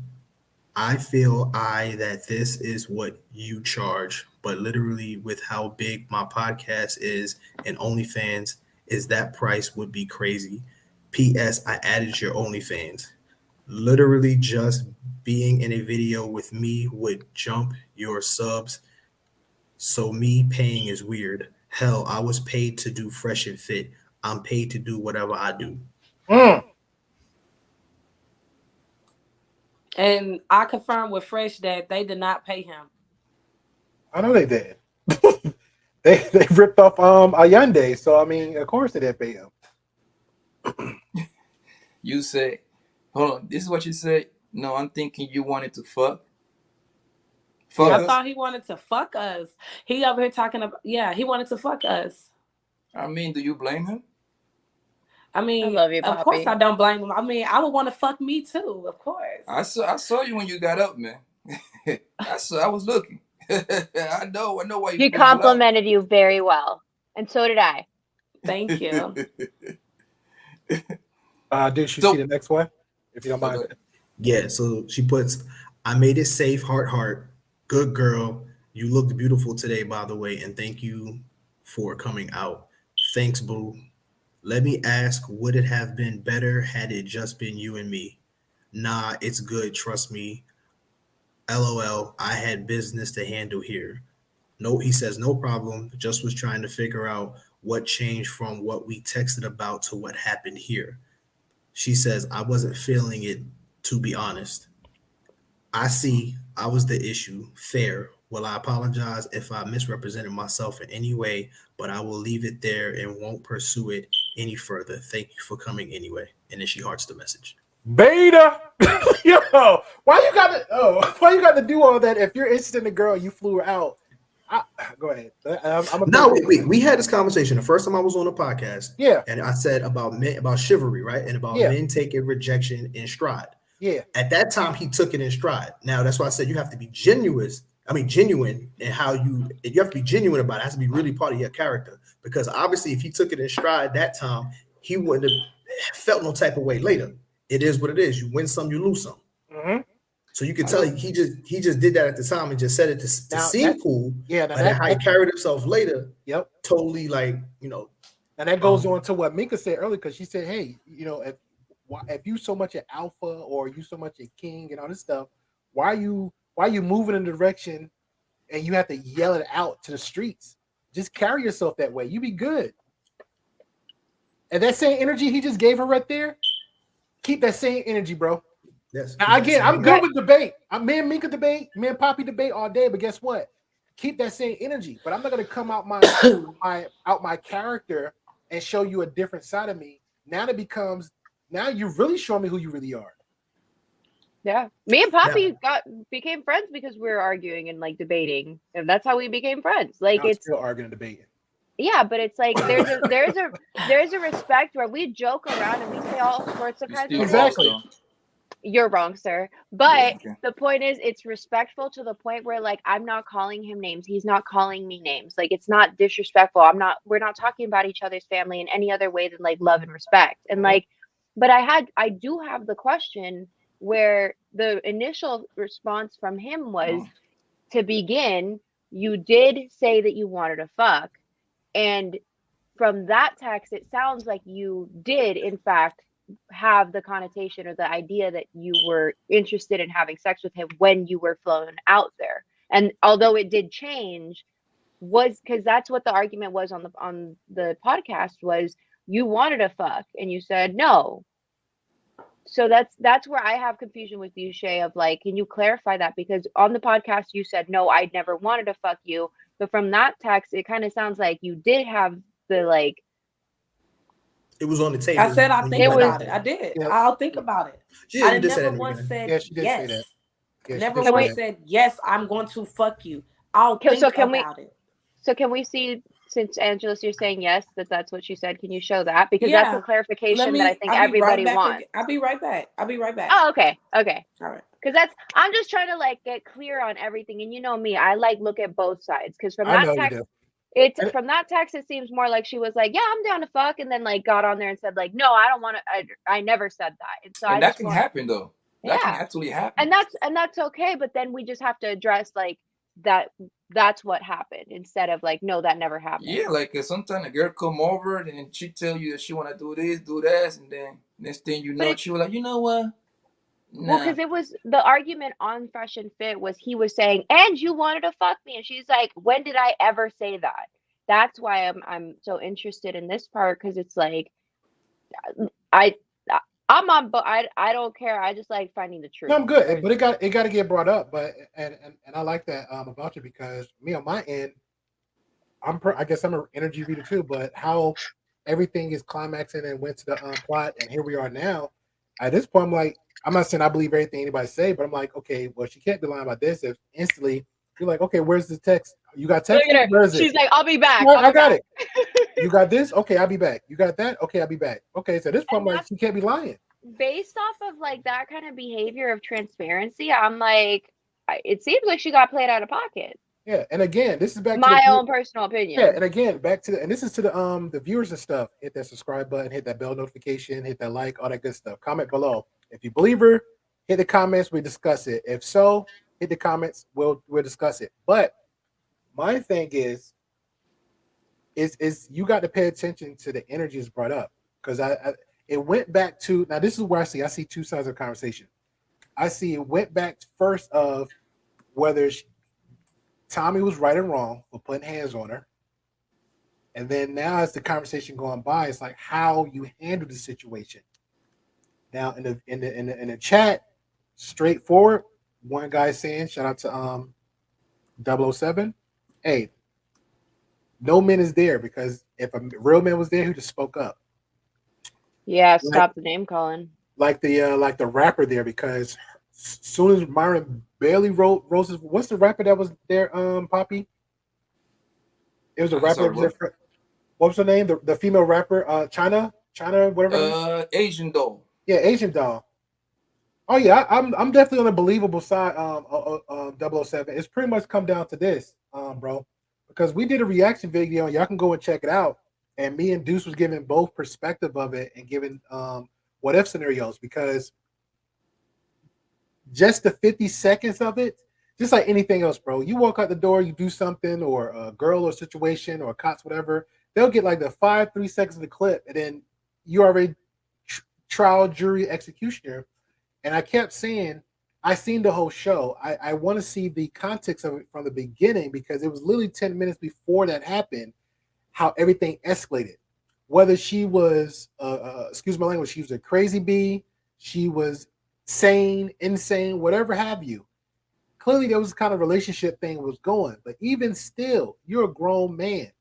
that this is what you charge, but literally with how big my podcast is and OnlyFans is, that price would be crazy. P.S. I added your OnlyFans. Literally just being in a video with me would jump your subs. So me paying is weird. Hell, I was paid to do Fresh and Fit. I'm paid to do whatever I do. And I confirmed with Fresh that they did not pay him. I know they did. they ripped off Ayande, so I mean, of course they didn't pay him. You said, hold on, this is what you said. No, I'm thinking you wanted to fuck. I thought he wanted to fuck us. He over here talking about, he wanted to fuck us. I mean, do you blame him? I mean, I love you, of course I don't blame him. I mean, I would want to fuck me too, of course. I saw you when you got up, man. I was looking. I know why you. He complimented you very well, and so did I. Thank you. Did she see the next one? If you don't mind. Yeah, so she puts, I made it safe, heart. Good girl. You looked beautiful today, by the way, and thank you for coming out. Thanks, boo. Let me ask, would it have been better had it just been you and me? Nah, it's good, trust me. LOL, I had business to handle here. No, he says, no problem. Just was trying to figure out what changed from what we texted about to what happened here. She says, I wasn't feeling it, to be honest. I see I was the issue. Fair. Well, I apologize if I misrepresented myself in any way, but I will leave it there and won't pursue it any further. Thank you for coming anyway. And then she hearts the message. Beta, yo, why you got to do all that? If you're interested in a girl, you flew her out. Go ahead. We had this conversation the first time I was on a podcast. Yeah, and I said about men, about chivalry, right, and about men taking rejection in stride. Yeah. At that time, he took it in stride. Now that's why I said you have to be genuine in how you have to be genuine about it. It has to be really part of your character, because obviously if he took it in stride that time, he wouldn't have felt no type of way later. It is what it is. You win some, you lose some. Mm-hmm. So you can tell he just did that at the time and just said it to seem cool. Yeah, but then how he carried himself later. Yep. Totally And that goes on to what Minka said earlier, because she said, "Hey, if you so much an alpha or you so much a king and all this stuff, why are you moving in the direction and you have to yell it out to the streets? Just carry yourself that way. You be good." And that same energy he just gave her right there, keep that same energy, bro. Yes. Now, again, I'm good with debate. Me and Minka debate, me and Poppy debate all day, but guess what? Keep that same energy. But I'm not gonna come out my character and show you a different side of me. Now you really show me who you really are. Yeah, me and Poppy became friends because we were arguing and like debating, and that's how we became friends. Like it's still arguing and debating. Yeah, but it's like there's a respect where we joke around and we say all sorts of kinds of exactly. You're wrong, sir. But the point is, it's respectful to the point where, like, I'm not calling him names. He's not calling me names. Like, it's not disrespectful. We're not talking about each other's family in any other way than like love and respect. And like, but I do have the question where the initial response from him was, to begin, you did say that you wanted to fuck. And from that text, it sounds like you did, in fact, have the connotation or the idea that you were interested in having sex with him when you were flown out there. And although it did change, was because that's what the argument was on the podcast, was you wanted to fuck and you said no. So that's where I have confusion with you, Shay, of like, can you clarify that? Because on the podcast you said no, I never wanted to fuck you, but from that text it kind of sounds like you did have the like. It was on the table. I said I'll think about it. I did. Yeah. I'll think about it. Yeah, I never once said yes. She did say that. Yeah, never once said yes. I'm going to fuck you. I'll think about it. So can we see, since Angelus, you're saying yes, that's what she said? Can you show that? Because that's a clarification that I think everybody wants. I'll be right back. Oh, okay. All right. Because I'm just trying to like get clear on everything, and you know me, I like look at both sides. Because from that text. From that text, it seems more like she was like, "Yeah, I'm down to fuck," and then like got on there and said like, "No, I don't want to." I never said that, and so that can happen though. That can actually happen, and that's okay. But then we just have to address like that. That's what happened instead of like, no, that never happened. Yeah, like sometimes a girl come over and she tell you that she want to do this, do that, and then next thing you know, she was like, you know what? Nah. Well, because it was the argument on Fresh and Fit was he was saying, and you wanted to fuck me, and she's like, when did I ever say that? That's why I'm so interested in this part, because it's like I'm on, but I don't care. I just like finding the truth. No, I'm good, but it got to get brought up. But and I like that about you, because me on my end, I guess I'm an energy reader too. But how everything is climaxing and went to the plot, and here we are now. At this point, I'm like, I'm not saying I believe everything anybody say, but I'm like, okay, well, she can't be lying about this. If instantly you're like, okay, where's the text? You got text? Where is it? She's like, I'll be back. I got it. You got this? Okay, I'll be back. You got that? Okay, I'll be back. Okay, so this point, like, she can't be lying. Based off of like that kind of behavior of transparency, I'm like, it seems like she got played out of pocket. Yeah, and again, this is back to my own personal opinion. Yeah, and again, back to and this is to the viewers and stuff. Hit that subscribe button, hit that bell notification, hit that like, all that good stuff. Comment below. If you believe her, hit the comments, we discuss it. If so, hit the comments, we'll discuss it. But my thing is you got to pay attention to the energies brought up, because it went back to, now this is where I see two sides of the conversation. I see it went back first of whether Tommy was right or wrong for putting hands on her, and then now as the conversation going by, it's like how you handle the situation. Now in the chat, straightforward, one guy saying, shout out to 007, hey, no men is there because if a real man was there, he just spoke up. Yeah, stop the name calling. Like the rapper there, because soon as Myron Bailey wrote Roses, what's the rapper that was there, Poppy? It was a rapper that was there. What was her name? The female rapper, China, whatever. Asian doll. Yeah, Asian doll. Oh yeah, I'm definitely on the believable side. 007. It's pretty much come down to this, bro, because we did a reaction video. Y'all can go and check it out. And me and Deuce was giving both perspective of it and giving what if scenarios, because just the 50 seconds of it, just like anything else, bro. You walk out the door, you do something, or a girl or situation or cops, whatever. They'll get like the 3 seconds of the clip, and then you already trial, jury, executioner. And I kept saying, I seen the whole show. I want to see the context of it from the beginning, because it was literally 10 minutes before that happened, how everything escalated. Whether she was, excuse my language, she was a crazy bee, she was sane, insane, whatever have you. Clearly, there was kind of relationship thing was going. But even still, you're a grown man.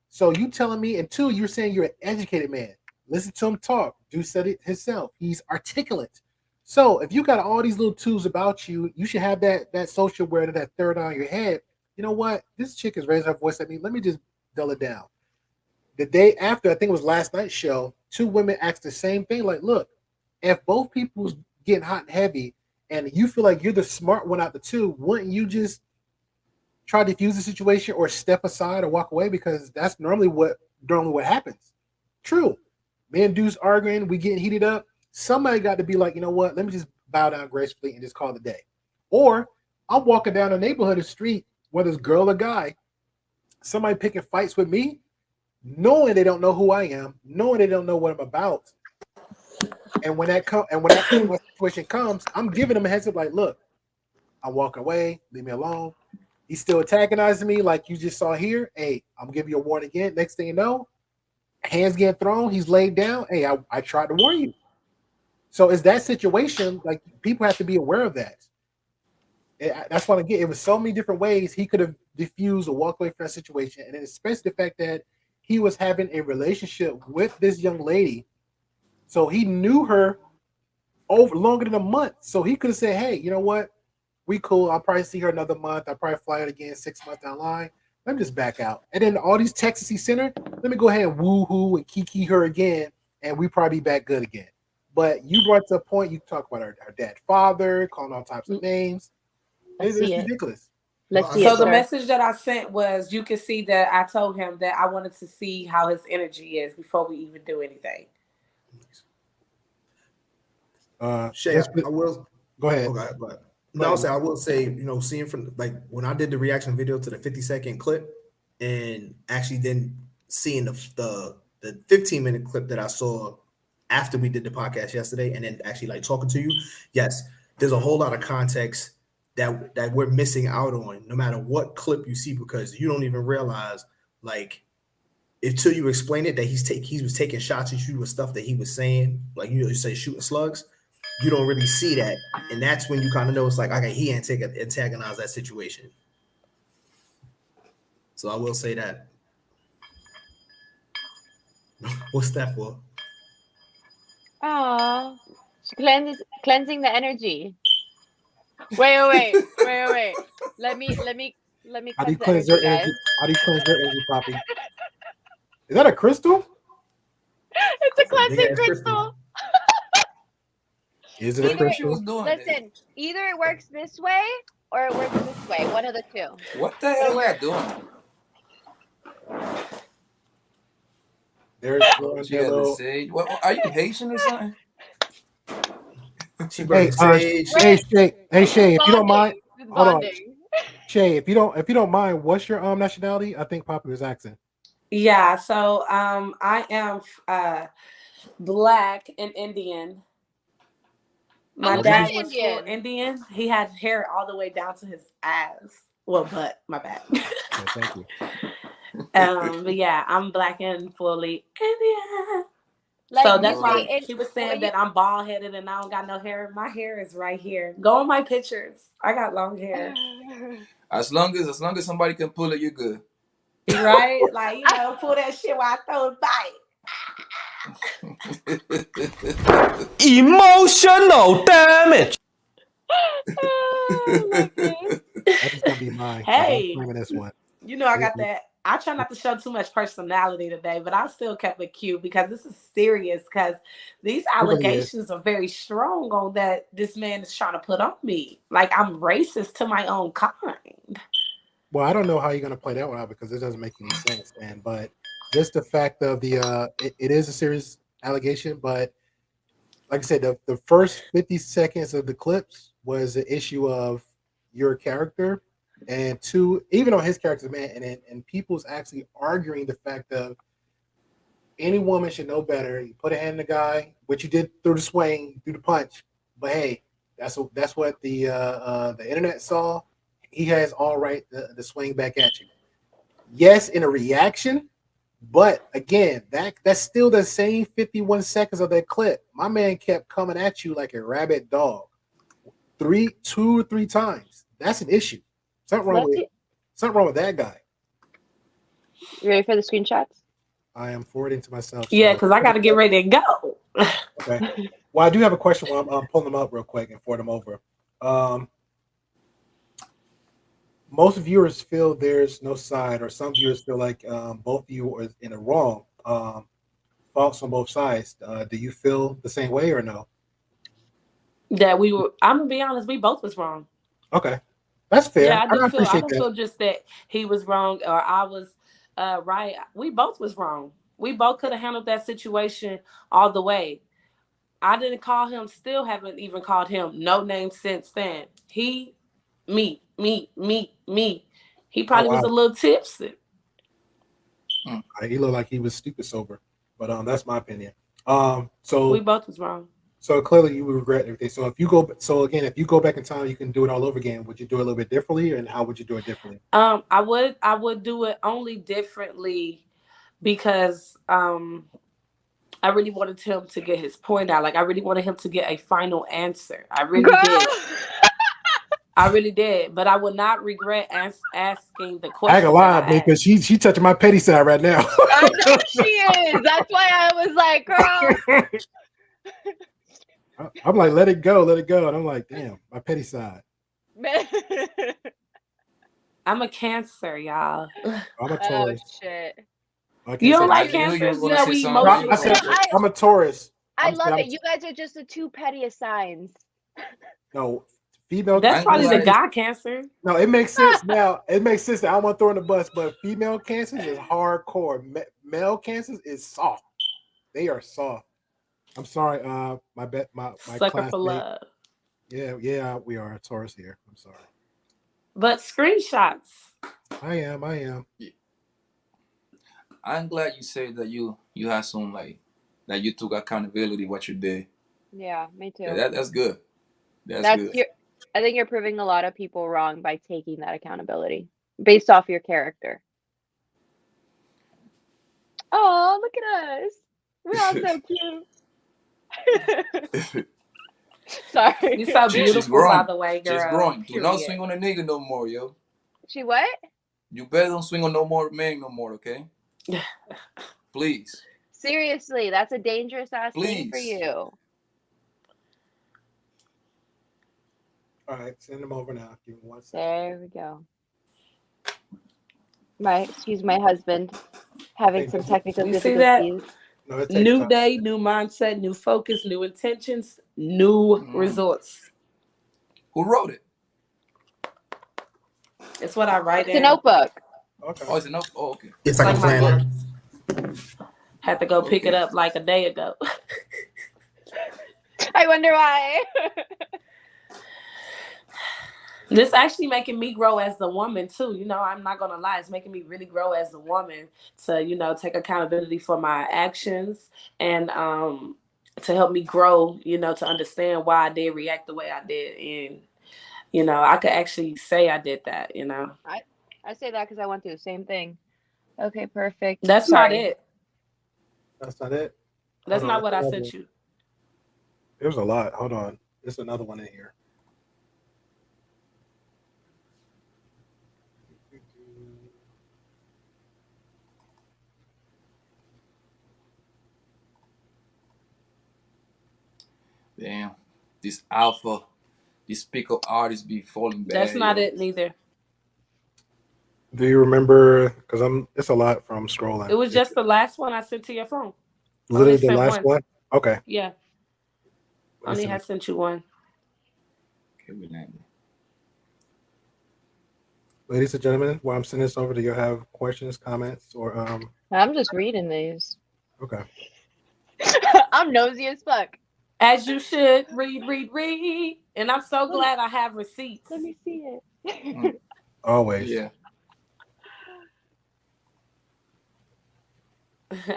So you telling me, and two, you're saying you're an educated man. Listen to him talk. Deuce said it himself. He's articulate. So if you got all these little tools about you, you should have that social awareness, that third eye on your head. You know what? This chick is raising her voice at me. Let me just dull it down. The day after, I think it was last night's show, 2 women asked the same thing. Like, look, if both people's getting hot and heavy, and you feel like you're the smart one out the two, wouldn't you just try to defuse the situation or step aside or walk away? Because that's normally what happens. True. Me and Deuce arguing, we getting heated up. Somebody got to be like, you know what? Let me just bow down gracefully and just call it a day. Or I'm walking down a neighborhood or street, whether it's girl or guy, somebody picking fights with me, knowing they don't know who I am, knowing they don't know what I'm about. And when that situation comes, I'm giving them a heads up, like, look, I'm walking away, leave me alone. He's still antagonizing me, like you just saw here. Hey, I'm giving you a warning again. Next thing you know, hands getting thrown, he's laid down. Hey, I tried to warn you. So it's that situation, like, people have to be aware of that. That's what I get. It was so many different ways he could have diffused or walked away from that situation. And then especially the fact that he was having a relationship with this young lady. So he knew her over longer than a month. So he could have said, hey, you know what? We cool. I'll probably see her another month. I'll probably fly out again 6 months down the line. Let me just back out. And then all these texts he sent her, let me go ahead and woo-hoo and kiki her again, and we probably be back good again. But you brought to a point, you talk about her dad, father, calling all types of names. It's ridiculous. So the message that I sent was, you can see that I told him that I wanted to see how his energy is before we even do anything. Shay, I will go ahead. No, I will say, you know, seeing from, like, when I did the reaction video to the 50-second clip, and actually then seeing the 15-minute clip that I saw after we did the podcast yesterday, and then actually like talking to you, yes, there's a whole lot of context that we're missing out on, no matter what clip you see, because you don't even realize, like, until you explain it, that he was taking shots at you with stuff that he was saying, like you say shooting slugs. You don't really see that, and that's when you kind of know it's like, okay, he antagonized that situation. So I will say that. What's that for? Oh, cleansing the energy. Wait. Let me How do you cleanse their energy? How do you cleanse their energy, Poppy? Is that a crystal? It's a cleansing crystal. Is it a crystal? Listen, either it works this way or it works this way. One of the two. What the hell are you doing? There's sage. What, are you Haitian or something? Hey, Shay, if you don't mind, hold on. Shay, if you don't mind, what's your nationality? I think Poppy was asking. Yeah, so I am Black and Indian. My dad was full Indian. He had hair all the way down to his ass. Well, butt, my bad. Thank you. But yeah, I'm Black and fully Indian. Like, So you that's why say he was saying that I'm bald headed and I don't got no hair. My hair is right here. Go on my pictures. I got long hair. As long as somebody can pull it, you're good. Right? Like, you know, pull that shit while I throw a bite. Emotional damage. That's just gonna be mine. Hey, I'm this one. You know, I got that. I try not to show too much personality today, but I still kept it cute because this is serious. Because these allegations are very strong on that this man is trying to put on me. Like I'm racist to my own kind. Well, I don't know how you're gonna play that one out because it doesn't make any sense, man. But just the fact of the it is a serious allegation, but like I said, the first 50 seconds of the clips was the issue of your character, and two, even on his character, man, and people's actually arguing the fact of any woman should know better. You put a hand in the guy, what you did through the swing, through the punch, but hey, that's what the internet saw. He has all right to swing back at you. Yes, in a reaction. But again, that's still the same 51 seconds of that clip. My man kept coming at you like a rabid dog, 2 or 3 times. That's an issue. Something wrong with that guy. You ready for the screenshots? I am forwarding to myself. Yeah, because I got to get ready to go. Okay. Well, I do have a question while I'm pulling them up real quick and forward them over. Most viewers feel there's no side, or some viewers feel like both of you are in a wrong. Faults on both sides. Do you feel the same way or no? That we were. I'm gonna be honest. We both was wrong. Okay, that's fair. Yeah, I don't that. feel just that he was wrong or I was right. We both was wrong. We both could have handled that situation all the way. I didn't call him. Still haven't even called him no name since then. Me. He probably was a little tipsy. He looked like he was stupid sober, but that's my opinion. So we both was wrong. So clearly you would regret everything. So if you go back in time, you can do it all over again. Would you do it a little bit differently, and how would you do it differently? I would do it only differently because I really wanted him to get his point out. Like I really wanted him to get a final answer. I really did. I really did, but I would not regret asking the question. I ain't gonna lie, because she touching my petty side right now. I know she is. That's why I was like, girl. I'm like, let it go. And I'm like, damn, my petty side. I'm a Cancer, y'all. I'm a Taurus. Oh shit. You don't like Cancers? You know we emotional. I'm a Taurus. I love it. You guys are just the 2 pettiest signs. No. Female. That's probably the guy Cancer. No, it makes sense now. It makes sense that I don't want to throw in the bus, but female Cancers is hardcore. Male Cancers is soft. They are soft. I'm sorry. My sucker for love. Yeah, we are a Taurus here. I'm sorry. But screenshots. I am. Yeah. I'm glad you said that you had some that you took accountability what you did. Yeah, me too. Yeah, that's good. That's good. I think you're proving a lot of people wrong by taking that accountability based off your character. Oh, look at us. We're all so cute. Sorry. You're so beautiful, by the way, girl. She's growing. Do not swing on a nigga no more, yo. She what? You better don't swing on no more man no more, okay? Please. Seriously, that's a dangerous ass thing for you. All right, send them over now. Give me 1 second. There we go. My husband having some technical difficulties. No, new day, new mindset, new focus, new intentions, new results. Who wrote it? It's what I write in. It's a notebook. Okay. Oh, it's a notebook. Oh, okay. It's like a planner. Had to go pick it up like a day ago. I wonder why. This actually making me grow as a woman too. You know, I'm not gonna lie. It's making me really grow as a woman to, you know, take accountability for my actions and to help me grow, you know, to understand why I did react the way I did. And, you know, I could actually say I did that, you know. I say that because I went through the same thing. Okay, perfect. That's not it. That's not it. That's Hold on, not what I another sent one. you. There's a lot. Hold on. There's another one in here. Damn, this alpha, this pickup artist be falling bad. That's not it neither. Do you remember? Because it's a lot from scrolling. It was just the last one I sent to your phone. Literally the sent last one. Okay. Yeah. Only had sent you one. Ladies and gentlemen, while I'm sending this over, do you have questions, comments, or I'm just reading these. Okay. I'm nosy as fuck. As you should. Read. And I'm so glad I have receipts. Let me see it. Always. Yeah.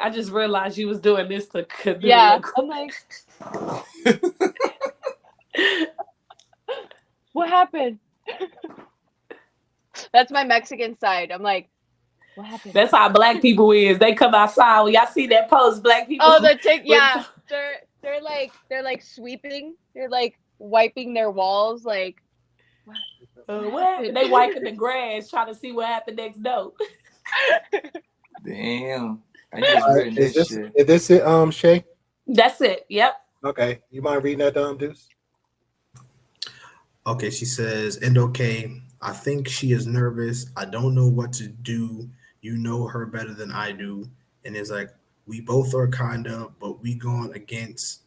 I just realized you was doing this to Yeah. I'm like, what happened? That's my Mexican side. I'm like, what happened? That's how black people is. They come outside. When y'all see that post, black people. Oh, yeah. They're like sweeping. They're like wiping their walls. Like, what happened? They wiping the grass, trying to see what happened next door. Damn. I just read this shit. Is this it, Shay? That's it. Yep. Okay. You mind reading that, Deuce? Okay, she says, and okay, I think she is nervous. I don't know what to do. You know her better than I do. And it's like, we both are kind of, but we going adjust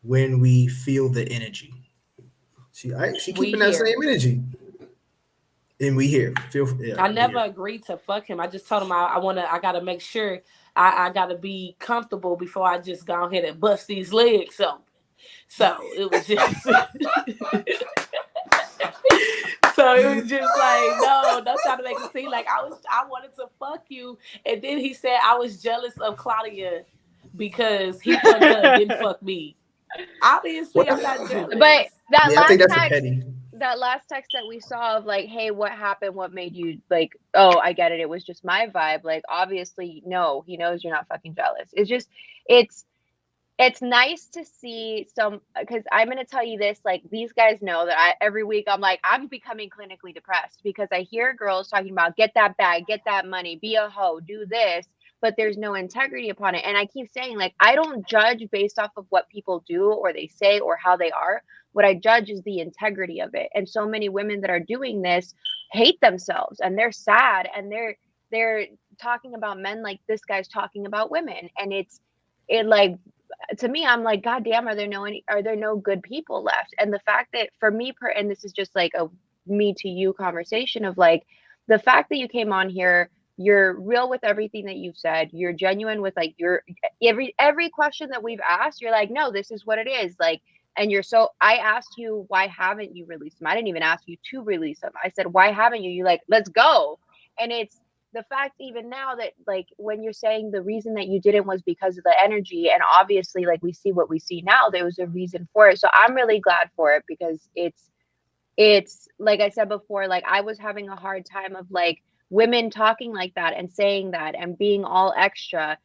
when we feel the energy. She keeping that same energy. And we here. I never agreed to fuck him. I just told him I gotta make sure I gotta be comfortable before I just go ahead and bust these legs open. So it was just like, no, don't try to make it seem like I wanted to fuck you. And then he said I was jealous of Claudia because he fucked her and didn't fuck me. Obviously, I'm not jealous. But I think that's a petty. That last text that we saw of like, hey, what happened? What made you like, oh, I get it. It was just my vibe. Like, obviously, no, he knows you're not fucking jealous. It's just, it's nice to see some, because I'm going to tell you this, like, these guys know that every week I'm like, I'm becoming clinically depressed because I hear girls talking about get that bag, get that money, be a hoe, do this, but there's no integrity upon it. And I keep saying, like, I don't judge based off of what people do or they say or how they are. What I judge is the integrity of it. And so many women that are doing this hate themselves and they're sad and they're talking about men like this guy's talking about women. And it like, to me, I'm like, God damn, are there no good people left? And the fact that for me, and this is just like a me to you conversation of like, the fact that you came on here, you're real with everything that you've said. You're genuine with like your every question that we've asked. You're like, no, this is what it is. Like, and I asked you, why haven't you released them? I didn't even ask you to release them. I said, why haven't you? You're like, let's go. And it's the fact even now that like when you're saying the reason that you didn't was because of the energy, and obviously like we see what we see now, there was a reason for it. So I'm really glad for it because it's like I said before, like I was having a hard time of like women talking like that and saying that and being all extra.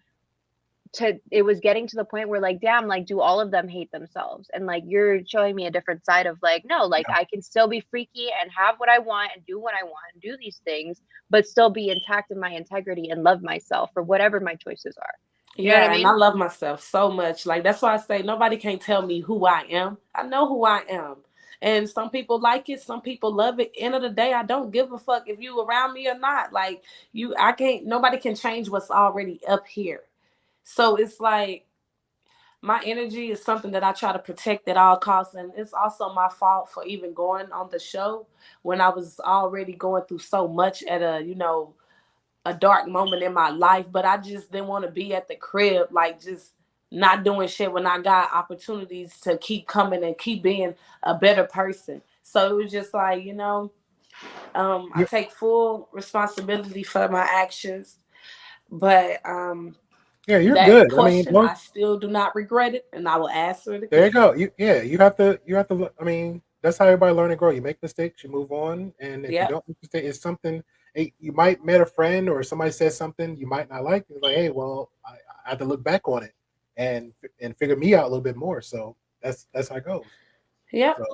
It was getting to the point where like, damn, like do all of them hate themselves? And like you're showing me a different side of like, no, like I can still be freaky and have what I want and do what I want and do these things, but still be intact in my integrity and love myself for whatever my choices are. You know what I mean? And I love myself so much. Like that's why I say nobody can tell me who I am. I know who I am. And some people like it, some people love it. End of the day, I don't give a fuck if you around me or not. Like nobody can change what's already up here. So it's like my energy is something that I try to protect at all costs. And it's also my fault for even going on the show when I was already going through so much at a dark moment in my life. But I just didn't want to be at the crib, like just not doing shit when I got opportunities to keep coming and keep being a better person. So it was just like, I take full responsibility for my actions. But yeah, you're that good. Question, I still do not regret it, and I will answer it again. There you go. You have to. I mean, that's how everybody learn and grow. You make mistakes, you move on, and if you don't make mistakes, it's something. hey, you might met a friend or somebody said something you might not like. It's like, hey, well, I have to look back on it and figure me out a little bit more. So that's how it goes. Yep. So,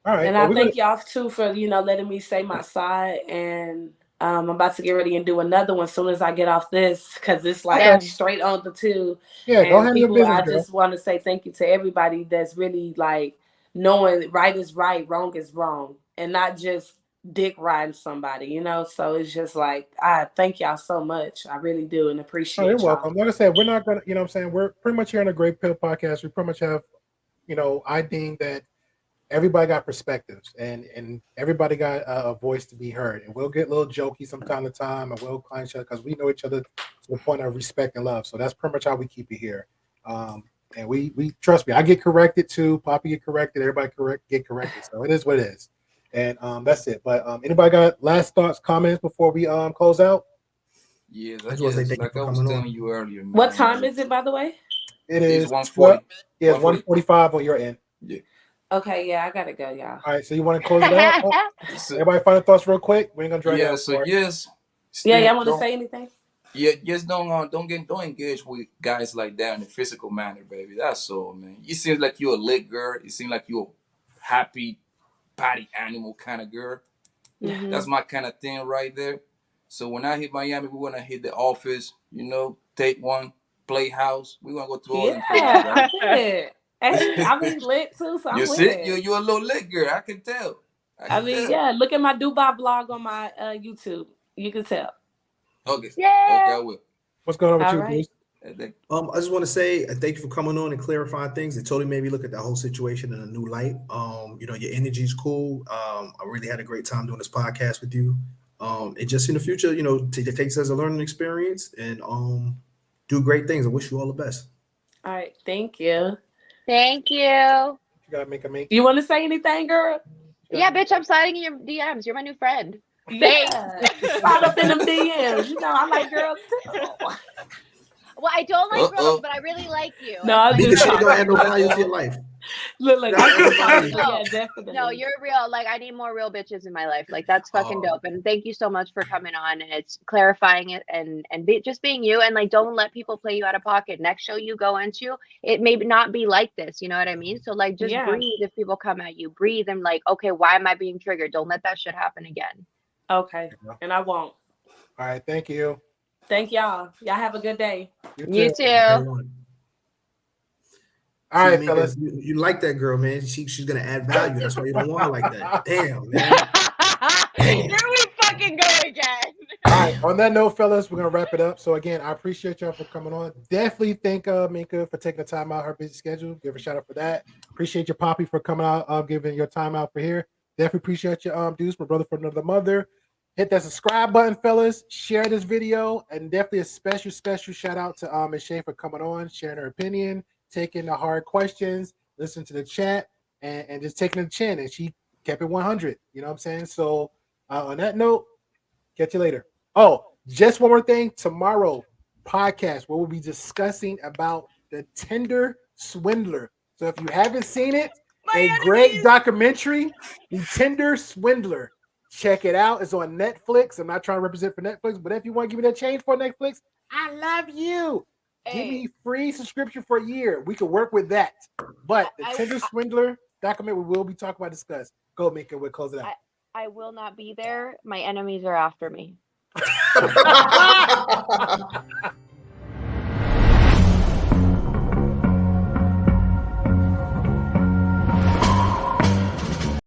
all right. And well, I thank y'all too for letting me say my side, and I'm about to get ready and do another one as soon as I get off this, because it's like straight on the two. Yeah, and go ahead. people, Your business, I girl. just want to say thank you to everybody that's really like knowing right is right, wrong is wrong, and not just dick riding somebody, So it's just like, I thank y'all so much. I really do, and appreciate you're y'all. welcome. Like I said, we're not gonna, what I'm saying, we're pretty much here on a Great Pill podcast. We pretty much have, I deem that everybody got perspectives and everybody got a voice to be heard. And we'll get a little jokey from time to time, and we'll climb each other because we know each other to the point of respect and love. So that's pretty much how we keep it here. And we trust me, I get corrected too. Poppy get corrected. Everybody get corrected. So it is what it is. And that's it. But anybody got last thoughts, comments before we close out? Yes, I just want to say thank you for coming on. you earlier. Man, what time is it, by the way? It is 1:40. Yeah, it's 1:45 on your end. Yeah. Okay, yeah, I gotta go, y'all. All right, so you want to close it out? Everybody, final thoughts real quick. We ain't gonna drag it out. So yes. Yeah, y'all want to say anything? Yeah, just don't engage with guys like that in a physical manner, baby. That's all, man. You seem like you're a lit girl. You seem like you're a happy, party animal kind of girl. Mm-hmm. That's my kind of thing right there. So when I hit Miami, we wanna hit the office. Take one, play house. We wanna go through all them places, right? I'm with it. Hey, I mean lit too, so I'm with it. You're a little lit girl. I can tell. Yeah. Look at my Dubai vlog on my YouTube. You can tell. Okay. Yeah. Okay, I will. What's going on with you, right. Bruce? I just want to say thank you for coming on and clarifying things. It totally made me look at the whole situation in a new light. Your energy is cool. I really had a great time doing this podcast with you. And just in the future, take this as a learning experience and do great things. I wish you all the best. All right, thank you. Thank you. You gotta make a make. You want to say anything, girl? Yeah, bitch, I'm sliding in your DMs. You're my new friend. Yeah. Slide up in them DMs. I like girls too. Well, I don't like girls, but I really like you. No, I Because she don't add no value to your life. Look, like, no, definitely. No, you're real. Like, I need more real bitches in my life. Like, that's fucking dope. And thank you so much for coming on. And it's clarifying it and just being you. And like, don't let people play you out of pocket. Next show you go into, it may not be like this. You know what I mean? So like, just breathe if people come at you. Breathe and like, okay, why am I being triggered? Don't let that shit happen again. Okay, and I won't. All right, thank you. Thank y'all. Y'all have a good day. You too. All right, fellas. You like that girl, man. She's gonna add value. That's why you don't want her like that. Damn, man. Here we fucking go again. All right. On that note, fellas, we're gonna wrap it up. So again, I appreciate y'all for coming on. Definitely thank Minka for taking the time out of her busy schedule. Give her a shout out for that. Appreciate your Poppy for coming out, giving your time out for here. Definitely appreciate you, Deuce, my brother from another mother. Hit that subscribe button, fellas. Share this video, and definitely a special shout out to Ms. Shay for coming on, sharing her opinion, taking the hard questions, listening to the chat, and just taking the chin. And she kept it 100. You know what I'm saying? So on that note, catch you later. Oh, just one more thing. Tomorrow podcast where we'll be discussing about the Tinder Swindler. So if you haven't seen it, great documentary, The Tinder Swindler. Check it out. It's on Netflix. I'm not trying to represent for Netflix, but if you want to give me that change for Netflix, I love you. Give me free subscription for a year. We could work with that. But the Tinder Swindler document we will be talking about, discuss. Go, Mika. We'll close it out. I will not be there. My enemies are after me.